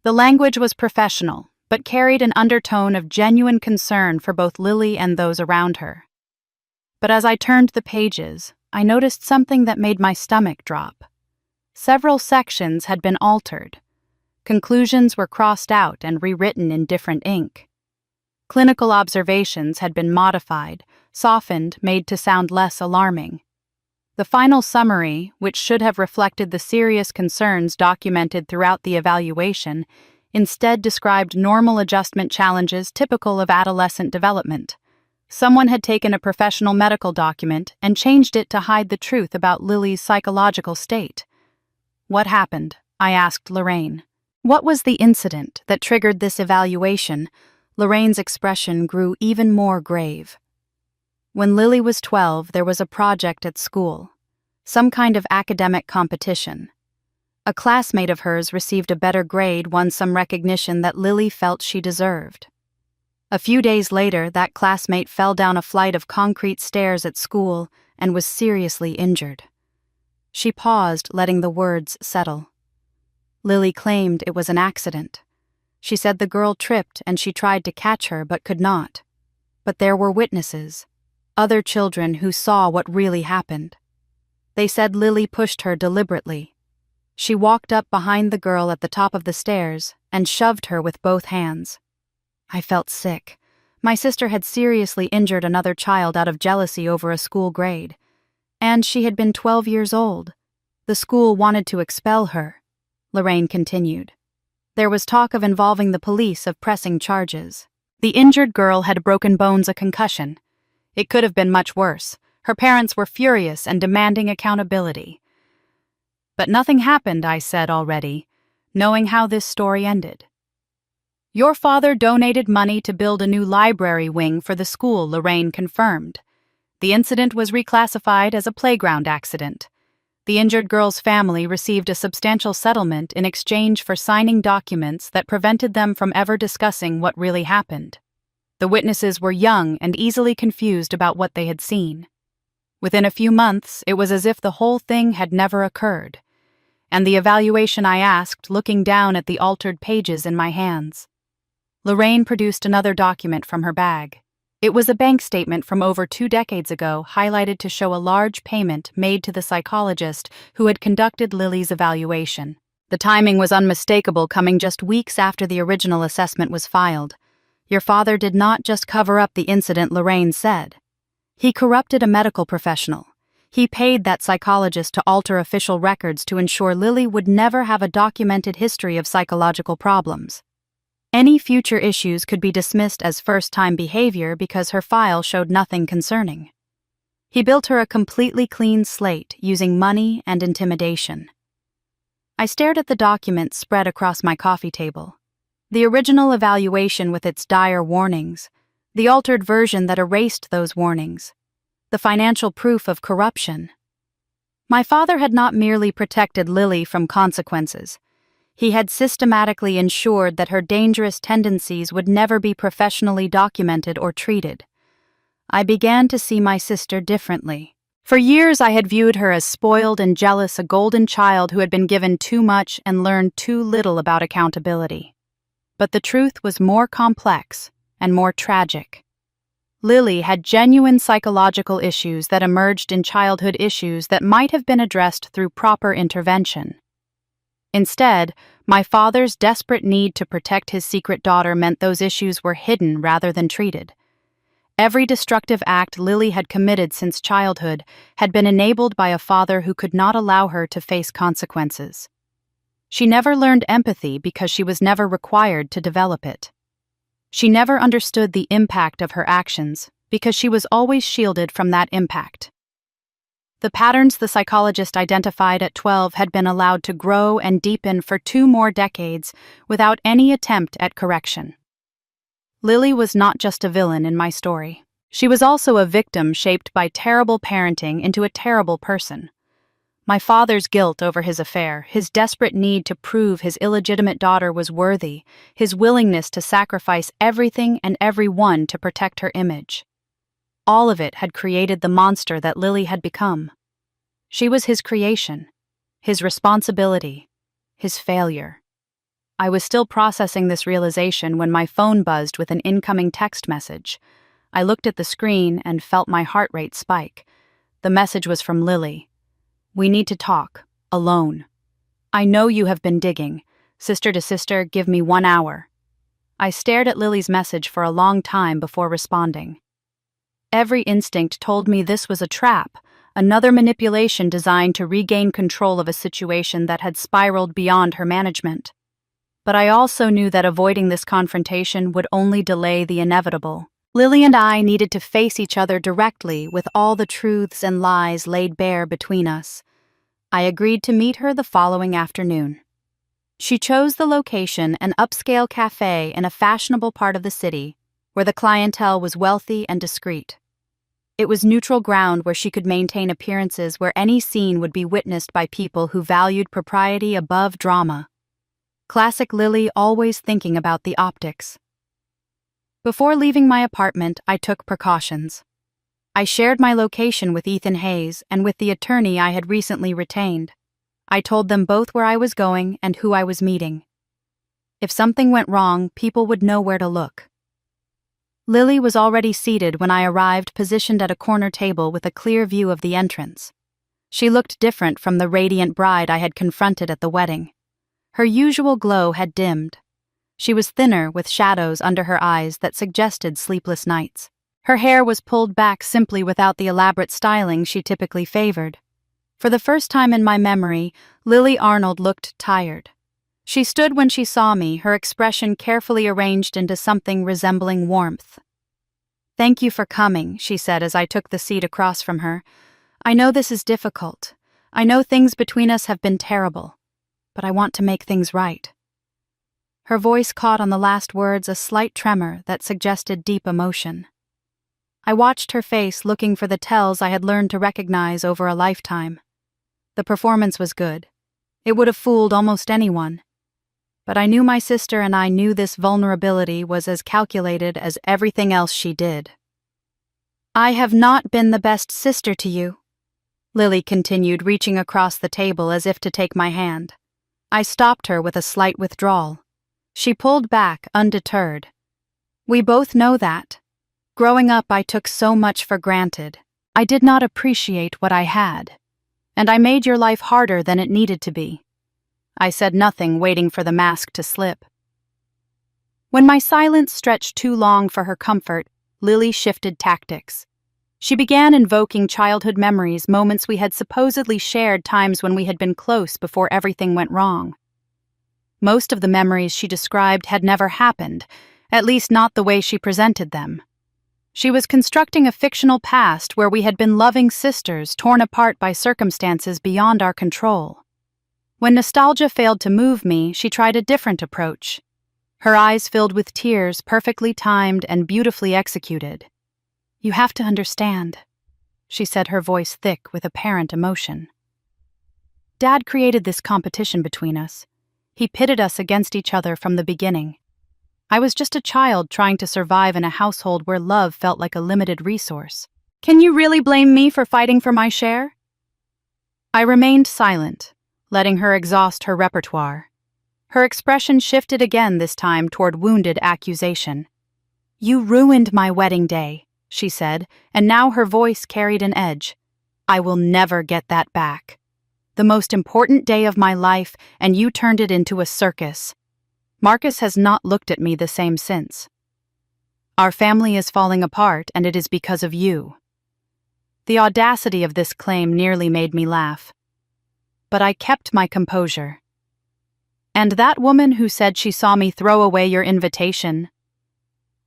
The language was professional, but carried an undertone of genuine concern for both Lily and those around her. But as I turned the pages, I noticed something that made my stomach drop. Several sections had been altered. Conclusions were crossed out and rewritten in different ink. Clinical observations had been modified, softened, made to sound less alarming. The final summary, which should have reflected the serious concerns documented throughout the evaluation, instead described normal adjustment challenges typical of adolescent development. Someone had taken a professional medical document and changed it to hide the truth about Lily's psychological state. What happened? I asked Lorraine. What was the incident that triggered this evaluation? Lorraine's expression grew even more grave. When Lily was 12, there was a project at school, some kind of academic competition. A classmate of hers received a better grade, won some recognition that Lily felt she deserved. A few days later, that classmate fell down a flight of concrete stairs at school and was seriously injured. She paused, letting the words settle. Lily claimed it was an accident. She said the girl tripped and she tried to catch her but could not. But there were witnesses, other children who saw what really happened. They said Lily pushed her deliberately. She walked up behind the girl at the top of the stairs and shoved her with both hands. I felt sick. My sister had seriously injured another child out of jealousy over a school grade. And she had been 12 years old. The school wanted to expel her, Lorraine continued. There was talk of involving the police, of pressing charges. The injured girl had broken bones, a concussion. It could have been much worse. Her parents were furious and demanding accountability. But nothing happened, I said already, knowing how this story ended. Your father donated money to build a new library wing for the school, Lorraine confirmed. The incident was reclassified as a playground accident. The injured girl's family received a substantial settlement in exchange for signing documents that prevented them from ever discussing what really happened. The witnesses were young and easily confused about what they had seen. Within a few months, it was as if the whole thing had never occurred. And the evaluation I asked, looking down at the altered pages in my hands. Lorraine produced another document from her bag. It was a bank statement from over 2 decades ago, highlighted to show a large payment made to the psychologist who had conducted Lily's evaluation. The timing was unmistakable, coming just weeks after the original assessment was filed. Your father did not just cover up the incident, Lorraine said. He corrupted a medical professional. He paid that psychologist to alter official records to ensure Lily would never have a documented history of psychological problems. Any future issues could be dismissed as first-time behavior because her file showed nothing concerning. He built her a completely clean slate using money and intimidation. I stared at the document spread across my coffee table. The original evaluation with its dire warnings, the altered version that erased those warnings, the financial proof of corruption. My father had not merely protected Lily from consequences. He had systematically ensured that her dangerous tendencies would never be professionally documented or treated. I began to see my sister differently. For years I had viewed her as spoiled and jealous, a golden child who had been given too much and learned too little about accountability. But the truth was more complex and more tragic. Lily had genuine psychological issues that emerged in childhood issues that might have been addressed through proper intervention. Instead, my father's desperate need to protect his secret daughter meant those issues were hidden rather than treated. Every destructive act Lily had committed since childhood had been enabled by a father who could not allow her to face consequences. She never learned empathy because she was never required to develop it. She never understood the impact of her actions because she was always shielded from that impact. The patterns the psychologist identified at 12 had been allowed to grow and deepen for 2 more decades without any attempt at correction. Lily was not just a villain in my story. She was also a victim shaped by terrible parenting into a terrible person. My father's guilt over his affair, his desperate need to prove his illegitimate daughter was worthy, his willingness to sacrifice everything and everyone to protect her image. All of it had created the monster that Lily had become. She was his creation, his responsibility, his failure. I was still processing this realization when my phone buzzed with an incoming text message. I looked at the screen and felt my heart rate spike. The message was from Lily. "We need to talk, alone. I know you have been digging. Sister to sister, give me 1 hour." I stared at Lily's message for a long time before responding. Every instinct told me this was a trap, another manipulation designed to regain control of a situation that had spiraled beyond her management. But I also knew that avoiding this confrontation would only delay the inevitable. Lily and I needed to face each other directly with all the truths and lies laid bare between us. I agreed to meet her the following afternoon. She chose the location, an upscale cafe in a fashionable part of the city, where the clientele was wealthy and discreet. It was neutral ground where she could maintain appearances where any scene would be witnessed by people who valued propriety above drama. Classic Lily, always thinking about the optics. Before leaving my apartment, I took precautions. I shared my location with Ethan Hayes and with the attorney I had recently retained. I told them both where I was going and who I was meeting. If something went wrong, people would know where to look. Lily was already seated when I arrived, positioned at a corner table with a clear view of the entrance. She looked different from the radiant bride I had confronted at the wedding. Her usual glow had dimmed. She was thinner with shadows under her eyes that suggested sleepless nights. Her hair was pulled back simply without the elaborate styling she typically favored. For the first time in my memory, Lily Arnold looked tired. She stood when she saw me, her expression carefully arranged into something resembling warmth. "Thank you for coming," she said as I took the seat across from her. "I know this is difficult. I know things between us have been terrible. But I want to make things right." Her voice caught on the last words a slight tremor that suggested deep emotion. I watched her face, looking for the tells I had learned to recognize over a lifetime. The performance was good. It would have fooled almost anyone. But I knew my sister and I knew this vulnerability was as calculated as everything else she did. "I have not been the best sister to you," Lily continued, reaching across the table as if to take my hand. I stopped her with a slight withdrawal. She pulled back, undeterred. "We both know that. Growing up, I took so much for granted. I did not appreciate what I had. And I made your life harder than it needed to be." I said nothing, waiting for the mask to slip. When my silence stretched too long for her comfort, Lily shifted tactics. She began invoking childhood memories, moments we had supposedly shared, times when we had been close before everything went wrong. Most of the memories she described had never happened, at least not the way she presented them. She was constructing a fictional past where we had been loving sisters torn apart by circumstances beyond our control. When nostalgia failed to move me, she tried a different approach. Her eyes filled with tears, perfectly timed and beautifully executed. "You have to understand," she said, her voice thick with apparent emotion. "Dad created this competition between us. He pitted us against each other from the beginning. I was just a child trying to survive in a household where love felt like a limited resource. Can you really blame me for fighting for my share? I remained silent, letting her exhaust her repertoire. Her expression shifted again, this time toward wounded accusation. You ruined my wedding day, she said, and now her voice carried an edge. I will never get that back. The most important day of my life, and you turned it into a circus. Marcus has not looked at me the same since. Our family is falling apart, and it is because of you. The audacity of this claim nearly made me laugh. But I kept my composure. And that woman who said she saw me throw away your invitation?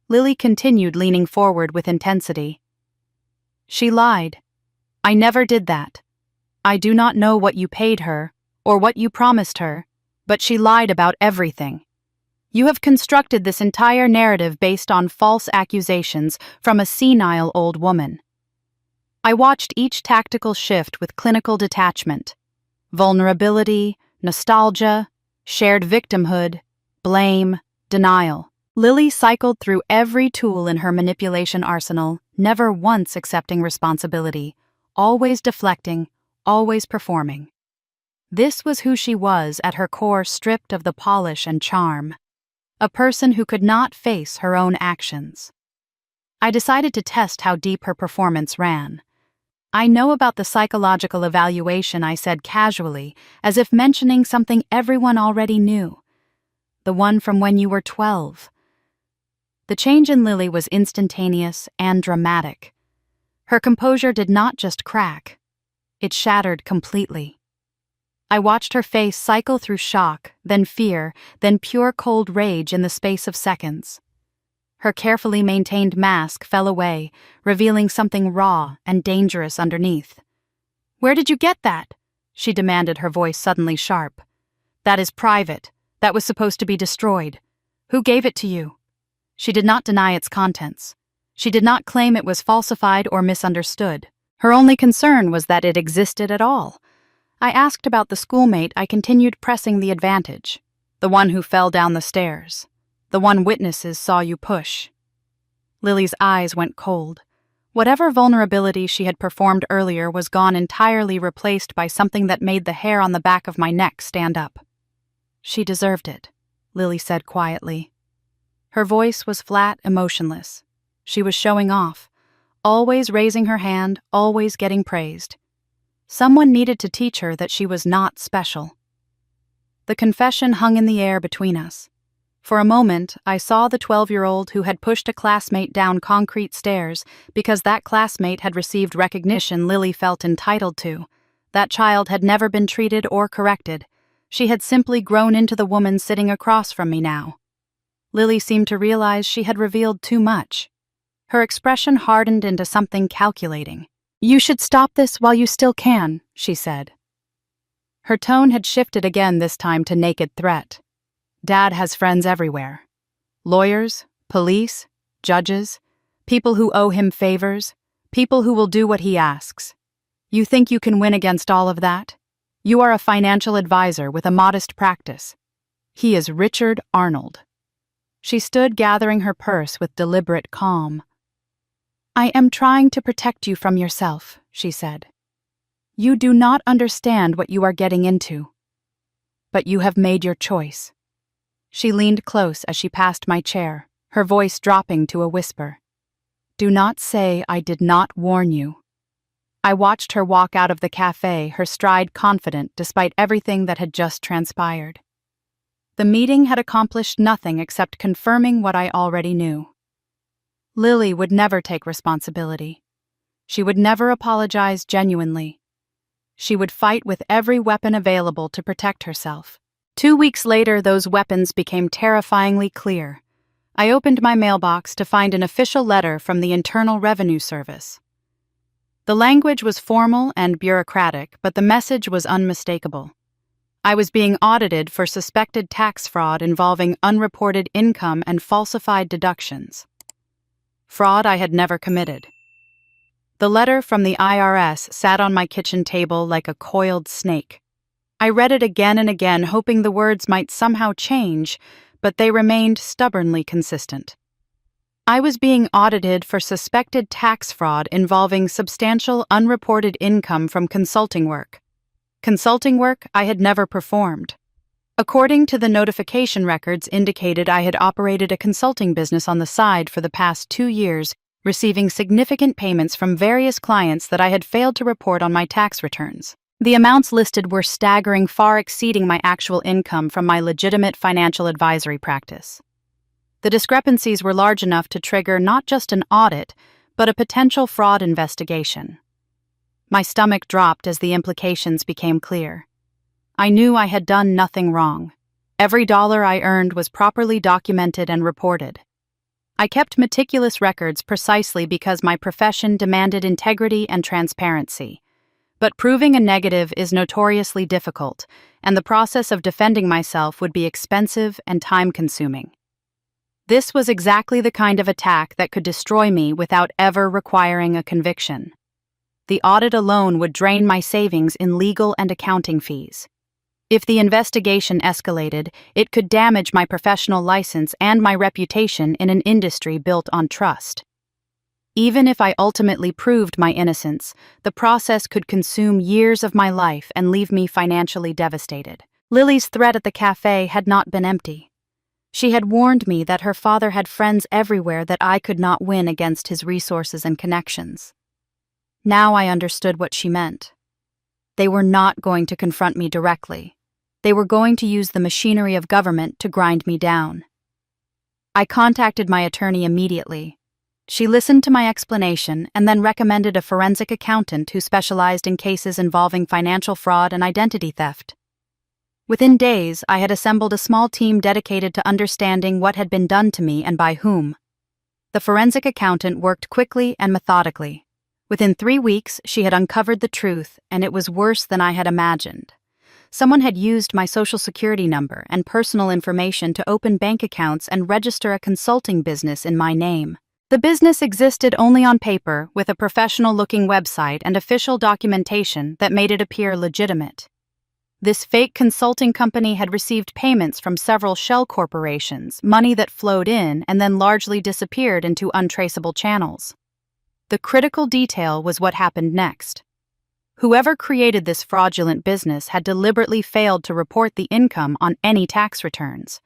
Lily continued, leaning forward with intensity. She lied. I never did that. I do not know what you paid her, or what you promised her, but she lied about everything. You have constructed this entire narrative based on false accusations from a senile old woman. I watched each tactical shift with clinical detachment. Vulnerability, nostalgia, shared victimhood, blame, denial. Lily cycled through every tool in her manipulation arsenal, never once accepting responsibility, always deflecting, always performing. This was who she was at her core, stripped of the polish and charm. A person who could not face her own actions. I decided to test how deep her performance ran. I know about the psychological evaluation, I said casually, as if mentioning something everyone already knew. The one from when you were 12. The change in Lily was instantaneous and dramatic. Her composure did not just crack. It shattered completely. I watched her face cycle through shock, then fear, then pure cold rage in the space of seconds. Her carefully maintained mask fell away, revealing something raw and dangerous underneath. Where did you get that? She demanded, her voice suddenly sharp. That is private. That was supposed to be destroyed. Who gave it to you? She did not deny its contents. She did not claim it was falsified or misunderstood. Her only concern was that it existed at all. I asked about the schoolmate. I continued pressing the advantage. The one who fell down the stairs. The one witnesses saw you push. Lily's eyes went cold. Whatever vulnerability she had performed earlier was gone, entirely replaced by something that made the hair on the back of my neck stand up. She deserved it, Lily said quietly. Her voice was flat, emotionless. She was showing off, always raising her hand, always getting praised. Someone needed to teach her that she was not special. The confession hung in the air between us. For a moment, I saw the 12-year-old who had pushed a classmate down concrete stairs because that classmate had received recognition Lily felt entitled to. That child had never been treated or corrected. She had simply grown into the woman sitting across from me now. Lily seemed to realize she had revealed too much. Her expression hardened into something calculating. You should stop this while you still can, she said. Her tone had shifted again, this time to naked threat. Dad has friends everywhere. Lawyers, police, judges, people who owe him favors, people who will do what he asks. You think you can win against all of that? You are a financial advisor with a modest practice. He is Richard Arnold. She stood, gathering her purse with deliberate calm. I am trying to protect you from yourself, she said. You do not understand what you are getting into. But you have made your choice. She leaned close as she passed my chair, her voice dropping to a whisper. Do not say I did not warn you. I watched her walk out of the cafe, her stride confident despite everything that had just transpired. The meeting had accomplished nothing except confirming what I already knew. Lily would never take responsibility. She would never apologize genuinely. She would fight with every weapon available to protect herself. 2 weeks later, those weapons became terrifyingly clear. I opened my mailbox to find an official letter from the Internal Revenue Service. The language was formal and bureaucratic, but the message was unmistakable. I was being audited for suspected tax fraud involving unreported income and falsified deductions. Fraud I had never committed. The letter from the IRS sat on my kitchen table like a coiled snake. I read it again and again, hoping the words might somehow change, but they remained stubbornly consistent. I was being audited for suspected tax fraud involving substantial unreported income from consulting work. Consulting work I had never performed. According to the notification records indicated I had operated a consulting business on the side for the past 2 years, receiving significant payments from various clients that I had failed to report on my tax returns. The amounts listed were staggering, far exceeding my actual income from my legitimate financial advisory practice. The discrepancies were large enough to trigger not just an audit, but a potential fraud investigation. My stomach dropped as the implications became clear. I knew I had done nothing wrong. Every dollar I earned was properly documented and reported. I kept meticulous records precisely because my profession demanded integrity and transparency. But proving a negative is notoriously difficult, and the process of defending myself would be expensive and time-consuming. This was exactly the kind of attack that could destroy me without ever requiring a conviction. The audit alone would drain my savings in legal and accounting fees. If the investigation escalated, it could damage my professional license and my reputation in an industry built on trust. Even if I ultimately proved my innocence, the process could consume years of my life and leave me financially devastated. Lily's threat at the cafe had not been empty. She had warned me that her father had friends everywhere that I could not win against his resources and connections. Now I understood what she meant. They were not going to confront me directly. They were going to use the machinery of government to grind me down. I contacted my attorney immediately. She listened to my explanation and then recommended a forensic accountant who specialized in cases involving financial fraud and identity theft. Within days, I had assembled a small team dedicated to understanding what had been done to me and by whom. The forensic accountant worked quickly and methodically. Within 3 weeks, she had uncovered the truth, and it was worse than I had imagined. Someone had used my social security number and personal information to open bank accounts and register a consulting business in my name. The business existed only on paper, with a professional-looking website and official documentation that made it appear legitimate. This fake consulting company had received payments from several shell corporations, money that flowed in and then largely disappeared into untraceable channels. The critical detail was what happened next. Whoever created this fraudulent business had deliberately failed to report the income on any tax returns.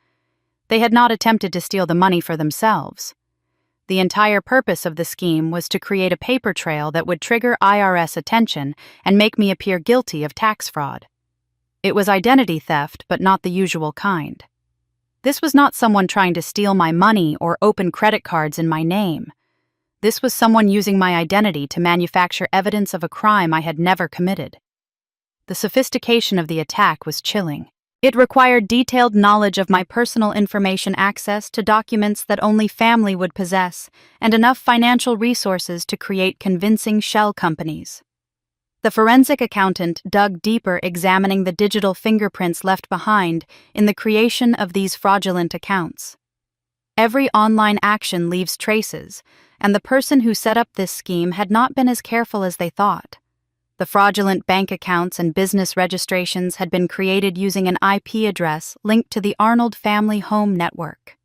They had not attempted to steal the money for themselves. The entire purpose of the scheme was to create a paper trail that would trigger IRS attention and make me appear guilty of tax fraud. It was identity theft, but not the usual kind. This was not someone trying to steal my money or open credit cards in my name. This was someone using my identity to manufacture evidence of a crime I had never committed. The sophistication of the attack was chilling. It required detailed knowledge of my personal information, access to documents that only family would possess, and enough financial resources to create convincing shell companies. The forensic accountant dug deeper, examining the digital fingerprints left behind in the creation of these fraudulent accounts. Every online action leaves traces, and the person who set up this scheme had not been as careful as they thought. The fraudulent bank accounts and business registrations had been created using an IP address linked to the Arnold family home network.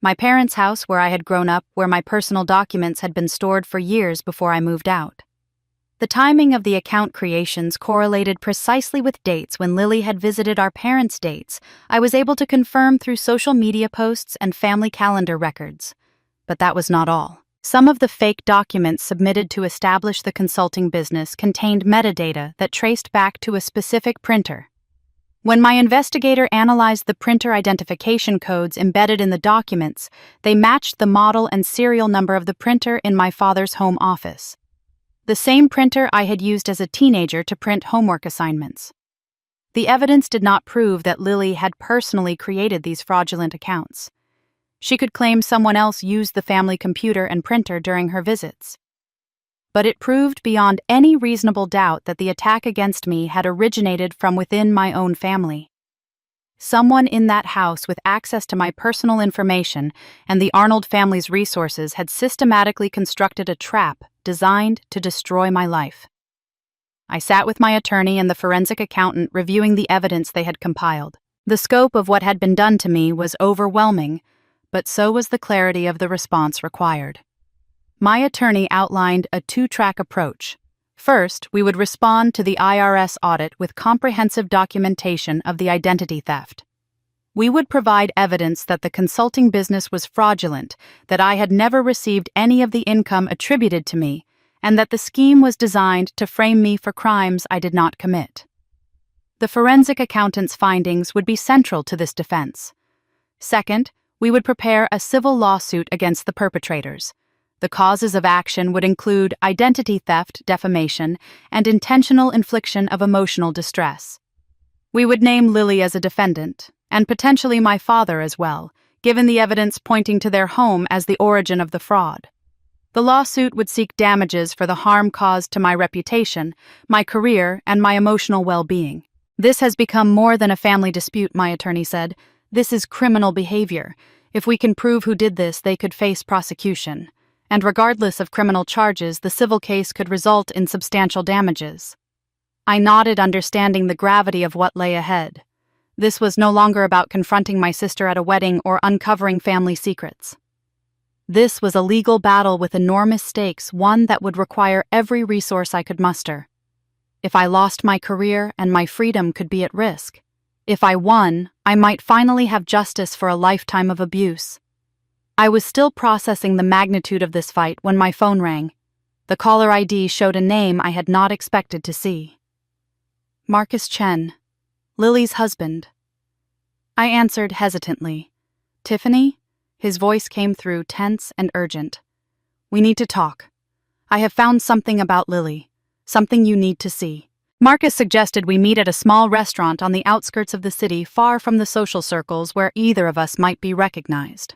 My parents' house, where I had grown up, where my personal documents had been stored for years before I moved out. The timing of the account creations correlated precisely with dates when Lily had visited our parents' dates. I was able to confirm through social media posts and family calendar records. But that was not all. Some of the fake documents submitted to establish the consulting business contained metadata that traced back to a specific printer. When my investigator analyzed the printer identification codes embedded in the documents, they matched the model and serial number of the printer in my father's home office. The same printer I had used as a teenager to print homework assignments. The evidence did not prove that Lily had personally created these fraudulent accounts. She could claim someone else used the family computer and printer during her visits. But it proved beyond any reasonable doubt that the attack against me had originated from within my own family. Someone in that house with access to my personal information and the Arnold family's resources had systematically constructed a trap designed to destroy my life. I sat with my attorney and the forensic accountant reviewing the evidence they had compiled. The scope of what had been done to me was overwhelming, but so was the clarity of the response required. My attorney outlined a two-track approach. First, we would respond to the IRS audit with comprehensive documentation of the identity theft. We would provide evidence that the consulting business was fraudulent, that I had never received any of the income attributed to me, and that the scheme was designed to frame me for crimes I did not commit. The forensic accountant's findings would be central to this defense. Second, we would prepare a civil lawsuit against the perpetrators. The causes of action would include identity theft, defamation, and intentional infliction of emotional distress. We would name Lily as a defendant, and potentially my father as well, given the evidence pointing to their home as the origin of the fraud. The lawsuit would seek damages for the harm caused to my reputation, my career, and my emotional well-being. This has become more than a family dispute, my attorney said. This is criminal behavior. If we can prove who did this, they could face prosecution. And regardless of criminal charges, the civil case could result in substantial damages. I nodded, understanding the gravity of what lay ahead. This was no longer about confronting my sister at a wedding or uncovering family secrets. This was a legal battle with enormous stakes, one that would require every resource I could muster. If I lost my career and my freedom could be at risk. If I won, I might finally have justice for a lifetime of abuse. I was still processing the magnitude of this fight when my phone rang. The caller ID showed a name I had not expected to see. Marcus Chen, Lily's husband. I answered hesitantly. Tiffany? His voice came through, tense and urgent. We need to talk. I have found something about Lily. Something you need to see. Marcus suggested we meet at a small restaurant on the outskirts of the city, far from the social circles where either of us might be recognized.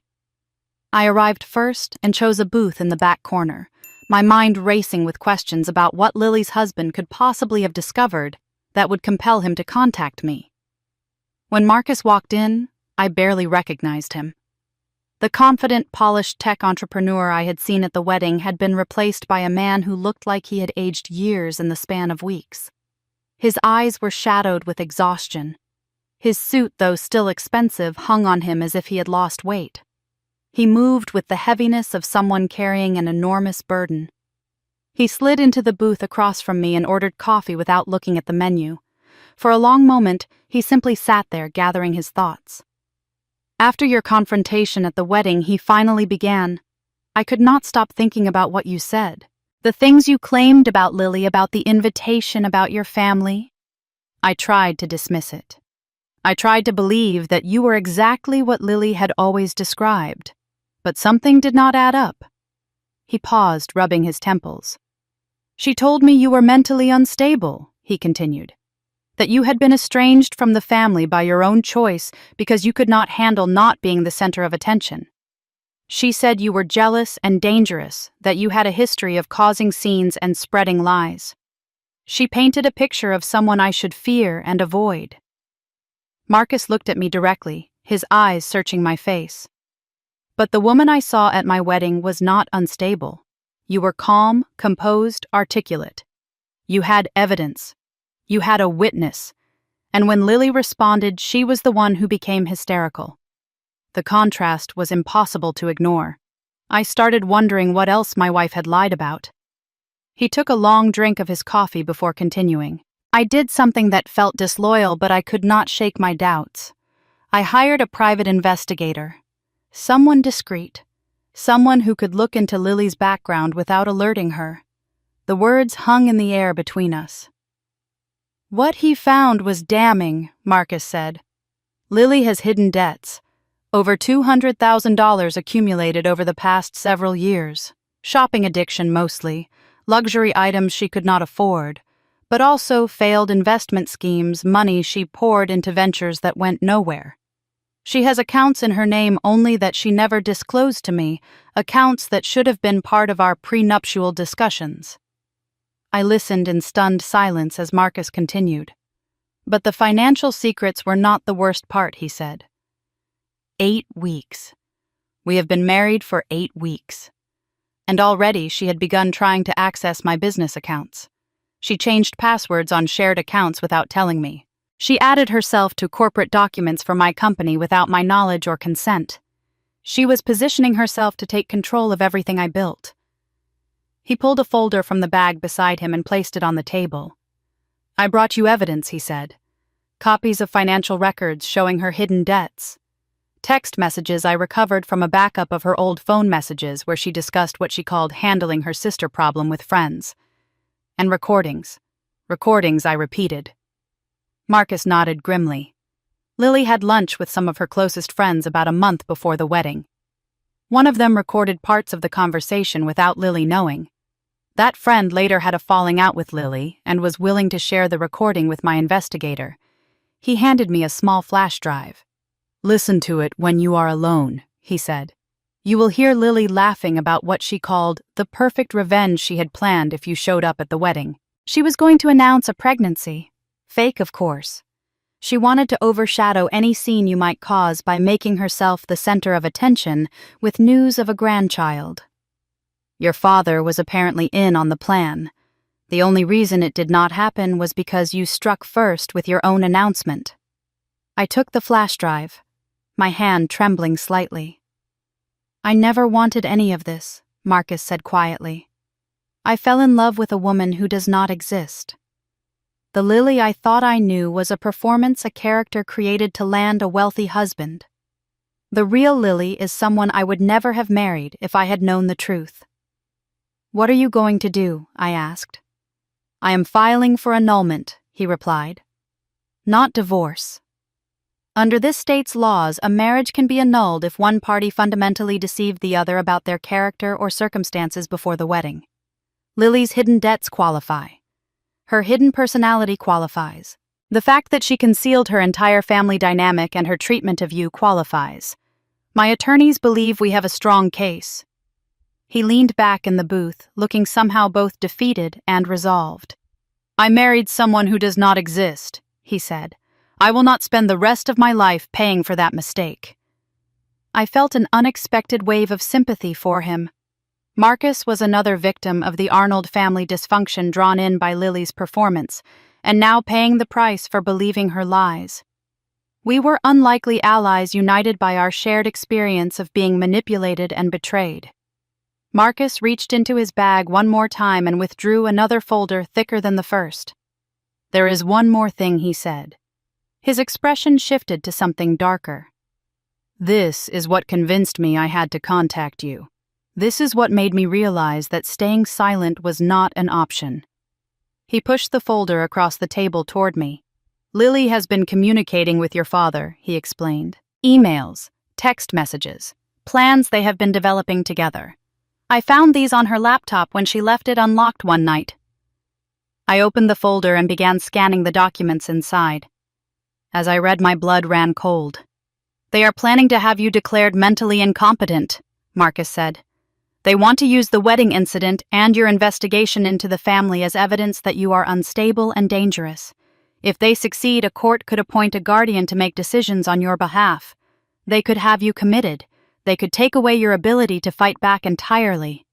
I arrived first and chose a booth in the back corner, my mind racing with questions about what Lily's husband could possibly have discovered that would compel him to contact me. When Marcus walked in, I barely recognized him. The confident, polished tech entrepreneur I had seen at the wedding had been replaced by a man who looked like he had aged years in the span of weeks. His eyes were shadowed with exhaustion. His suit, though still expensive, hung on him as if he had lost weight. He moved with the heaviness of someone carrying an enormous burden. He slid into the booth across from me and ordered coffee without looking at the menu. For a long moment, he simply sat there gathering his thoughts. After your confrontation at the wedding, he finally began. I could not stop thinking about what you said. The things you claimed about Lily, about the invitation, about your family. I tried to dismiss it. I tried to believe that you were exactly what Lily had always described. But something did not add up. He paused, rubbing his temples. She told me you were mentally unstable, he continued. That you had been estranged from the family by your own choice because you could not handle not being the center of attention. She said you were jealous and dangerous, that you had a history of causing scenes and spreading lies. She painted a picture of someone I should fear and avoid. Marcus looked at me directly, his eyes searching my face. But the woman I saw at my wedding was not unstable. You were calm, composed, articulate. You had evidence. You had a witness, and when Lily responded, she was the one who became hysterical. The contrast was impossible to ignore. I started wondering what else my wife had lied about. He took a long drink of his coffee before continuing. I did something that felt disloyal, but I could not shake my doubts. I hired a private investigator. Someone discreet. Someone who could look into Lily's background without alerting her. The words hung in the air between us. What he found was damning, Marcus said. Lily has hidden debts. Over $200,000 accumulated over the past several years. Shopping addiction mostly, luxury items she could not afford, but also failed investment schemes, money she poured into ventures that went nowhere. She has accounts in her name only that she never disclosed to me, accounts that should have been part of our prenuptial discussions. I listened in stunned silence as Marcus continued. But the financial secrets were not the worst part, he said. 8 weeks. We have been married for 8 weeks. And already she had begun trying to access my business accounts. She changed passwords on shared accounts without telling me. She added herself to corporate documents for my company without my knowledge or consent. She was positioning herself to take control of everything I built. He pulled a folder from the bag beside him and placed it on the table. "I brought you evidence," he said. "Copies of financial records showing her hidden debts. Text messages I recovered from a backup of her old phone messages where she discussed what she called handling her sister problem with friends. And recordings. Recordings, I repeated." Marcus nodded grimly. Lily had lunch with some of her closest friends about a month before the wedding. One of them recorded parts of the conversation without Lily knowing. That friend later had a falling out with Lily and was willing to share the recording with my investigator. He handed me a small flash drive. "Listen to it when you are alone," he said. "You will hear Lily laughing about what she called the perfect revenge she had planned if you showed up at the wedding. She was going to announce a pregnancy. Fake, of course. She wanted to overshadow any scene you might cause by making herself the center of attention with news of a grandchild. Your father was apparently in on the plan. The only reason it did not happen was because you struck first with your own announcement." I took the flash drive, my hand trembling slightly. "I never wanted any of this," Marcus said quietly. "I fell in love with a woman who does not exist. The Lily I thought I knew was a performance a character created to land a wealthy husband. The real Lily is someone I would never have married if I had known the truth." "What are you going to do?" I asked. "I am filing for annulment," he replied. "Not divorce. Under this state's laws, a marriage can be annulled if one party fundamentally deceived the other about their character or circumstances before the wedding. Lily's hidden debts qualify. Her hidden personality qualifies. The fact that she concealed her entire family dynamic and her treatment of you qualifies. My attorneys believe we have a strong case." He leaned back in the booth, looking somehow both defeated and resolved. "I married someone who does not exist," he said. "I will not spend the rest of my life paying for that mistake." I felt an unexpected wave of sympathy for him. Marcus was another victim of the Arnold family dysfunction drawn in by Lily's performance, and now paying the price for believing her lies. We were unlikely allies united by our shared experience of being manipulated and betrayed. Marcus reached into his bag one more time and withdrew another folder thicker than the first. "There is one more thing," he said. His expression shifted to something darker. "This is what convinced me I had to contact you. This is what made me realize that staying silent was not an option." He pushed the folder across the table toward me. "Lily has been communicating with your father," he explained. "Emails, text messages, plans they have been developing together. I found these on her laptop when she left it unlocked one night." I opened the folder and began scanning the documents inside. As I read, my blood ran cold. "They are planning to have you declared mentally incompetent," Marcus said. "They want to use the wedding incident and your investigation into the family as evidence that you are unstable and dangerous. If they succeed, a court could appoint a guardian to make decisions on your behalf. They could have you committed. They could take away your ability to fight back entirely."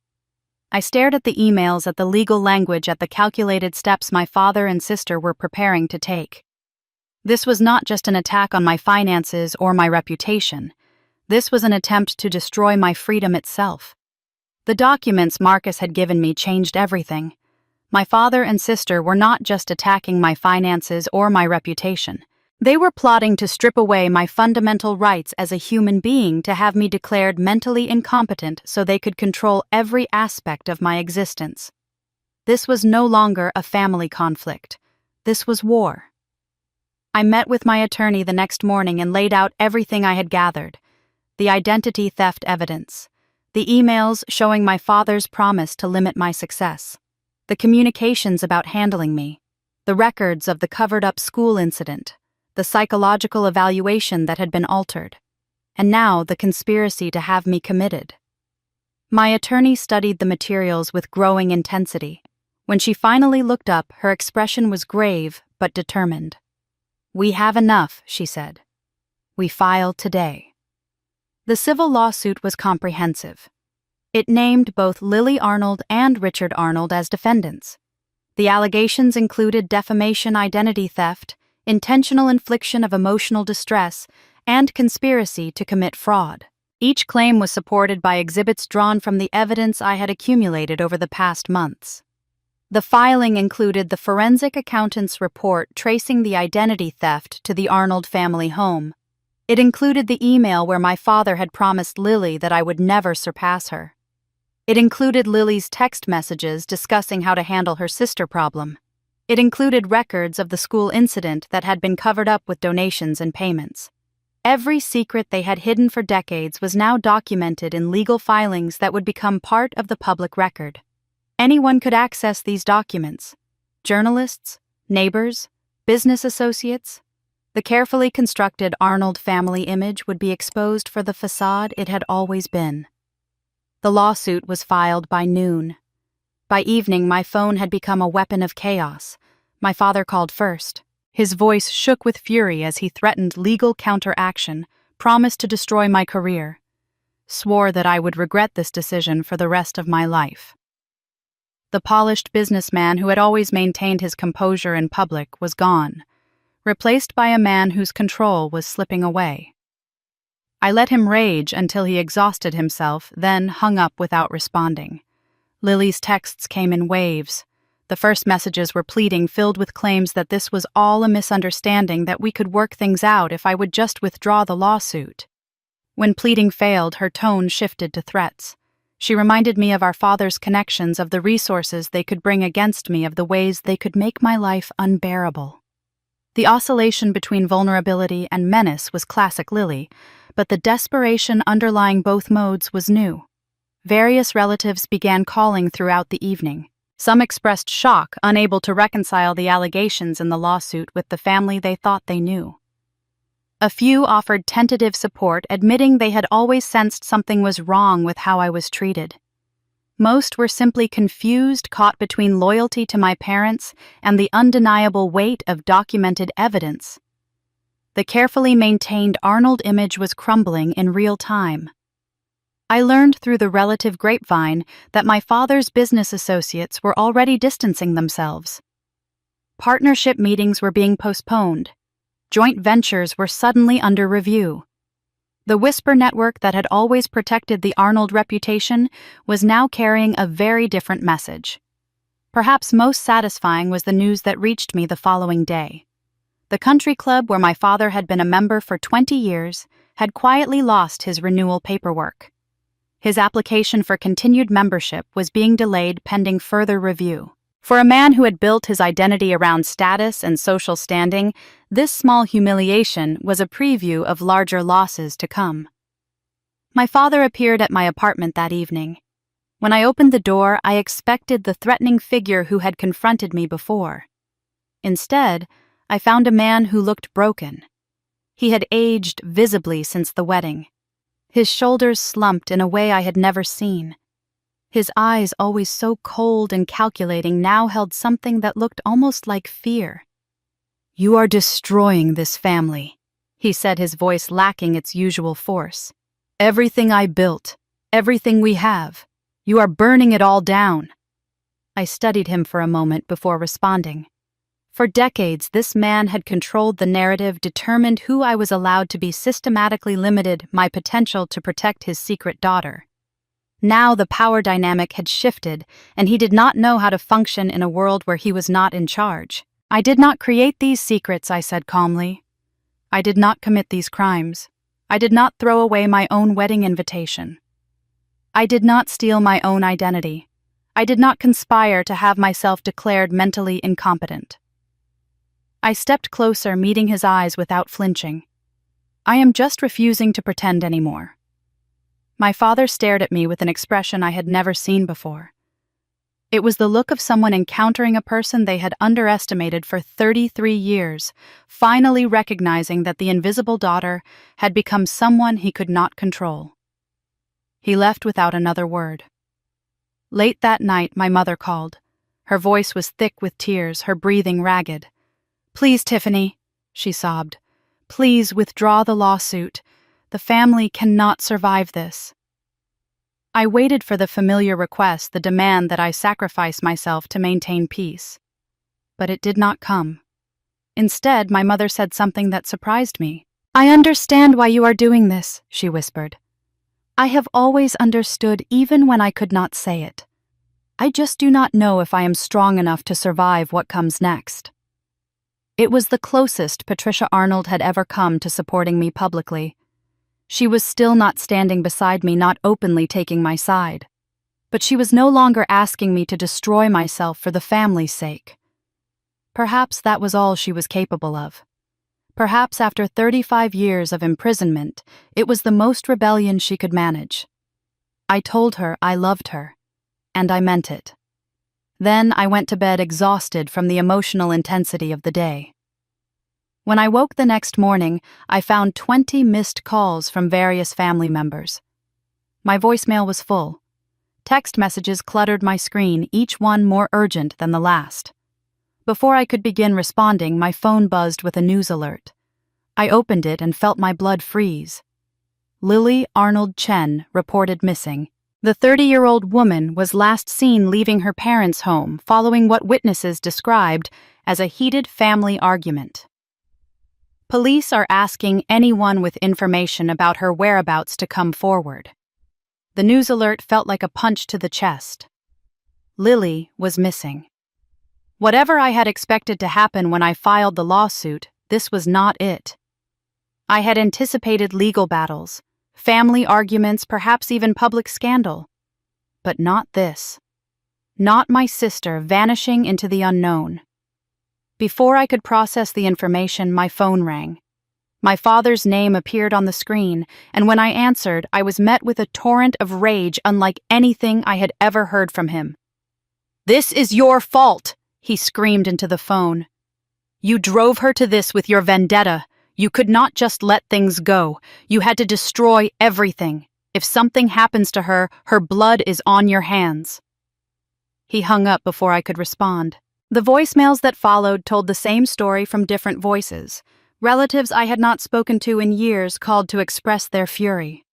I stared at the emails, at the legal language, at the calculated steps my father and sister were preparing to take. This was not just an attack on my finances or my reputation. This was an attempt to destroy my freedom itself. The documents Marcus had given me changed everything. My father and sister were not just attacking my finances or my reputation. They were plotting to strip away my fundamental rights as a human being, to have me declared mentally incompetent so they could control every aspect of my existence. This was no longer a family conflict. This was war. I met with my attorney the next morning and laid out everything I had gathered. The identity theft evidence. The emails showing my father's promise to limit my success. The communications about handling me. The records of the covered-up school incident. The psychological evaluation that had been altered. And now the conspiracy to have me committed. My attorney studied the materials with growing intensity. When she finally looked up, her expression was grave but determined. "We have enough," she said. "We file today." The civil lawsuit was comprehensive. It named both Lily Arnold and Richard Arnold as defendants. The allegations included defamation, identity theft, intentional infliction of emotional distress, and conspiracy to commit fraud. Each claim was supported by exhibits drawn from the evidence I had accumulated over the past months. The filing included the forensic accountant's report tracing the identity theft to the Arnold family home. It included the email where my father had promised Lily that I would never surpass her. It included Lily's text messages discussing how to handle her sister problem. It included records of the school incident that had been covered up with donations and payments. Every secret they had hidden for decades was now documented in legal filings that would become part of the public record. Anyone could access these documents: journalists, neighbors, business associates. The carefully constructed Arnold family image would be exposed for the facade it had always been. The lawsuit was filed by noon. By evening, my phone had become a weapon of chaos. My father called first. His voice shook with fury as he threatened legal counteraction, promised to destroy my career, swore that I would regret this decision for the rest of my life. The polished businessman who had always maintained his composure in public was gone, replaced by a man whose control was slipping away. I let him rage until he exhausted himself, then hung up without responding. Lily's texts came in waves. The first messages were pleading, filled with claims that this was all a misunderstanding, that we could work things out if I would just withdraw the lawsuit. When pleading failed, her tone shifted to threats. She reminded me of our father's connections, of the resources they could bring against me, of the ways they could make my life unbearable. The oscillation between vulnerability and menace was classic Lily, but the desperation underlying both modes was new. Various relatives began calling throughout the evening. Some expressed shock, unable to reconcile the allegations in the lawsuit with the family they thought they knew. A few offered tentative support, admitting they had always sensed something was wrong with how I was treated. Most were simply confused, caught between loyalty to my parents and the undeniable weight of documented evidence. The carefully maintained Arnold image was crumbling in real time. I learned through the relative grapevine that my father's business associates were already distancing themselves. Partnership meetings were being postponed. Joint ventures were suddenly under review. The whisper network that had always protected the Arnold reputation was now carrying a very different message. Perhaps most satisfying was the news that reached me the following day. The country club where my father had been a member for 20 years had quietly lost his renewal paperwork. His application for continued membership was being delayed pending further review. For a man who had built his identity around status and social standing, this small humiliation was a preview of larger losses to come. My father appeared at my apartment that evening. When I opened the door, I expected the threatening figure who had confronted me before. Instead, I found a man who looked broken. He had aged visibly since the wedding. His shoulders slumped in a way I had never seen. His eyes, always so cold and calculating, now held something that looked almost like fear. "You are destroying this family," he said, his voice lacking its usual force. "Everything I built, everything we have, you are burning it all down." I studied him for a moment before responding. For decades, this man had controlled the narrative, determined who I was allowed to be, systematically limited my potential to protect his secret daughter. Now the power dynamic had shifted, and he did not know how to function in a world where he was not in charge. "I did not create these secrets," I said calmly. "I did not commit these crimes. I did not throw away my own wedding invitation. I did not steal my own identity. I did not conspire to have myself declared mentally incompetent." I stepped closer, meeting his eyes without flinching. "I am just refusing to pretend anymore." My father stared at me with an expression I had never seen before. It was the look of someone encountering a person they had underestimated for 33 years, finally recognizing that the invisible daughter had become someone he could not control. He left without another word. Late that night, my mother called. Her voice was thick with tears, her breathing ragged. "Please, Tiffany," she sobbed. "Please withdraw the lawsuit. The family cannot survive this." I waited for the familiar request, the demand that I sacrifice myself to maintain peace. But it did not come. Instead, my mother said something that surprised me. "I understand why you are doing this," she whispered. "I have always understood even when I could not say it. I just do not know if I am strong enough to survive what comes next." It was the closest Patricia Arnold had ever come to supporting me publicly. She was still not standing beside me, not openly taking my side. But she was no longer asking me to destroy myself for the family's sake. Perhaps that was all she was capable of. Perhaps after 35 years of imprisonment, it was the most rebellion she could manage. I told her I loved her, and I meant it. Then I went to bed exhausted from the emotional intensity of the day. When I woke the next morning, I found 20 missed calls from various family members. My voicemail was full. Text messages cluttered my screen, each one more urgent than the last. Before I could begin responding, my phone buzzed with a news alert. I opened it and felt my blood freeze. Lily Arnold Chen reported missing. The 30-year-old woman was last seen leaving her parents' home following what witnesses described as a heated family argument. Police are asking anyone with information about her whereabouts to come forward. The news alert felt like a punch to the chest. Lily was missing. Whatever I had expected to happen when I filed the lawsuit, this was not it. I had anticipated legal battles, family arguments, perhaps even public scandal. But not this. Not my sister vanishing into the unknown. Before I could process the information, my phone rang. My father's name appeared on the screen, and when I answered, I was met with a torrent of rage unlike anything I had ever heard from him. "This is your fault!" he screamed into the phone. "You drove her to this with your vendetta. You could not just let things go. You had to destroy everything. If something happens to her, her blood is on your hands." He hung up before I could respond. The voicemails that followed told the same story from different voices. Relatives I had not spoken to in years called to express their fury.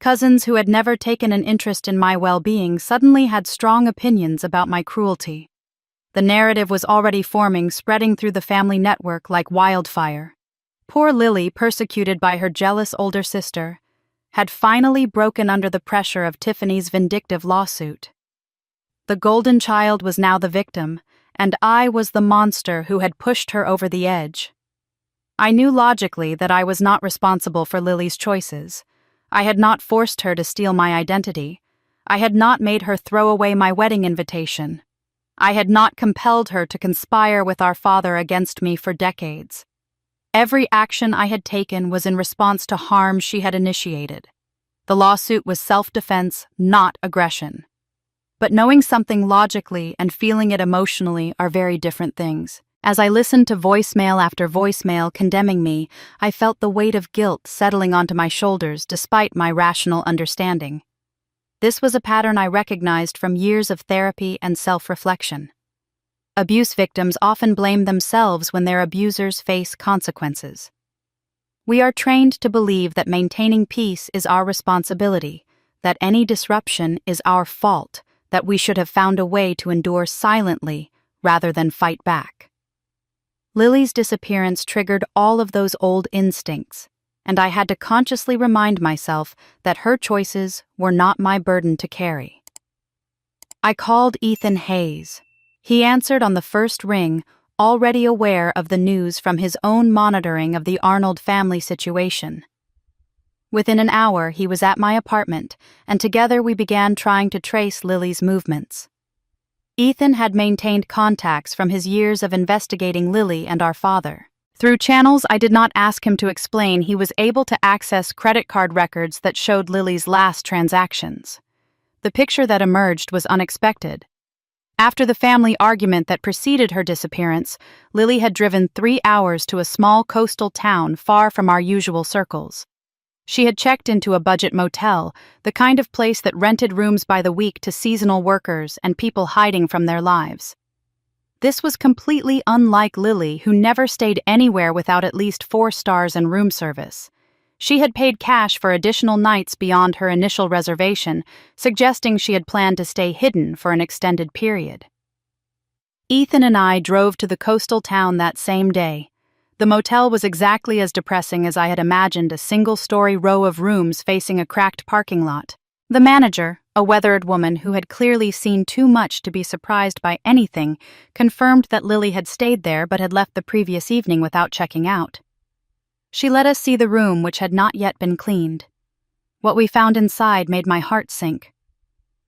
Cousins who had never taken an interest in my well-being suddenly had strong opinions about my cruelty. The narrative was already forming, spreading through the family network like wildfire. Poor Lily, persecuted by her jealous older sister, had finally broken under the pressure of Tiffany's vindictive lawsuit. The golden child was now the victim, and I was the monster who had pushed her over the edge. I knew logically that I was not responsible for Lily's choices. I had not forced her to steal my identity. I had not made her throw away my wedding invitation. I had not compelled her to conspire with our father against me for decades. Every action I had taken was in response to harm she had initiated. The lawsuit was self-defense, not aggression. But knowing something logically and feeling it emotionally are very different things. As I listened to voicemail after voicemail condemning me, I felt the weight of guilt settling onto my shoulders despite my rational understanding. This was a pattern I recognized from years of therapy and self-reflection. Abuse victims often blame themselves when their abusers face consequences. We are trained to believe that maintaining peace is our responsibility, that any disruption is our fault, that we should have found a way to endure silently rather than fight back. Lily's disappearance triggered all of those old instincts, and I had to consciously remind myself that her choices were not my burden to carry. I called Ethan Hayes. He answered on the first ring, already aware of the news from his own monitoring of the Arnold family situation. Within an hour, he was at my apartment, and together we began trying to trace Lily's movements. Ethan had maintained contacts from his years of investigating Lily and our father. Through channels I did not ask him to explain, he was able to access credit card records that showed Lily's last transactions. The picture that emerged was unexpected. After the family argument that preceded her disappearance, Lily had driven 3 hours to a small coastal town far from our usual circles. She had checked into a budget motel, the kind of place that rented rooms by the week to seasonal workers and people hiding from their lives. This was completely unlike Lily, who never stayed anywhere without at least 4 stars and room service. She had paid cash for additional nights beyond her initial reservation, suggesting she had planned to stay hidden for an extended period. Ethan and I drove to the coastal town that same day. The motel was exactly as depressing as I had imagined, a single-story row of rooms facing a cracked parking lot. The manager, a weathered woman who had clearly seen too much to be surprised by anything, confirmed that Lily had stayed there but had left the previous evening without checking out. She let us see the room, which had not yet been cleaned. What we found inside made my heart sink.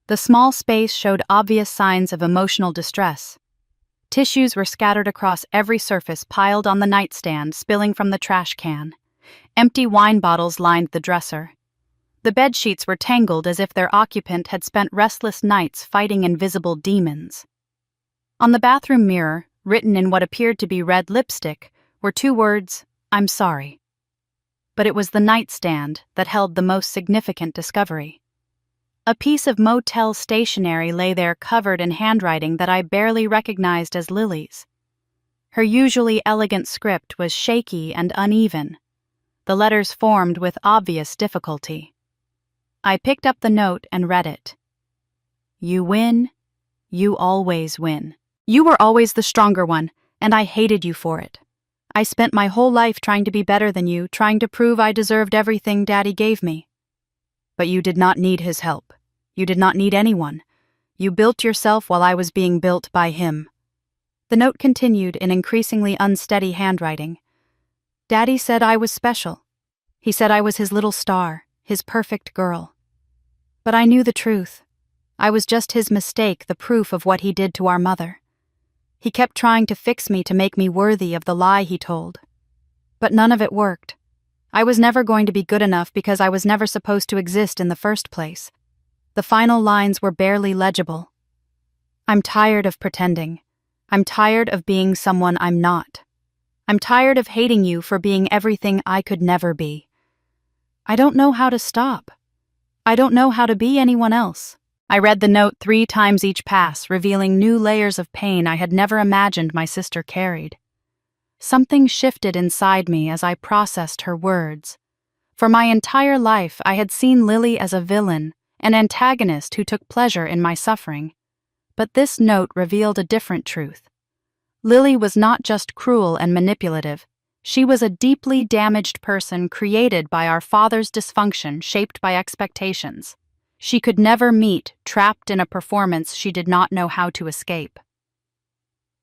The small space showed obvious signs of emotional distress. Tissues were scattered across every surface, piled on the nightstand, spilling from the trash can. Empty wine bottles lined the dresser. The bedsheets were tangled as if their occupant had spent restless nights fighting invisible demons. On the bathroom mirror, written in what appeared to be red lipstick, were 2 words, "I'm sorry." But it was the nightstand that held the most significant discovery. A piece of motel stationery lay there, covered in handwriting that I barely recognized as Lily's. Her usually elegant script was shaky and uneven. The letters formed with obvious difficulty. I picked up the note and read it. "You win. You always win. You were always the stronger one, and I hated you for it. I spent my whole life trying to be better than you, trying to prove I deserved everything Daddy gave me. But you did not need his help. You did not need anyone. You built yourself while I was being built by him." The note continued in increasingly unsteady handwriting. "Daddy said I was special. He said I was his little star, his perfect girl. But I knew the truth. I was just his mistake, the proof of what he did to our mother. He kept trying to fix me, to make me worthy of the lie he told. But none of it worked. I was never going to be good enough because I was never supposed to exist in the first place." The final lines were barely legible. "I'm tired of pretending. I'm tired of being someone I'm not. I'm tired of hating you for being everything I could never be. I don't know how to stop. I don't know how to be anyone else." I read the note 3 times each pass, revealing new layers of pain I had never imagined my sister carried. Something shifted inside me as I processed her words. For my entire life, I had seen Lily as a villain, an antagonist who took pleasure in my suffering. But this note revealed a different truth. Lily was not just cruel and manipulative. She was a deeply damaged person created by our father's dysfunction, shaped by expectations she could never meet, trapped in a performance she did not know how to escape.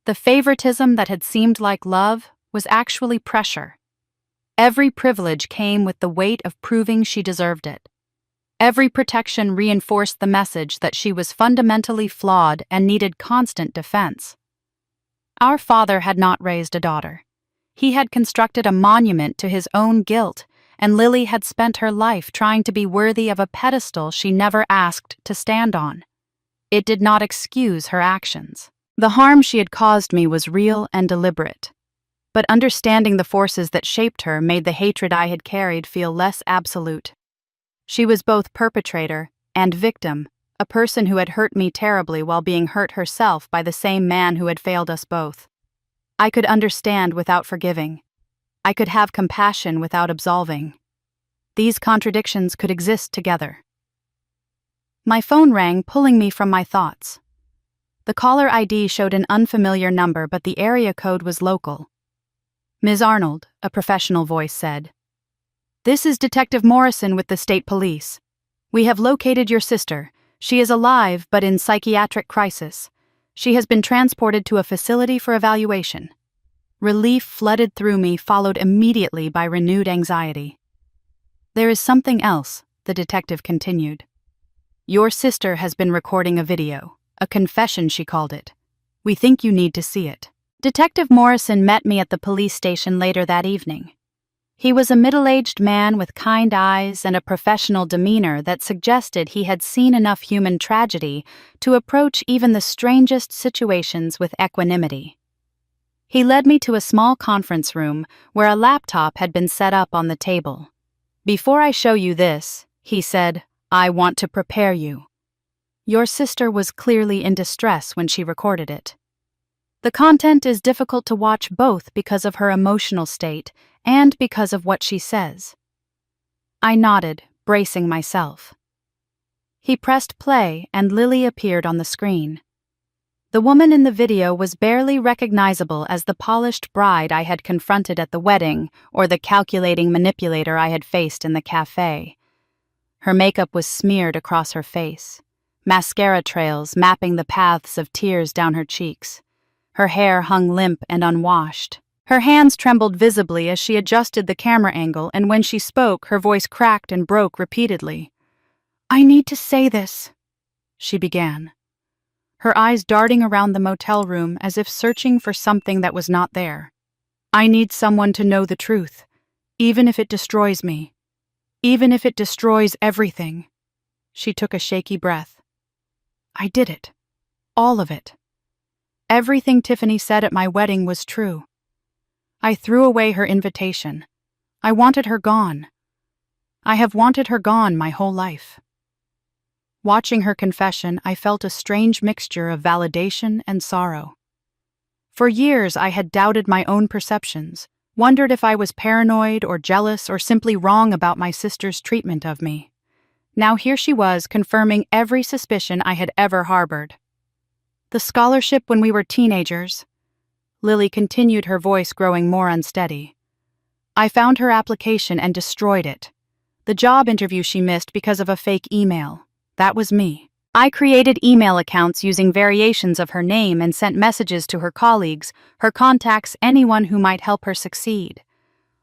The favoritism that had seemed like love was actually pressure. Every privilege came with the weight of proving she deserved it. Every protection reinforced the message that she was fundamentally flawed and needed constant defense. Our father had not raised a daughter. He had constructed a monument to his own guilt, and Lily had spent her life trying to be worthy of a pedestal she never asked to stand on. It did not excuse her actions. The harm she had caused me was real and deliberate. But understanding the forces that shaped her made the hatred I had carried feel less absolute. She was both perpetrator and victim, a person who had hurt me terribly while being hurt herself by the same man who had failed us both. I could understand without forgiving. I could have compassion without absolving. These contradictions could exist together. My phone rang, pulling me from my thoughts. The caller ID showed an unfamiliar number, but the area code was local. "Ms. Arnold," a professional voice said. "This is Detective Morrison with the state police. We have located your sister. She is alive but in psychiatric crisis. She has been transported to a facility for evaluation." Relief flooded through me, followed immediately by renewed anxiety. "There is something else," the detective continued. "Your sister has been recording a video, a confession she called it. We think you need to see it." Detective Morrison met me at the police station later that evening. He was a middle-aged man with kind eyes and a professional demeanor that suggested he had seen enough human tragedy to approach even the strangest situations with equanimity. He led me to a small conference room where a laptop had been set up on the table. "Before I show you this," he said, "I want to prepare you. Your sister was clearly in distress when she recorded it. The content is difficult to watch both because of her emotional state and because of what she says." I nodded, bracing myself. He pressed play and Lily appeared on the screen. The woman in the video was barely recognizable as the polished bride I had confronted at the wedding or the calculating manipulator I had faced in the cafe. Her makeup was smeared across her face, mascara trails mapping the paths of tears down her cheeks. Her hair hung limp and unwashed. Her hands trembled visibly as she adjusted the camera angle, and when she spoke, her voice cracked and broke repeatedly. "I need to say this," she began, her eyes darting around the motel room as if searching for something that was not there. "I need someone to know the truth, even if it destroys me. Even if it destroys everything." She took a shaky breath. "I did it. All of it. Everything Tiffany said at my wedding was true. I threw away her invitation. I wanted her gone. I have wanted her gone my whole life." Watching her confession, I felt a strange mixture of validation and sorrow. For years, I had doubted my own perceptions, wondered if I was paranoid or jealous or simply wrong about my sister's treatment of me. Now here she was, confirming every suspicion I had ever harbored. "The scholarship when we were teenagers," Lily continued, her voice growing more unsteady. "I found her application and destroyed it. The job interview she missed because of a fake email. That was me. I created email accounts using variations of her name and sent messages to her colleagues, her contacts, anyone who might help her succeed.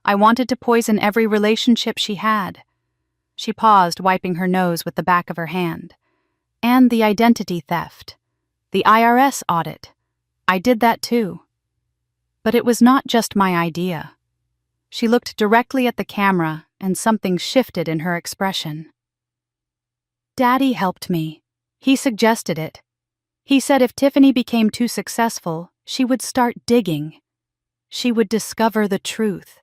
I wanted to poison every relationship she had." She paused, wiping her nose with the back of her hand. "And the identity theft. The IRS audit. I did that too. But it was not just my idea." She looked directly at the camera, and something shifted in her expression. "Daddy helped me. He suggested it. He said if Tiffany became too successful, she would start digging. She would discover the truth."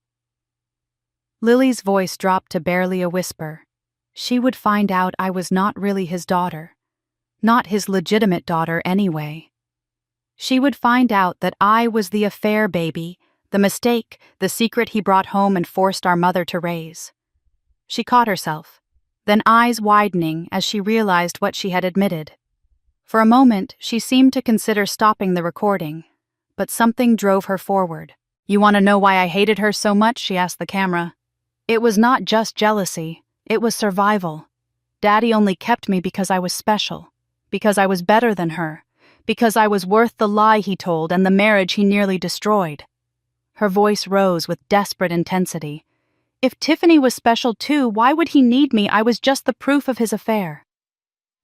Lily's voice dropped to barely a whisper. She would find out I was not really his daughter. Not his legitimate daughter anyway. She would find out that I was the affair baby, the mistake, the secret he brought home and forced our mother to raise. She caught herself, then eyes widening as she realized what she had admitted. For a moment, she seemed to consider stopping the recording, but something drove her forward. "You want to know why I hated her so much?" she asked the camera. "It was not just jealousy, it was survival. Daddy only kept me because I was special, because I was better than her, because I was worth the lie he told and the marriage he nearly destroyed." Her voice rose with desperate intensity. "If Tiffany was special too, why would he need me? I was just the proof of his affair.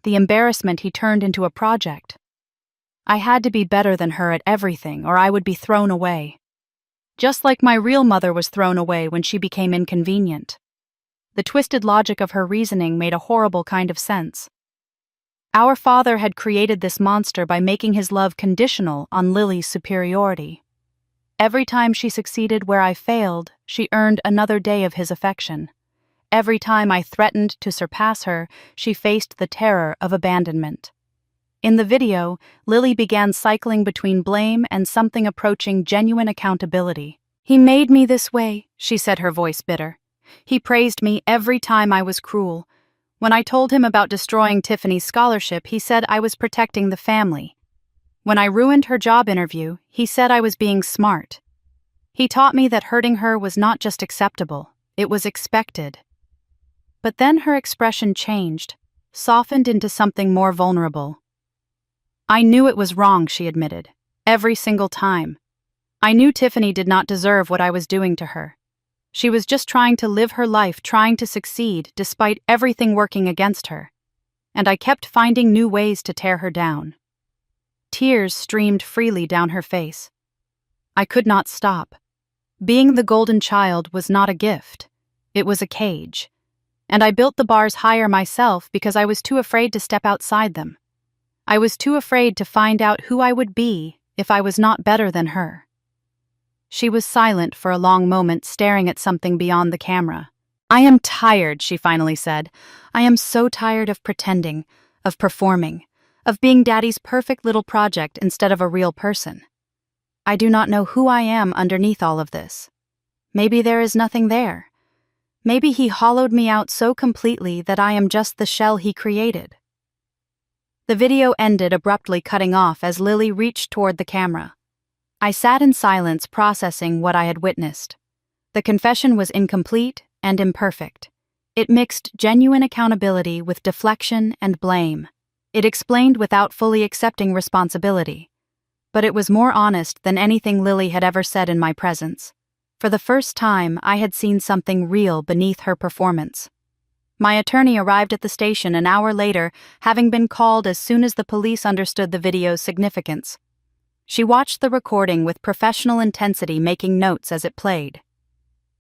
The embarrassment he turned into a project. I had to be better than her at everything, or I would be thrown away. Just like my real mother was thrown away when she became inconvenient." The twisted logic of her reasoning made a horrible kind of sense. Our father had created this monster by making his love conditional on Lily's superiority. Every time she succeeded where I failed, she earned another day of his affection. Every time I threatened to surpass her, she faced the terror of abandonment. In the video, Lily began cycling between blame and something approaching genuine accountability. "He made me this way," she said, her voice bitter. "He praised me every time I was cruel. When I told him about destroying Tiffany's scholarship, he said I was protecting the family. When I ruined her job interview, he said I was being smart. He taught me that hurting her was not just acceptable, it was expected." But then her expression changed, softened into something more vulnerable. "I knew it was wrong," she admitted, "every single time. I knew Tiffany did not deserve what I was doing to her. She was just trying to live her life, trying to succeed, despite everything working against her. And I kept finding new ways to tear her down." Tears streamed freely down her face. I could not stop. Being the golden child was not a gift. It was a cage. And I built the bars higher myself because I was too afraid to step outside them. I was too afraid to find out who I would be if I was not better than her. She was silent for a long moment, staring at something beyond the camera. "I am tired," she finally said. "I am so tired of pretending, of performing, of being Daddy's perfect little project instead of a real person. I do not know who I am underneath all of this. Maybe there is nothing there. Maybe he hollowed me out so completely that I am just the shell he created." The video ended abruptly, cutting off as Lily reached toward the camera. I sat in silence, processing what I had witnessed. The confession was incomplete and imperfect. It mixed genuine accountability with deflection and blame. It explained without fully accepting responsibility. But it was more honest than anything Lily had ever said in my presence. For the first time, I had seen something real beneath her performance. My attorney arrived at the station an hour later, having been called as soon as the police understood the video's significance. She watched the recording with professional intensity, making notes as it played.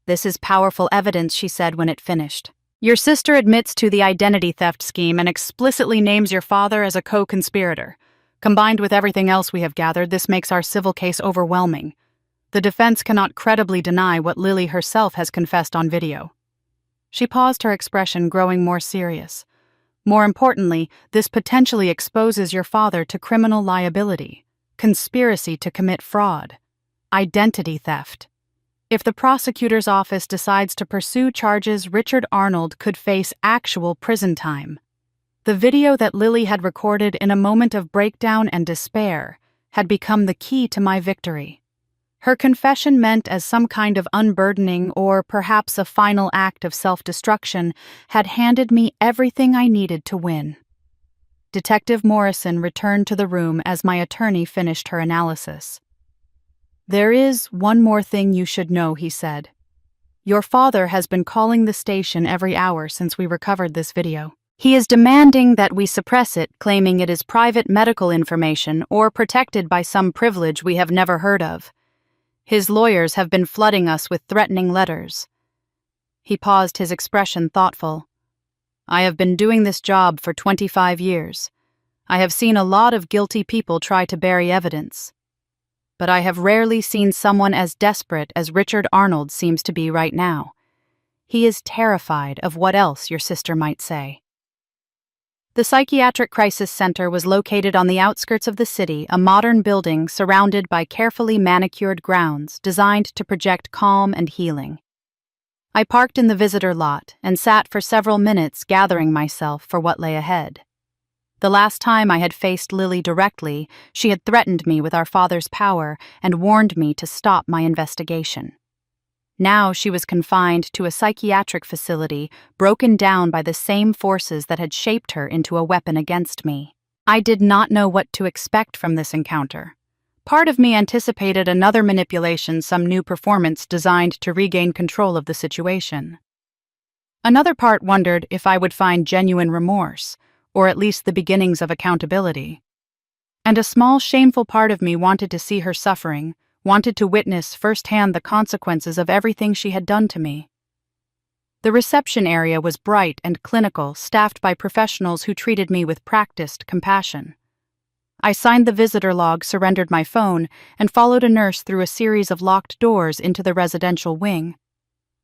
"This is powerful evidence," she said when it finished. "Your sister admits to the identity theft scheme and explicitly names your father as a co-conspirator. Combined with everything else we have gathered, this makes our civil case overwhelming. The defense cannot credibly deny what Lily herself has confessed on video." She paused, her expression growing more serious. "More importantly, this potentially exposes your father to criminal liability, conspiracy to commit fraud, identity theft. If the prosecutor's office decides to pursue charges, Richard Arnold could face actual prison time." The video that Lily had recorded in a moment of breakdown and despair had become the key to my victory. Her confession meant as some kind of unburdening or perhaps a final act of self-destruction had handed me everything I needed to win. Detective Morrison returned to the room as my attorney finished her analysis. "There is one more thing you should know," he said. "Your father has been calling the station every hour since we recovered this video. He is demanding that we suppress it, claiming it is private medical information or protected by some privilege we have never heard of. His lawyers have been flooding us with threatening letters." He paused, his expression thoughtful. "I have been doing this job for 25 years. I have seen a lot of guilty people try to bury evidence. But I have rarely seen someone as desperate as Richard Arnold seems to be right now. He is terrified of what else your sister might say." The Psychiatric Crisis Center was located on the outskirts of the city, a modern building surrounded by carefully manicured grounds designed to project calm and healing. I parked in the visitor lot and sat for several minutes, gathering myself for what lay ahead. The last time I had faced Lily directly, she had threatened me with our father's power and warned me to stop my investigation. Now she was confined to a psychiatric facility, broken down by the same forces that had shaped her into a weapon against me. I did not know what to expect from this encounter. Part of me anticipated another manipulation, some new performance designed to regain control of the situation. Another part wondered if I would find genuine remorse, or at least the beginnings of accountability. And a small, shameful part of me wanted to see her suffering, wanted to witness firsthand the consequences of everything she had done to me. The reception area was bright and clinical, staffed by professionals who treated me with practiced compassion. I signed the visitor log, surrendered my phone, and followed a nurse through a series of locked doors into the residential wing.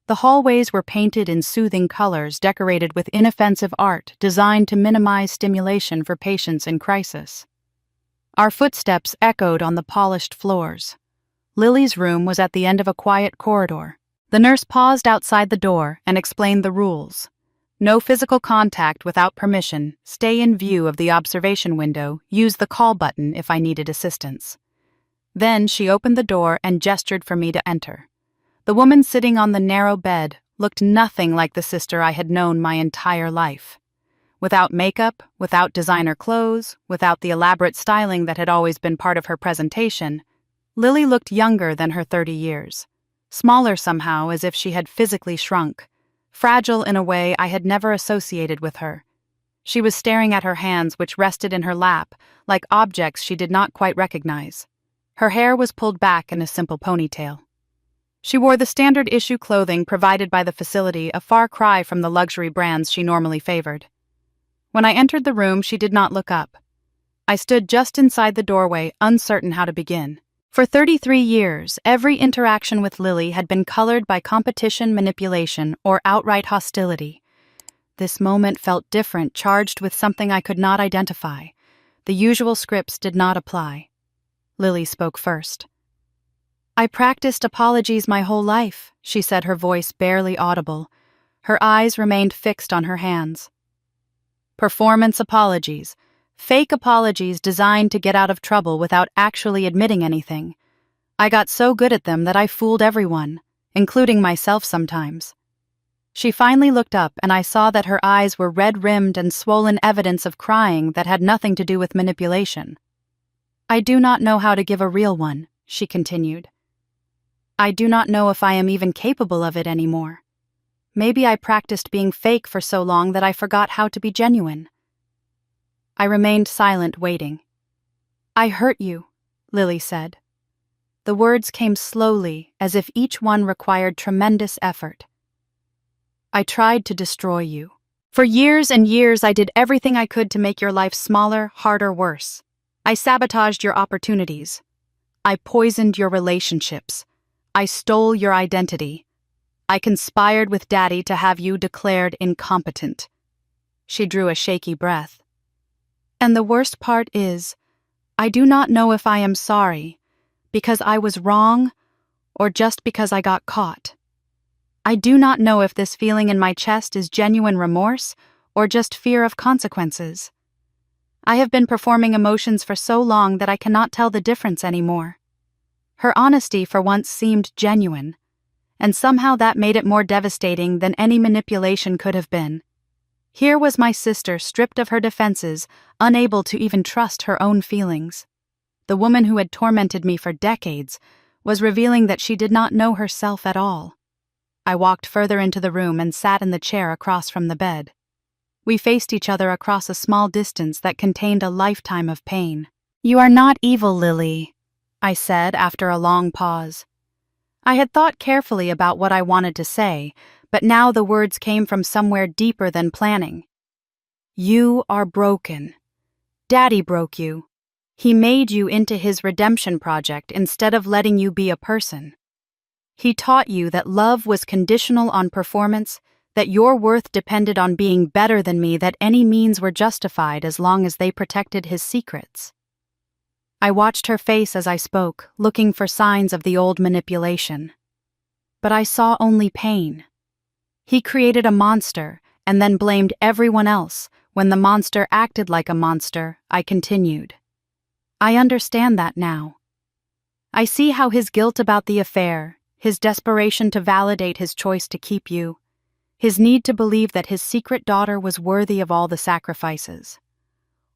The hallways were painted in soothing colors, decorated with inoffensive art designed to minimize stimulation for patients in crisis. Our footsteps echoed on the polished floors. Lily's room was at the end of a quiet corridor. The nurse paused outside the door and explained the rules. No physical contact without permission, stay in view of the observation window, use the call button if I needed assistance. Then she opened the door and gestured for me to enter. The woman sitting on the narrow bed looked nothing like the sister I had known my entire life. Without makeup, without designer clothes, without the elaborate styling that had always been part of her presentation, Lily looked younger than her 30 years, smaller somehow, as if she had physically shrunk, fragile in a way I had never associated with her. She was staring at her hands, which rested in her lap, like objects she did not quite recognize. Her hair was pulled back in a simple ponytail. She wore the standard issue clothing provided by the facility, a far cry from the luxury brands she normally favored. When I entered the room, she did not look up. I stood just inside the doorway, uncertain how to begin. For 33 years, every interaction with Lily had been colored by competition, manipulation, or outright hostility. This moment felt different, charged with something I could not identify. The usual scripts did not apply. Lily spoke first. "I practiced apologies my whole life," she said, her voice barely audible. Her eyes remained fixed on her hands. "Performance apologies. Fake apologies designed to get out of trouble without actually admitting anything. I got so good at them that I fooled everyone, including myself sometimes. She finally looked up, and I saw that her eyes were red-rimmed and swollen evidence of crying that had nothing to do with manipulation. "I do not know how to give a real one," she continued. "I do not know if I am even capable of it anymore. Maybe I practiced being fake for so long that I forgot how to be genuine." I remained silent, waiting. "I hurt you," Lily said. The words came slowly, as if each one required tremendous effort. "I tried to destroy you. For years and years I did everything I could to make your life smaller, harder, worse. I sabotaged your opportunities. I poisoned your relationships. I stole your identity. I conspired with Daddy to have you declared incompetent." She drew a shaky breath. "And the worst part is, I do not know if I am sorry, because I was wrong, or just because I got caught. I do not know if this feeling in my chest is genuine remorse or just fear of consequences. I have been performing emotions for so long that I cannot tell the difference anymore." Her honesty for once seemed genuine, and somehow that made it more devastating than any manipulation could have been. Here was my sister stripped of her defenses, unable to even trust her own feelings. The woman who had tormented me for decades was revealing that she did not know herself at all. I walked further into the room and sat in the chair across from the bed. We faced each other across a small distance that contained a lifetime of pain. "You are not evil, Lily," I said after a long pause. I had thought carefully about what I wanted to say, but now the words came from somewhere deeper than planning. "You are broken. Daddy broke you. He made you into his redemption project instead of letting you be a person. He taught you that love was conditional on performance, that your worth depended on being better than me, that any means were justified as long as they protected his secrets." I watched her face as I spoke, looking for signs of the old manipulation. But I saw only pain. He created a monster and then blamed everyone else. When the monster acted like a monster, I continued. "I understand that now. I see how his guilt about the affair, his desperation to validate his choice to keep you, his need to believe that his secret daughter was worthy of all the sacrifices.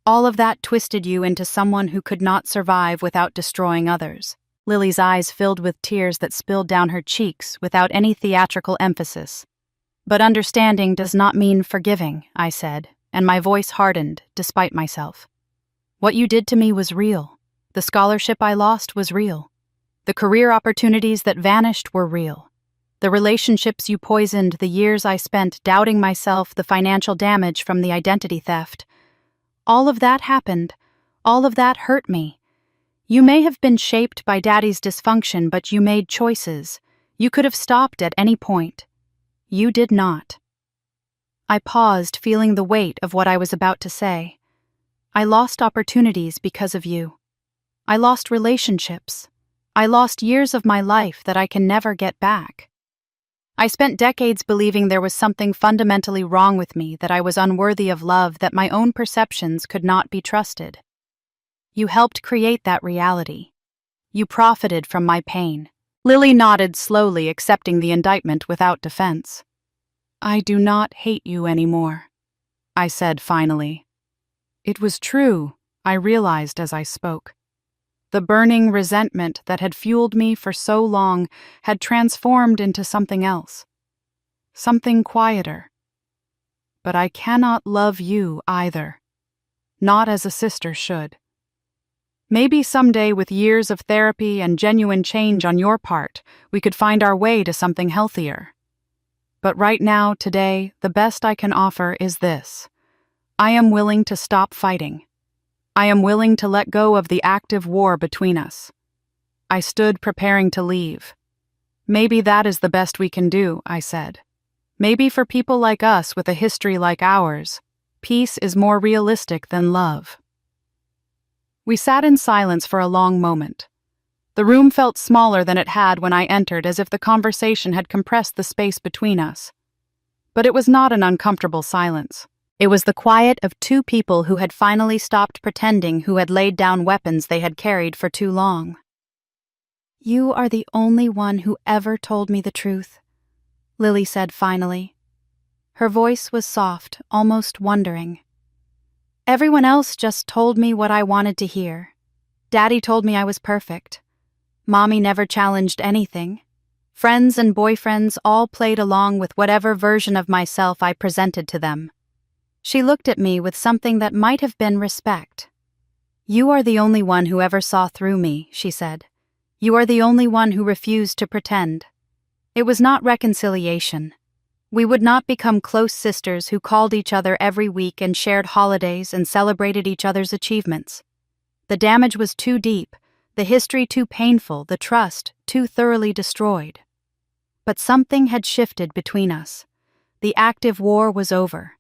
All of that twisted you into someone who could not survive without destroying others." Lily's eyes filled with tears that spilled down her cheeks without any theatrical emphasis. "But understanding does not mean forgiving," I said, and my voice hardened despite myself. "What you did to me was real. The scholarship I lost was real. The career opportunities that vanished were real. The relationships you poisoned, the years I spent doubting myself, the financial damage from the identity theft. All of that happened. All of that hurt me. You may have been shaped by Daddy's dysfunction, but you made choices. You could have stopped at any point. You did not." I paused, feeling the weight of what I was about to say. "I lost opportunities because of you. I lost relationships. I lost years of my life that I can never get back. I spent decades believing there was something fundamentally wrong with me, that I was unworthy of love, that my own perceptions could not be trusted. You helped create that reality. You profited from my pain." Lily nodded slowly, accepting the indictment without defense. "I do not hate you anymore," I said finally. It was true, I realized as I spoke. The burning resentment that had fueled me for so long had transformed into something else. Something quieter. But I cannot love you either. Not as a sister should. Maybe someday, with years of therapy and genuine change on your part, we could find our way to something healthier. But right now, today, the best I can offer is this. I am willing to stop fighting. I am willing to let go of the active war between us. I stood preparing to leave. "Maybe that is the best we can do," I said. "Maybe for people like us with a history like ours, peace is more realistic than love." We sat in silence for a long moment. The room felt smaller than it had when I entered, as if the conversation had compressed the space between us. But it was not an uncomfortable silence. It was the quiet of two people who had finally stopped pretending, who had laid down weapons they had carried for too long. "You are the only one who ever told me the truth," Lily said finally. Her voice was soft, almost wondering. "Everyone else just told me what I wanted to hear. Daddy told me I was perfect. Mommy never challenged anything. Friends and boyfriends all played along with whatever version of myself I presented to them." She looked at me with something that might have been respect. "You are the only one who ever saw through me," she said. "You are the only one who refused to pretend." It was not reconciliation. We would not become close sisters who called each other every week and shared holidays and celebrated each other's achievements. The damage was too deep, the history too painful, the trust too thoroughly destroyed. But something had shifted between us. The active war was over.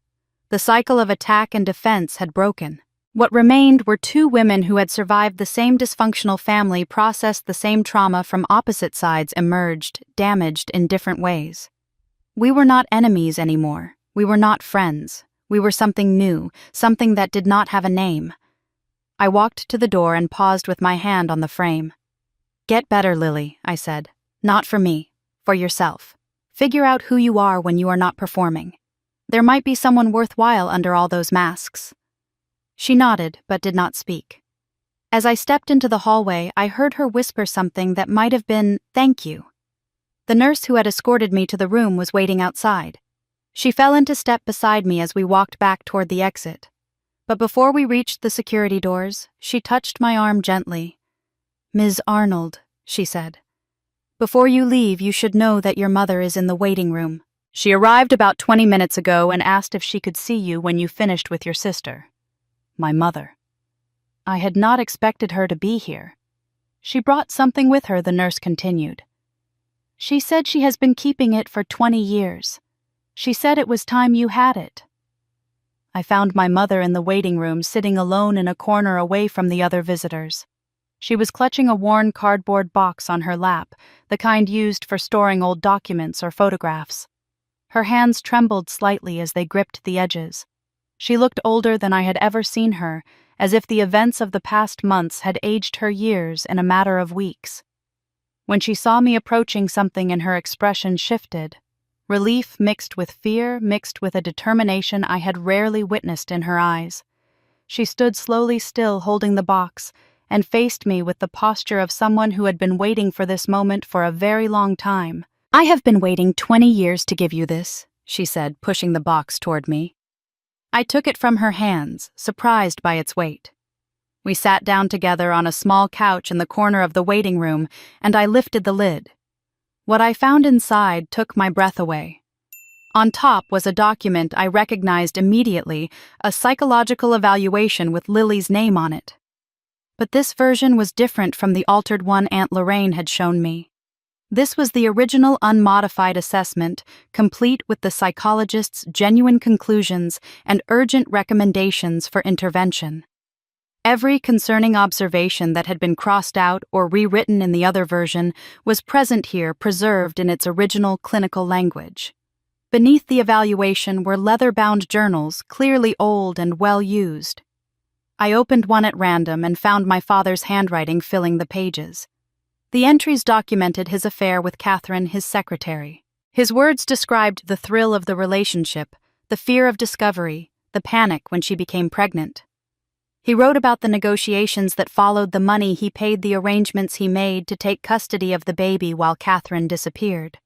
The cycle of attack and defense had broken. What remained were two women who had survived the same dysfunctional family, processed the same trauma from opposite sides, emerged, damaged in different ways. We were not enemies anymore. We were not friends. We were something new, something that did not have a name. I walked to the door and paused with my hand on the frame. "Get better, Lily," I said. "Not for me, for yourself. Figure out who you are when you are not performing. There might be someone worthwhile under all those masks." She nodded, but did not speak. As I stepped into the hallway, I heard her whisper something that might have been, "Thank you." The nurse who had escorted me to the room was waiting outside. She fell into step beside me as we walked back toward the exit. But before we reached the security doors, she touched my arm gently. "Ms. Arnold," she said. "Before you leave, you should know that your mother is in the waiting room. She arrived about 20 minutes ago and asked if she could see you when you finished with your sister." My mother. I had not expected her to be here. "She brought something with her," the nurse continued. "She said she has been keeping it for 20 years. She said it was time you had it." I found my mother in the waiting room, sitting alone in a corner away from the other visitors. She was clutching a worn cardboard box on her lap, the kind used for storing old documents or photographs. Her hands trembled slightly as they gripped the edges. She looked older than I had ever seen her, as if the events of the past months had aged her years in a matter of weeks. When she saw me approaching, something in her expression shifted. Relief mixed with fear, mixed with a determination I had rarely witnessed in her eyes. She stood slowly still, holding the box, and faced me with the posture of someone who had been waiting for this moment for a very long time. "I have been waiting 20 years to give you this," she said, pushing the box toward me. I took it from her hands, surprised by its weight. We sat down together on a small couch in the corner of the waiting room, and I lifted the lid. What I found inside took my breath away. On top was a document I recognized immediately, a psychological evaluation with Lily's name on it. But this version was different from the altered one Aunt Lorraine had shown me. This was the original unmodified assessment, complete with the psychologist's genuine conclusions and urgent recommendations for intervention. Every concerning observation that had been crossed out or rewritten in the other version was present here, preserved in its original clinical language. Beneath the evaluation were leather-bound journals, clearly old and well-used. I opened one at random and found my father's handwriting filling the pages. The entries documented his affair with Catherine, his secretary. His words described the thrill of the relationship, the fear of discovery, the panic when she became pregnant. He wrote about the negotiations that followed, the money he paid, the arrangements he made to take custody of the baby while Catherine disappeared.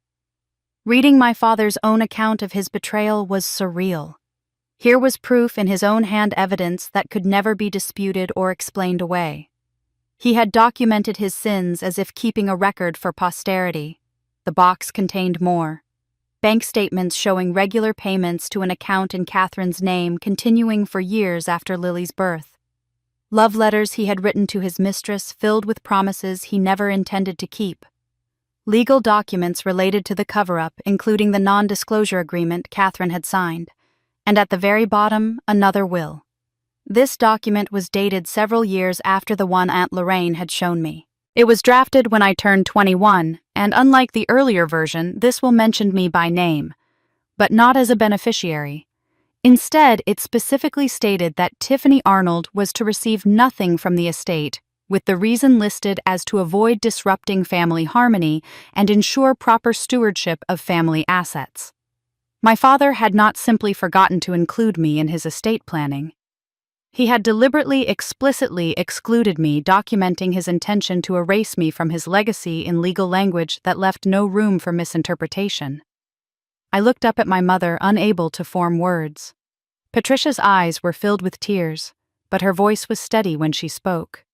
Reading my father's own account of his betrayal was surreal. Here was proof in his own hand, evidence that could never be disputed or explained away. He had documented his sins as if keeping a record for posterity. The box contained more. Bank statements showing regular payments to an account in Catherine's name continuing for years after Lily's birth. Love letters he had written to his mistress filled with promises he never intended to keep. Legal documents related to the cover-up, including the non-disclosure agreement Catherine had signed. And at the very bottom, another will. This document was dated several years after the one Aunt Lorraine had shown me. It was drafted when I turned 21, and unlike the earlier version, this will mentioned me by name, but not as a beneficiary. Instead, it specifically stated that Tiffany Arnold was to receive nothing from the estate, with the reason listed as to avoid disrupting family harmony and ensure proper stewardship of family assets. My father had not simply forgotten to include me in his estate planning. He had deliberately, explicitly excluded me, documenting his intention to erase me from his legacy in legal language that left no room for misinterpretation. I looked up at my mother, unable to form words. Patricia's eyes were filled with tears, but her voice was steady when she spoke.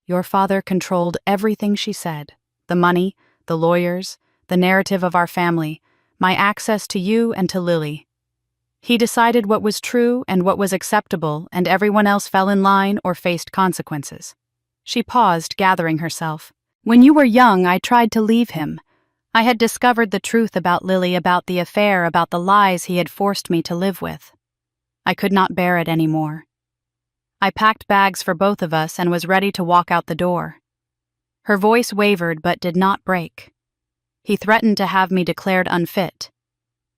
Your father controlled everything, she said. The money, the lawyers, the narrative of our family, my access to you and to Lily. He decided what was true and what was acceptable, and everyone else fell in line or faced consequences. She paused, gathering herself. When you were young, I tried to leave him. I had discovered the truth about Lily, about the affair, about the lies he had forced me to live with. I could not bear it anymore. I packed bags for both of us and was ready to walk out the door. Her voice wavered but did not break. He threatened to have me declared unfit.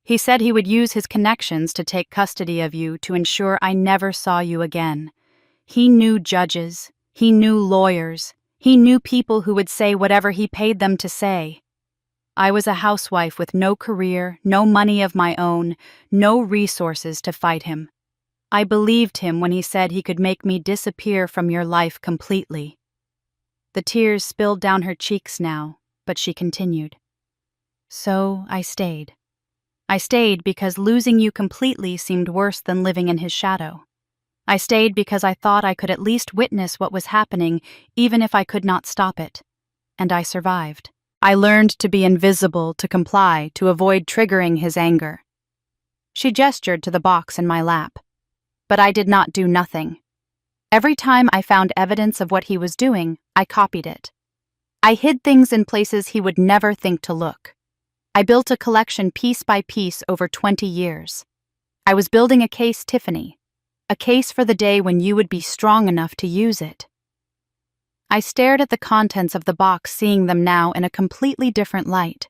He said he would use his connections to take custody of you to ensure I never saw you again. He knew judges, he knew lawyers, he knew people who would say whatever he paid them to say. I was a housewife with no career, no money of my own, no resources to fight him. I believed him when he said he could make me disappear from your life completely. The tears spilled down her cheeks now, but she continued. So I stayed. I stayed because losing you completely seemed worse than living in his shadow. I stayed because I thought I could at least witness what was happening, even if I could not stop it. And I survived. I learned to be invisible, to comply, to avoid triggering his anger. She gestured to the box in my lap. But I did not do nothing. Every time I found evidence of what he was doing, I copied it. I hid things in places he would never think to look. I built a collection piece by piece over 20 years. I was building a case, Tiffany. A case for the day when you would be strong enough to use it. I stared at the contents of the box, seeing them now in a completely different light.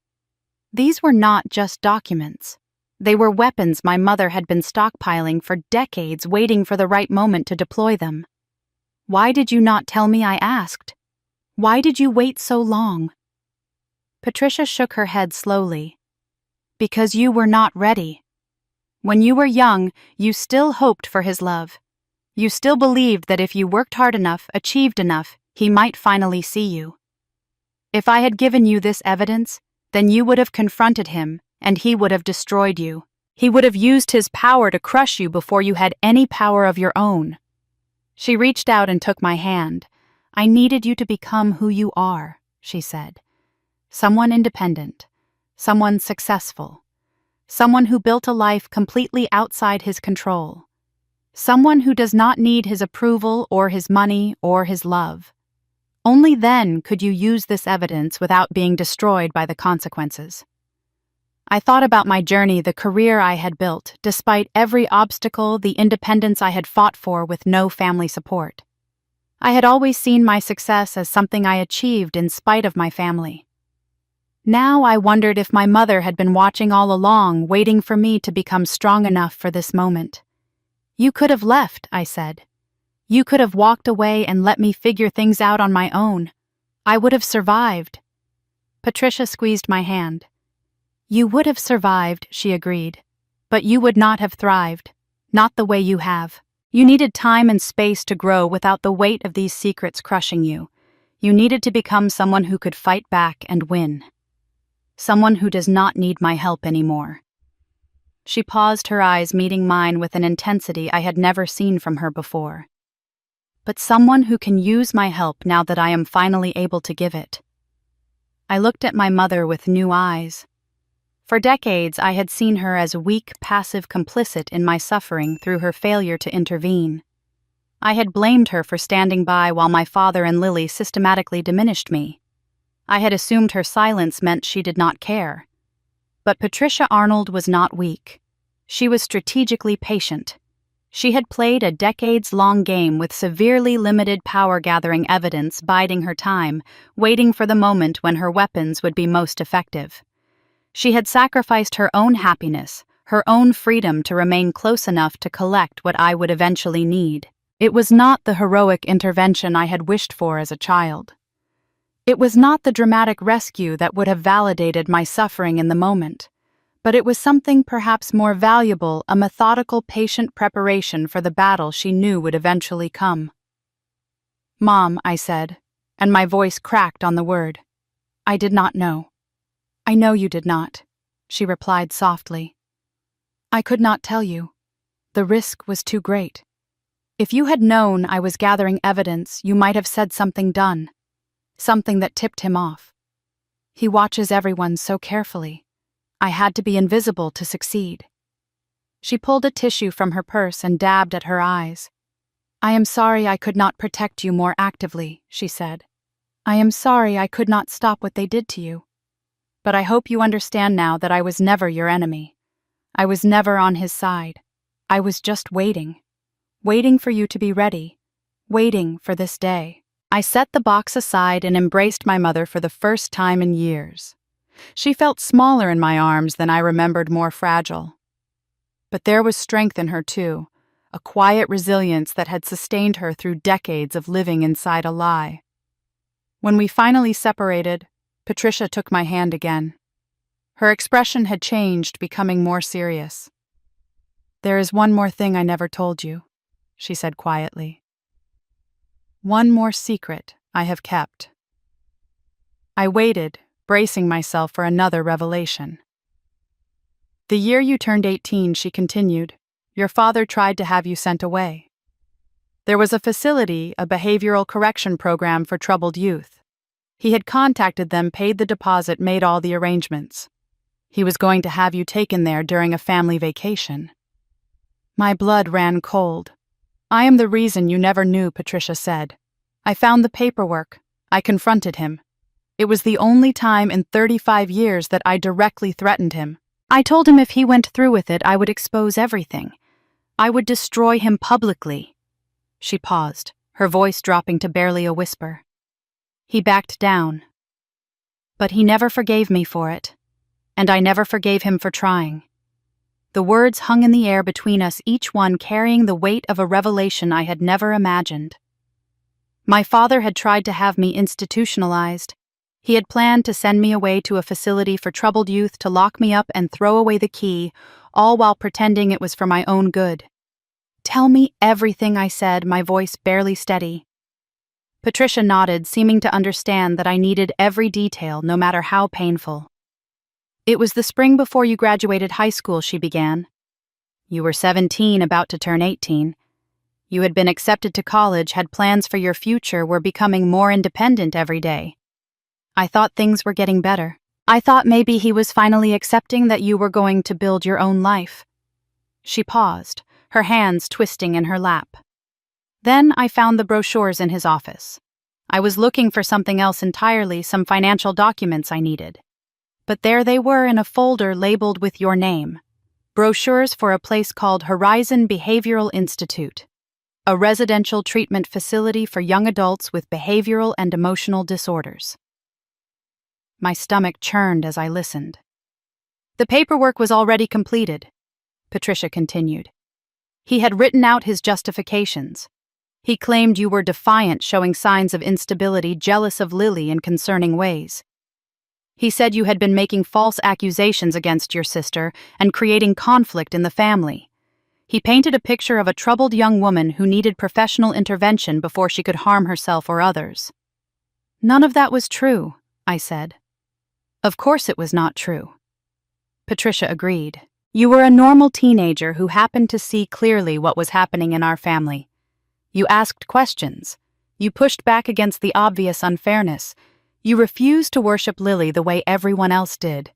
These were not just documents. They were weapons my mother had been stockpiling for decades, waiting for the right moment to deploy them. Why did you not tell me? I asked. Why did you wait so long? Patricia shook her head slowly. Because you were not ready. When you were young, you still hoped for his love. You still believed that if you worked hard enough, achieved enough, he might finally see you. If I had given you this evidence, then you would have confronted him, and he would have destroyed you. He would have used his power to crush you before you had any power of your own. She reached out and took my hand. I needed you to become who you are, she said. Someone independent, someone successful, someone who built a life completely outside his control, someone who does not need his approval or his money or his love. Only then could you use this evidence without being destroyed by the consequences. I thought about my journey, the career I had built, despite every obstacle, the independence I had fought for with no family support. I had always seen my success as something I achieved in spite of my family. Now I wondered if my mother had been watching all along, waiting for me to become strong enough for this moment. You could have left, I said. You could have walked away and let me figure things out on my own. I would have survived. Patricia squeezed my hand. You would have survived, she agreed. But you would not have thrived. Not the way you have. You needed time and space to grow without the weight of these secrets crushing you. You needed to become someone who could fight back and win. Someone who does not need my help anymore. She paused, her eyes meeting mine with an intensity I had never seen from her before. But someone who can use my help now that I am finally able to give it. I looked at my mother with new eyes. For decades, I had seen her as weak, passive complicit in my suffering through her failure to intervene. I had blamed her for standing by while my father and Lily systematically diminished me. I had assumed her silence meant she did not care. But Patricia Arnold was not weak. She was strategically patient. She had played a decades-long game with severely limited power-gathering evidence biding her time, waiting for the moment when her weapons would be most effective. She had sacrificed her own happiness, her own freedom to remain close enough to collect what I would eventually need. It was not the heroic intervention I had wished for as a child. It was not the dramatic rescue that would have validated my suffering in the moment, but it was something perhaps more valuable, a methodical, patient preparation for the battle she knew would eventually come. "Mom," I said, and my voice cracked on the word. "I did not know." "I know you did not," she replied softly. "I could not tell you. The risk was too great. If you had known I was gathering evidence, you might have said something done, something that tipped him off. He watches everyone so carefully. I had to be invisible to succeed." She pulled a tissue from her purse and dabbed at her eyes. "I am sorry I could not protect you more actively," she said. "I am sorry I could not stop what they did to you. But I hope you understand now that I was never your enemy. I was never on his side. I was just waiting for you to be ready, waiting for this day." I set the box aside and embraced my mother for the first time in years. She felt smaller in my arms than I remembered, more fragile. But there was strength in her too, a quiet resilience that had sustained her through decades of living inside a lie. When we finally separated, Patricia took my hand again. Her expression had changed, becoming more serious. "There is one more thing I never told you," she said quietly. "One more secret I have kept." I waited, bracing myself for another revelation. "The year you turned 18, she continued, your father tried to have you sent away. There was a facility, a behavioral correction program for troubled youth. He had contacted them, paid the deposit, made all the arrangements. He was going to have you taken there during a family vacation." My blood ran cold. "I am the reason you never knew," Patricia said. "I found the paperwork. I confronted him. It was the only time in 35 years that I directly threatened him. I told him if he went through with it, I would expose everything. I would destroy him publicly." She paused, her voice dropping to barely a whisper. "He backed down. But he never forgave me for it, and I never forgave him for trying." The words hung in the air between us, each one carrying the weight of a revelation I had never imagined. My father had tried to have me institutionalized. He had planned to send me away to a facility for troubled youth, to lock me up and throw away the key, all while pretending it was for my own good. "Tell me everything," I said, my voice barely steady. Patricia nodded, seeming to understand that I needed every detail, no matter how painful. "It was the spring before you graduated high school," she began. "You were 17, about to turn 18. You had been accepted to college, had plans for your future, were becoming more independent every day. I thought things were getting better. I thought maybe he was finally accepting that you were going to build your own life." She paused, her hands twisting in her lap. "Then I found the brochures in his office. I was looking for something else entirely, some financial documents I needed. But there they were in a folder labeled with your name. Brochures for a place called Horizon Behavioral Institute, a residential treatment facility for young adults with behavioral and emotional disorders." My stomach churned as I listened. "The paperwork was already completed," Patricia continued. "He had written out his justifications. He claimed you were defiant, showing signs of instability, jealous of Lily in concerning ways. He said you had been making false accusations against your sister and creating conflict in the family. He painted a picture of a troubled young woman who needed professional intervention before she could harm herself or others." "None of that was true," I said. "Of course it was not true." Patricia agreed. "You were a normal teenager who happened to see clearly what was happening in our family. You asked questions. You pushed back against the obvious unfairness. You refused to worship Lily the way everyone else did.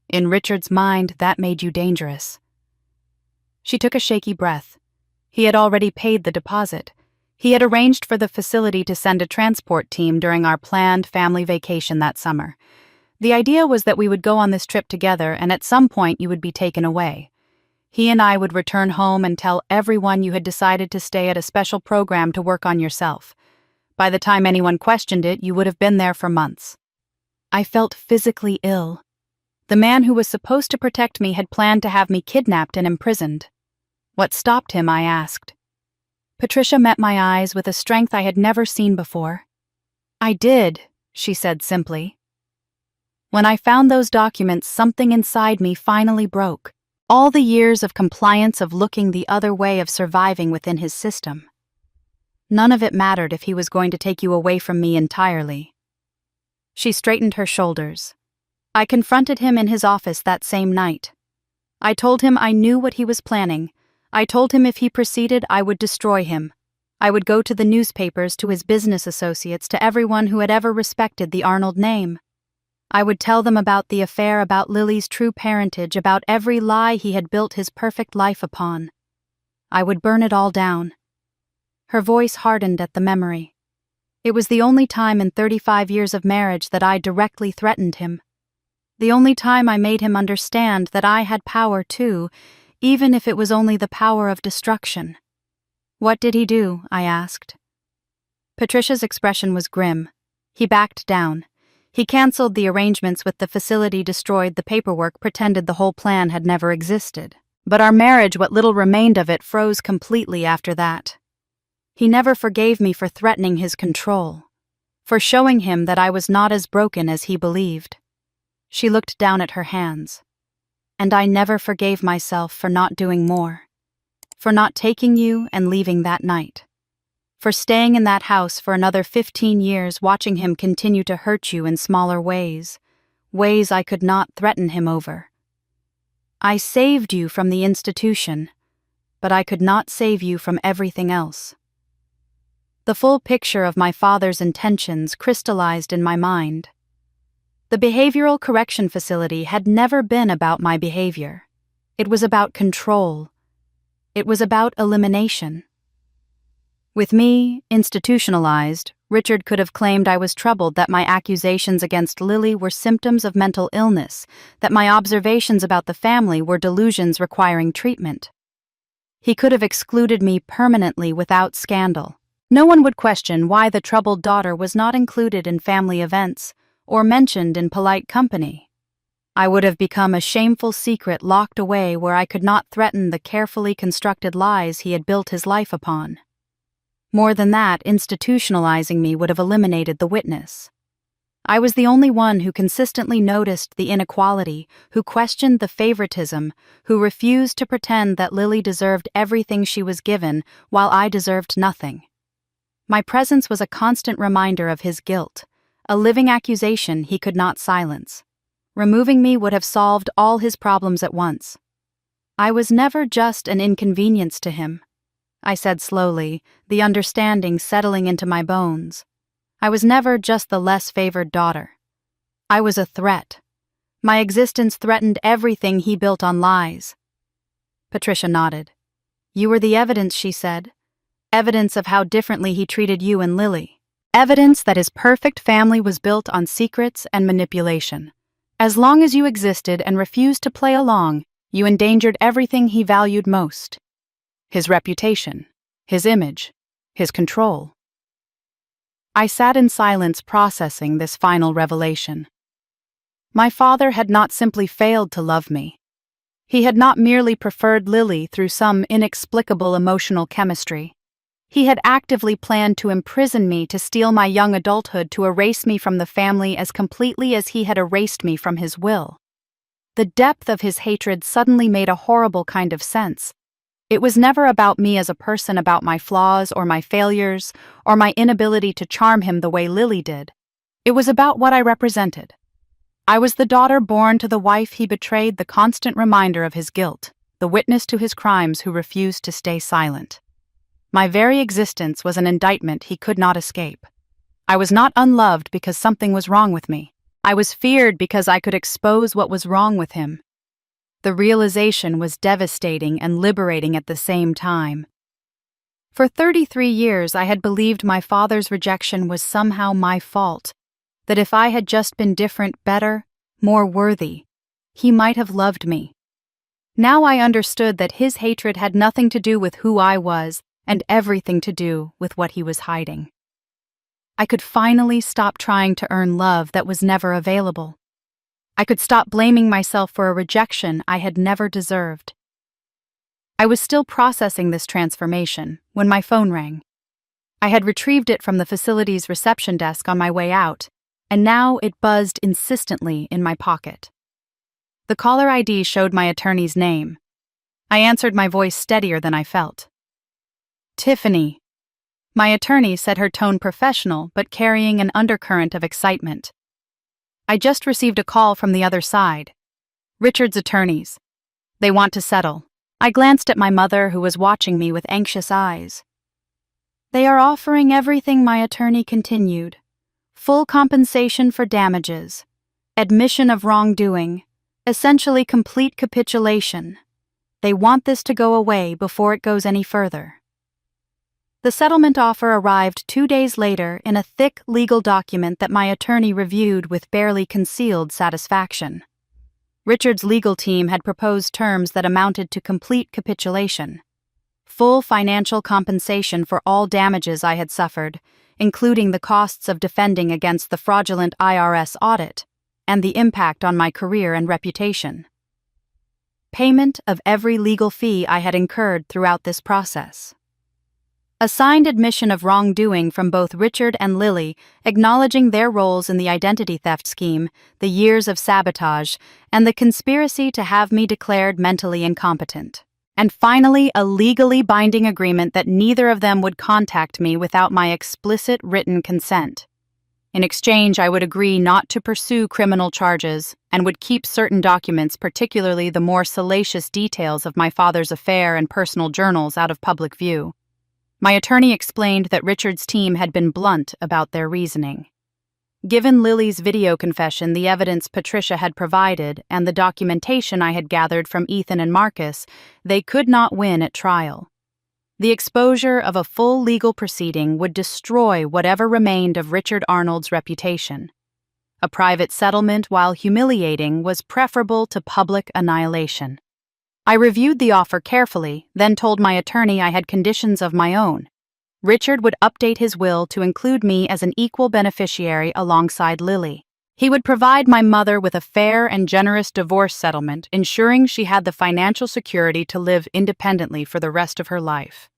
In Richard's mind, that made you dangerous." She took a shaky breath. He had already paid the deposit. He had arranged for the facility to send a transport team during our planned family vacation that summer. The idea was that we would go on this trip together, and at some point you would be taken away. He and I would return home and tell everyone you had decided to stay at a special program to work on yourself. By the time anyone questioned it, you would have been there for months. I felt physically ill. The man who was supposed to protect me had planned to have me kidnapped and imprisoned. What stopped him, I asked. Patricia met my eyes with a strength I had never seen before. I did, she said simply. When I found those documents, something inside me finally broke. All the years of compliance, of looking the other way, of surviving within his system. None of it mattered if he was going to take you away from me entirely. She straightened her shoulders. I confronted him in his office that same night. I told him I knew what he was planning. I told him if he proceeded, I would destroy him. I would go to the newspapers, to his business associates, to everyone who had ever respected the Arnold name. I would tell them about the affair, about Lily's true parentage, about every lie he had built his perfect life upon. I would burn it all down. Her voice hardened at the memory. It was the only time in 35 years of marriage that I directly threatened him. The only time I made him understand that I had power too, even if it was only the power of destruction. What did he do? I asked. Patricia's expression was grim. He backed down. He canceled the arrangements with the facility, destroyed the paperwork, pretended the whole plan had never existed. But our marriage, what little remained of it, froze completely after that. He never forgave me for threatening his control, for showing him that I was not as broken as he believed. She looked down at her hands. And I never forgave myself for not doing more, for not taking you and leaving that night, for staying in that house for another 15 years, watching him continue to hurt you in smaller ways, ways I could not threaten him over. I saved you from the institution, but I could not save you from everything else. The full picture of my father's intentions crystallized in my mind. The behavioral correction facility had never been about my behavior. It was about control. It was about elimination. With me institutionalized, Richard could have claimed I was troubled, that my accusations against Lily were symptoms of mental illness, that my observations about the family were delusions requiring treatment. He could have excluded me permanently without scandal. No one would question why the troubled daughter was not included in family events or mentioned in polite company. I would have become a shameful secret locked away where I could not threaten the carefully constructed lies he had built his life upon. More than that, institutionalizing me would have eliminated the witness. I was the only one who consistently noticed the inequality, who questioned the favoritism, who refused to pretend that Lily deserved everything she was given while I deserved nothing. My presence was a constant reminder of his guilt, a living accusation he could not silence. Removing me would have solved all his problems at once. I was never just an inconvenience to him, I said slowly, the understanding settling into my bones. I was never just the less favored daughter. I was a threat. My existence threatened everything he built on lies. Patricia nodded. You were the evidence, she said. Evidence of how differently he treated you and Lily. Evidence that his perfect family was built on secrets and manipulation. As long as you existed and refused to play along, you endangered everything he valued most. His reputation, his image, his control. I sat in silence processing this final revelation. My father had not simply failed to love me. He had not merely preferred Lily through some inexplicable emotional chemistry. He had actively planned to imprison me, to steal my young adulthood, to erase me from the family as completely as he had erased me from his will. The depth of his hatred suddenly made a horrible kind of sense. It was never about me as a person, about my flaws or my failures or my inability to charm him the way Lily did. It was about what I represented. I was the daughter born to the wife he betrayed, the constant reminder of his guilt, the witness to his crimes who refused to stay silent. My very existence was an indictment he could not escape. I was not unloved because something was wrong with me. I was feared because I could expose what was wrong with him. The realization was devastating and liberating at the same time. For 33 years, I had believed my father's rejection was somehow my fault, that if I had just been different, better, more worthy, he might have loved me. Now I understood that his hatred had nothing to do with who I was and everything to do with what he was hiding. I could finally stop trying to earn love that was never available. I could stop blaming myself for a rejection I had never deserved. I was still processing this transformation when my phone rang. I had retrieved it from the facility's reception desk on my way out, and now it buzzed insistently in my pocket. The caller ID showed my attorney's name. I answered, my voice steadier than I felt. Tiffany. My attorney said, her tone professional but carrying an undercurrent of excitement. I just received a call from the other side. Richard's attorneys. They want to settle. I glanced at my mother, who was watching me with anxious eyes. They are offering everything, my attorney continued. Full compensation for damages, admission of wrongdoing, essentially complete capitulation. They want this to go away before it goes any further. The settlement offer arrived 2 days later in a thick legal document that my attorney reviewed with barely concealed satisfaction. Richard's legal team had proposed terms that amounted to complete capitulation. Full financial compensation for all damages I had suffered, including the costs of defending against the fraudulent IRS audit and the impact on my career and reputation. Payment of every legal fee I had incurred throughout this process. A signed admission of wrongdoing from both Richard and Lily, acknowledging their roles in the identity theft scheme, the years of sabotage, and the conspiracy to have me declared mentally incompetent. And finally, a legally binding agreement that neither of them would contact me without my explicit written consent. In exchange, I would agree not to pursue criminal charges and would keep certain documents, particularly the more salacious details of my father's affair and personal journals, out of public view. My attorney explained that Richard's team had been blunt about their reasoning. Given Lily's video confession, the evidence Patricia had provided, and the documentation I had gathered from Ethan and Marcus, they could not win at trial. The exposure of a full legal proceeding would destroy whatever remained of Richard Arnold's reputation. A private settlement, while humiliating, was preferable to public annihilation. I reviewed the offer carefully, then told my attorney I had conditions of my own. Richard would update his will to include me as an equal beneficiary alongside Lily. He would provide my mother with a fair and generous divorce settlement, ensuring she had the financial security to live independently for the rest of her life.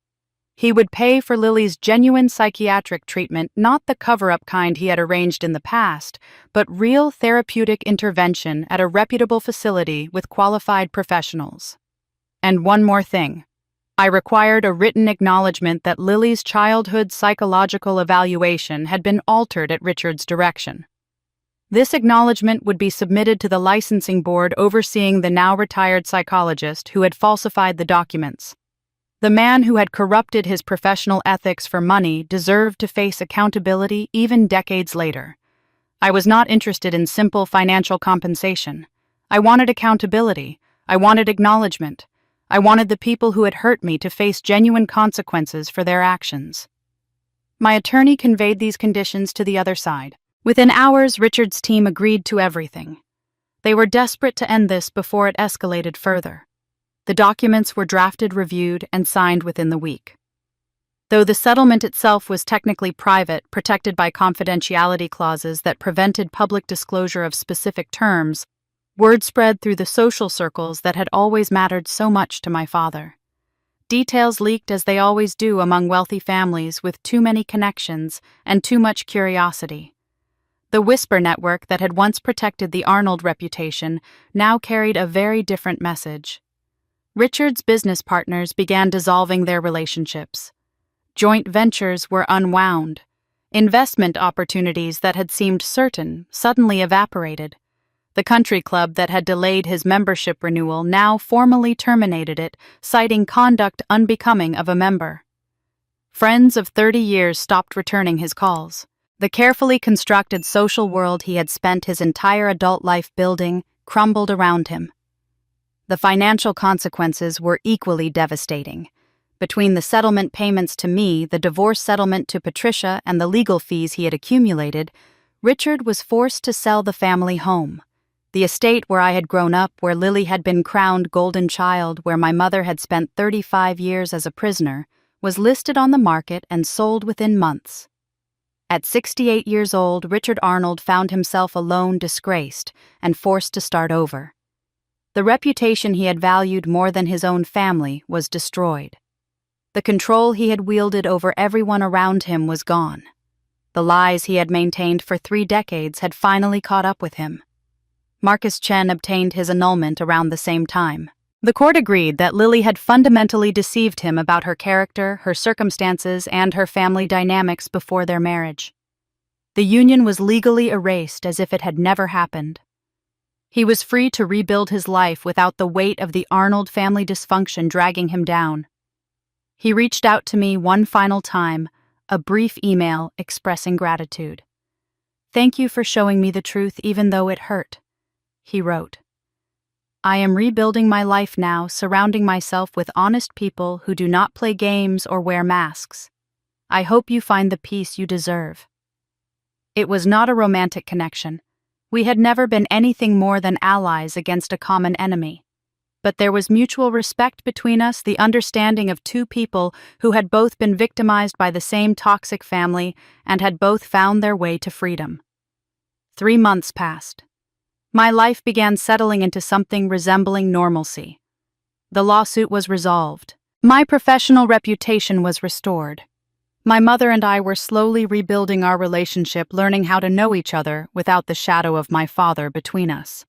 He would pay for Lily's genuine psychiatric treatment, not the cover-up kind he had arranged in the past, but real therapeutic intervention at a reputable facility with qualified professionals. And one more thing. I required a written acknowledgement that Lily's childhood psychological evaluation had been altered at Richard's direction. This acknowledgement would be submitted to the licensing board overseeing the now-retired psychologist who had falsified the documents. The man who had corrupted his professional ethics for money deserved to face accountability even decades later. I was not interested in simple financial compensation. I wanted accountability. I wanted acknowledgement. I wanted the people who had hurt me to face genuine consequences for their actions. My attorney conveyed these conditions to the other side. Within hours, Richard's team agreed to everything. They were desperate to end this before it escalated further. The documents were drafted, reviewed, and signed within the week. Though the settlement itself was technically private, protected by confidentiality clauses that prevented public disclosure of specific terms, word spread through the social circles that had always mattered so much to my father. Details leaked as they always do among wealthy families with too many connections and too much curiosity. The whisper network that had once protected the Arnold reputation now carried a very different message. Richard's business partners began dissolving their relationships. Joint ventures were unwound. Investment opportunities that had seemed certain suddenly evaporated. The country club that had delayed his membership renewal now formally terminated it, citing conduct unbecoming of a member. Friends of 30 years stopped returning his calls. The carefully constructed social world he had spent his entire adult life building crumbled around him. The financial consequences were equally devastating. Between the settlement payments to me, the divorce settlement to Patricia, and the legal fees he had accumulated, Richard was forced to sell the family home. The estate where I had grown up, where Lily had been crowned golden child, where my mother had spent 35 years as a prisoner, was listed on the market and sold within months. At 68 years old, Richard Arnold found himself alone, disgraced, and forced to start over. The reputation he had valued more than his own family was destroyed. The control he had wielded over everyone around him was gone. The lies he had maintained for 3 decades had finally caught up with him. Marcus Chen obtained his annulment around the same time. The court agreed that Lily had fundamentally deceived him about her character, her circumstances, and her family dynamics before their marriage. The union was legally erased as if it had never happened. He was free to rebuild his life without the weight of the Arnold family dysfunction dragging him down. He reached out to me one final time, a brief email expressing gratitude. "Thank you for showing me the truth even though it hurt," he wrote. "I am rebuilding my life now, surrounding myself with honest people who do not play games or wear masks. I hope you find the peace you deserve." It was not a romantic connection. We had never been anything more than allies against a common enemy. But there was mutual respect between us, the understanding of 2 people who had both been victimized by the same toxic family and had both found their way to freedom. 3 months passed. My life began settling into something resembling normalcy. The lawsuit was resolved. My professional reputation was restored. My mother and I were slowly rebuilding our relationship, learning how to know each other without the shadow of my father between us.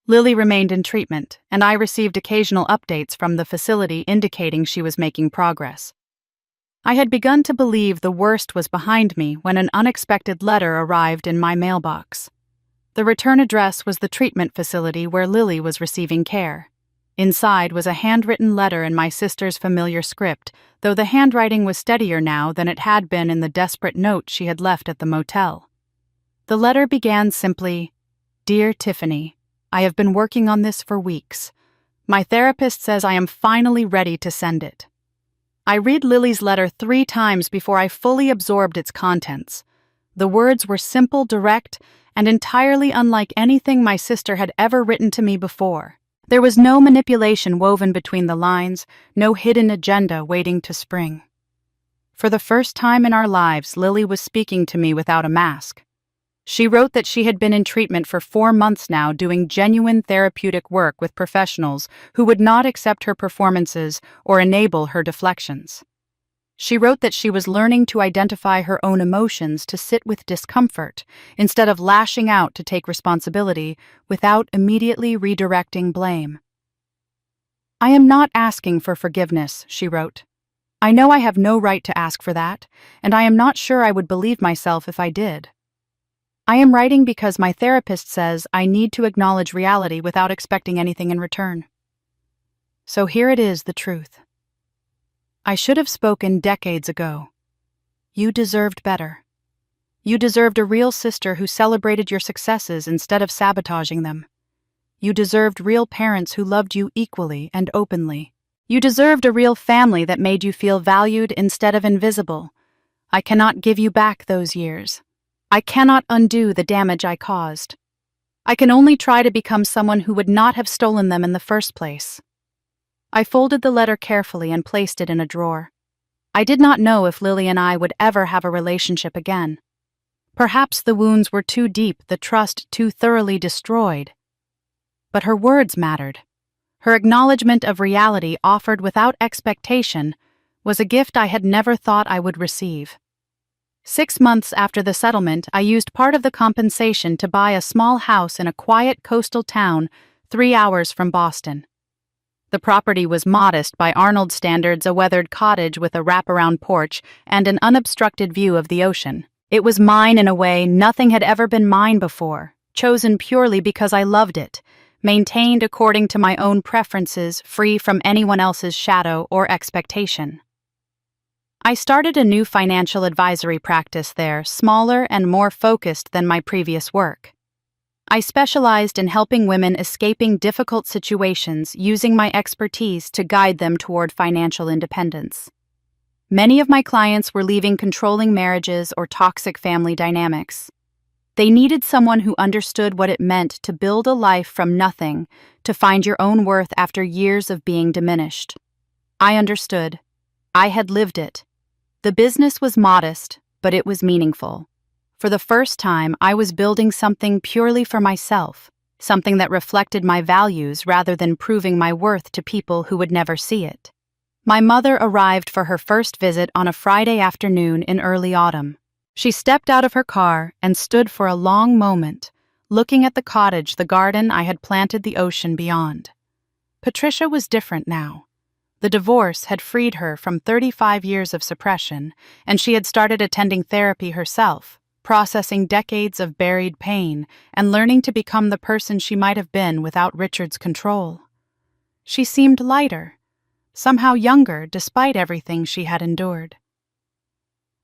Lily remained in treatment, and I received occasional updates from the facility indicating she was making progress. I had begun to believe the worst was behind me when an unexpected letter arrived in my mailbox. The return address was the treatment facility where Lily was receiving care. Inside was a handwritten letter in my sister's familiar script, though the handwriting was steadier now than it had been in the desperate note she had left at the motel. The letter began simply, "Dear Tiffany, I have been working on this for weeks. My therapist says I am finally ready to send it." I read Lily's letter 3 times before I fully absorbed its contents. The words were simple, direct, and entirely unlike anything my sister had ever written to me before. There was no manipulation woven between the lines, no hidden agenda waiting to spring. For the first time in our lives, Lily was speaking to me without a mask. She wrote that she had been in treatment for 4 months now, doing genuine therapeutic work with professionals who would not accept her performances or enable her deflections. She wrote that she was learning to identify her own emotions, to sit with discomfort, instead of lashing out to take responsibility without immediately redirecting blame. "I am not asking for forgiveness," she wrote. "I know I have no right to ask for that, and I am not sure I would believe myself if I did. I am writing because my therapist says I need to acknowledge reality without expecting anything in return. So here it is, the truth. I should have spoken decades ago. You deserved better. You deserved a real sister who celebrated your successes instead of sabotaging them. You deserved real parents who loved you equally and openly. You deserved a real family that made you feel valued instead of invisible. I cannot give you back those years. I cannot undo the damage I caused. I can only try to become someone who would not have stolen them in the first place." I folded the letter carefully and placed it in a drawer. I did not know if Lily and I would ever have a relationship again. Perhaps the wounds were too deep, the trust too thoroughly destroyed. But her words mattered. Her acknowledgement of reality offered without expectation was a gift I had never thought I would receive. 6 months after the settlement, I used part of the compensation to buy a small house in a quiet coastal town 3 hours from Boston. The property was modest by Arnold standards, a weathered cottage with a wraparound porch and an unobstructed view of the ocean. It was mine in a way nothing had ever been mine before, chosen purely because I loved it, maintained according to my own preferences, free from anyone else's shadow or expectation. I started a new financial advisory practice there, smaller and more focused than my previous work. I specialized in helping women escaping difficult situations, using my expertise to guide them toward financial independence. Many of my clients were leaving controlling marriages or toxic family dynamics. They needed someone who understood what it meant to build a life from nothing, to find your own worth after years of being diminished. I understood. I had lived it. The business was modest, but it was meaningful. For the first time, I was building something purely for myself, something that reflected my values rather than proving my worth to people who would never see it. My mother arrived for her first visit on a Friday afternoon in early autumn. She stepped out of her car and stood for a long moment, looking at the cottage, the garden I had planted, the ocean beyond. Patricia was different now. The divorce had freed her from 35 years of suppression, and she had started attending therapy herself, processing decades of buried pain and learning to become the person she might have been without Richard's control. She seemed lighter, somehow younger despite everything she had endured.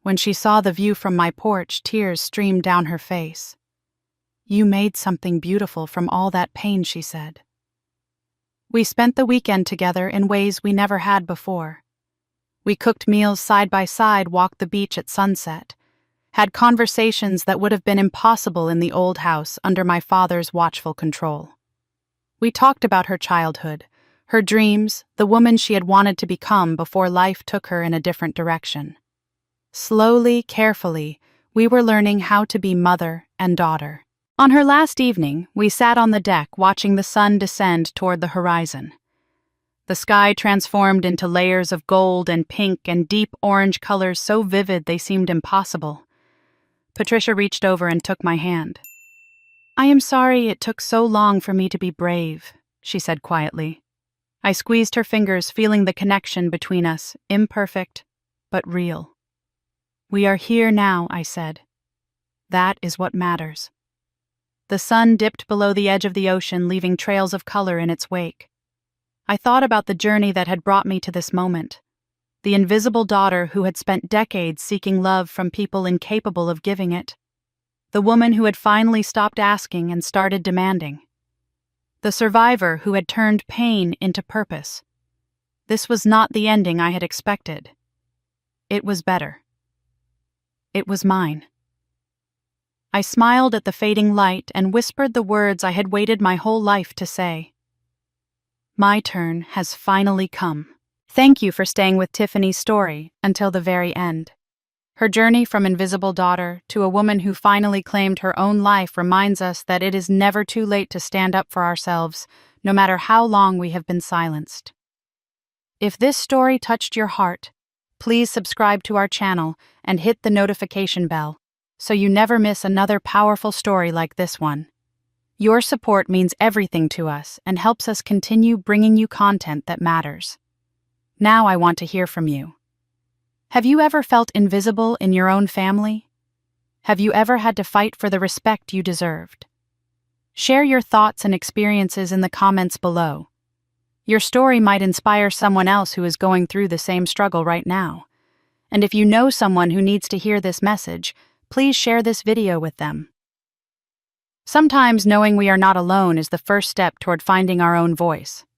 When she saw the view from my porch, tears streamed down her face. "You made something beautiful from all that pain," she said. We spent the weekend together in ways we never had before. We cooked meals side by side, walked the beach at sunset, had conversations that would have been impossible in the old house under my father's watchful control. We talked about her childhood, her dreams, the woman she had wanted to become before life took her in a different direction. Slowly, carefully, we were learning how to be mother and daughter. On her last evening, we sat on the deck watching the sun descend toward the horizon. The sky transformed into layers of gold and pink and deep orange colors so vivid they seemed impossible. Patricia reached over and took my hand. "I am sorry it took so long for me to be brave," she said quietly. I squeezed her fingers, feeling the connection between us, imperfect, but real. "We are here now," I said. "That is what matters." The sun dipped below the edge of the ocean, leaving trails of color in its wake. I thought about the journey that had brought me to this moment. The invisible daughter who had spent decades seeking love from people incapable of giving it. The woman who had finally stopped asking and started demanding. The survivor who had turned pain into purpose. This was not the ending I had expected. It was better. It was mine. I smiled at the fading light and whispered the words I had waited my whole life to say. My turn has finally come. Thank you for staying with Tiffany's story until the very end. Her journey from invisible daughter to a woman who finally claimed her own life reminds us that it is never too late to stand up for ourselves, no matter how long we have been silenced. If this story touched your heart, please subscribe to our channel and hit the notification bell, so you never miss another powerful story like this one. Your support means everything to us and helps us continue bringing you content that matters. Now I want to hear from you. Have you ever felt invisible in your own family? Have you ever had to fight for the respect you deserved? Share your thoughts and experiences in the comments below. Your story might inspire someone else who is going through the same struggle right now. And if you know someone who needs to hear this message, please share this video with them. Sometimes knowing we are not alone is the first step toward finding our own voice.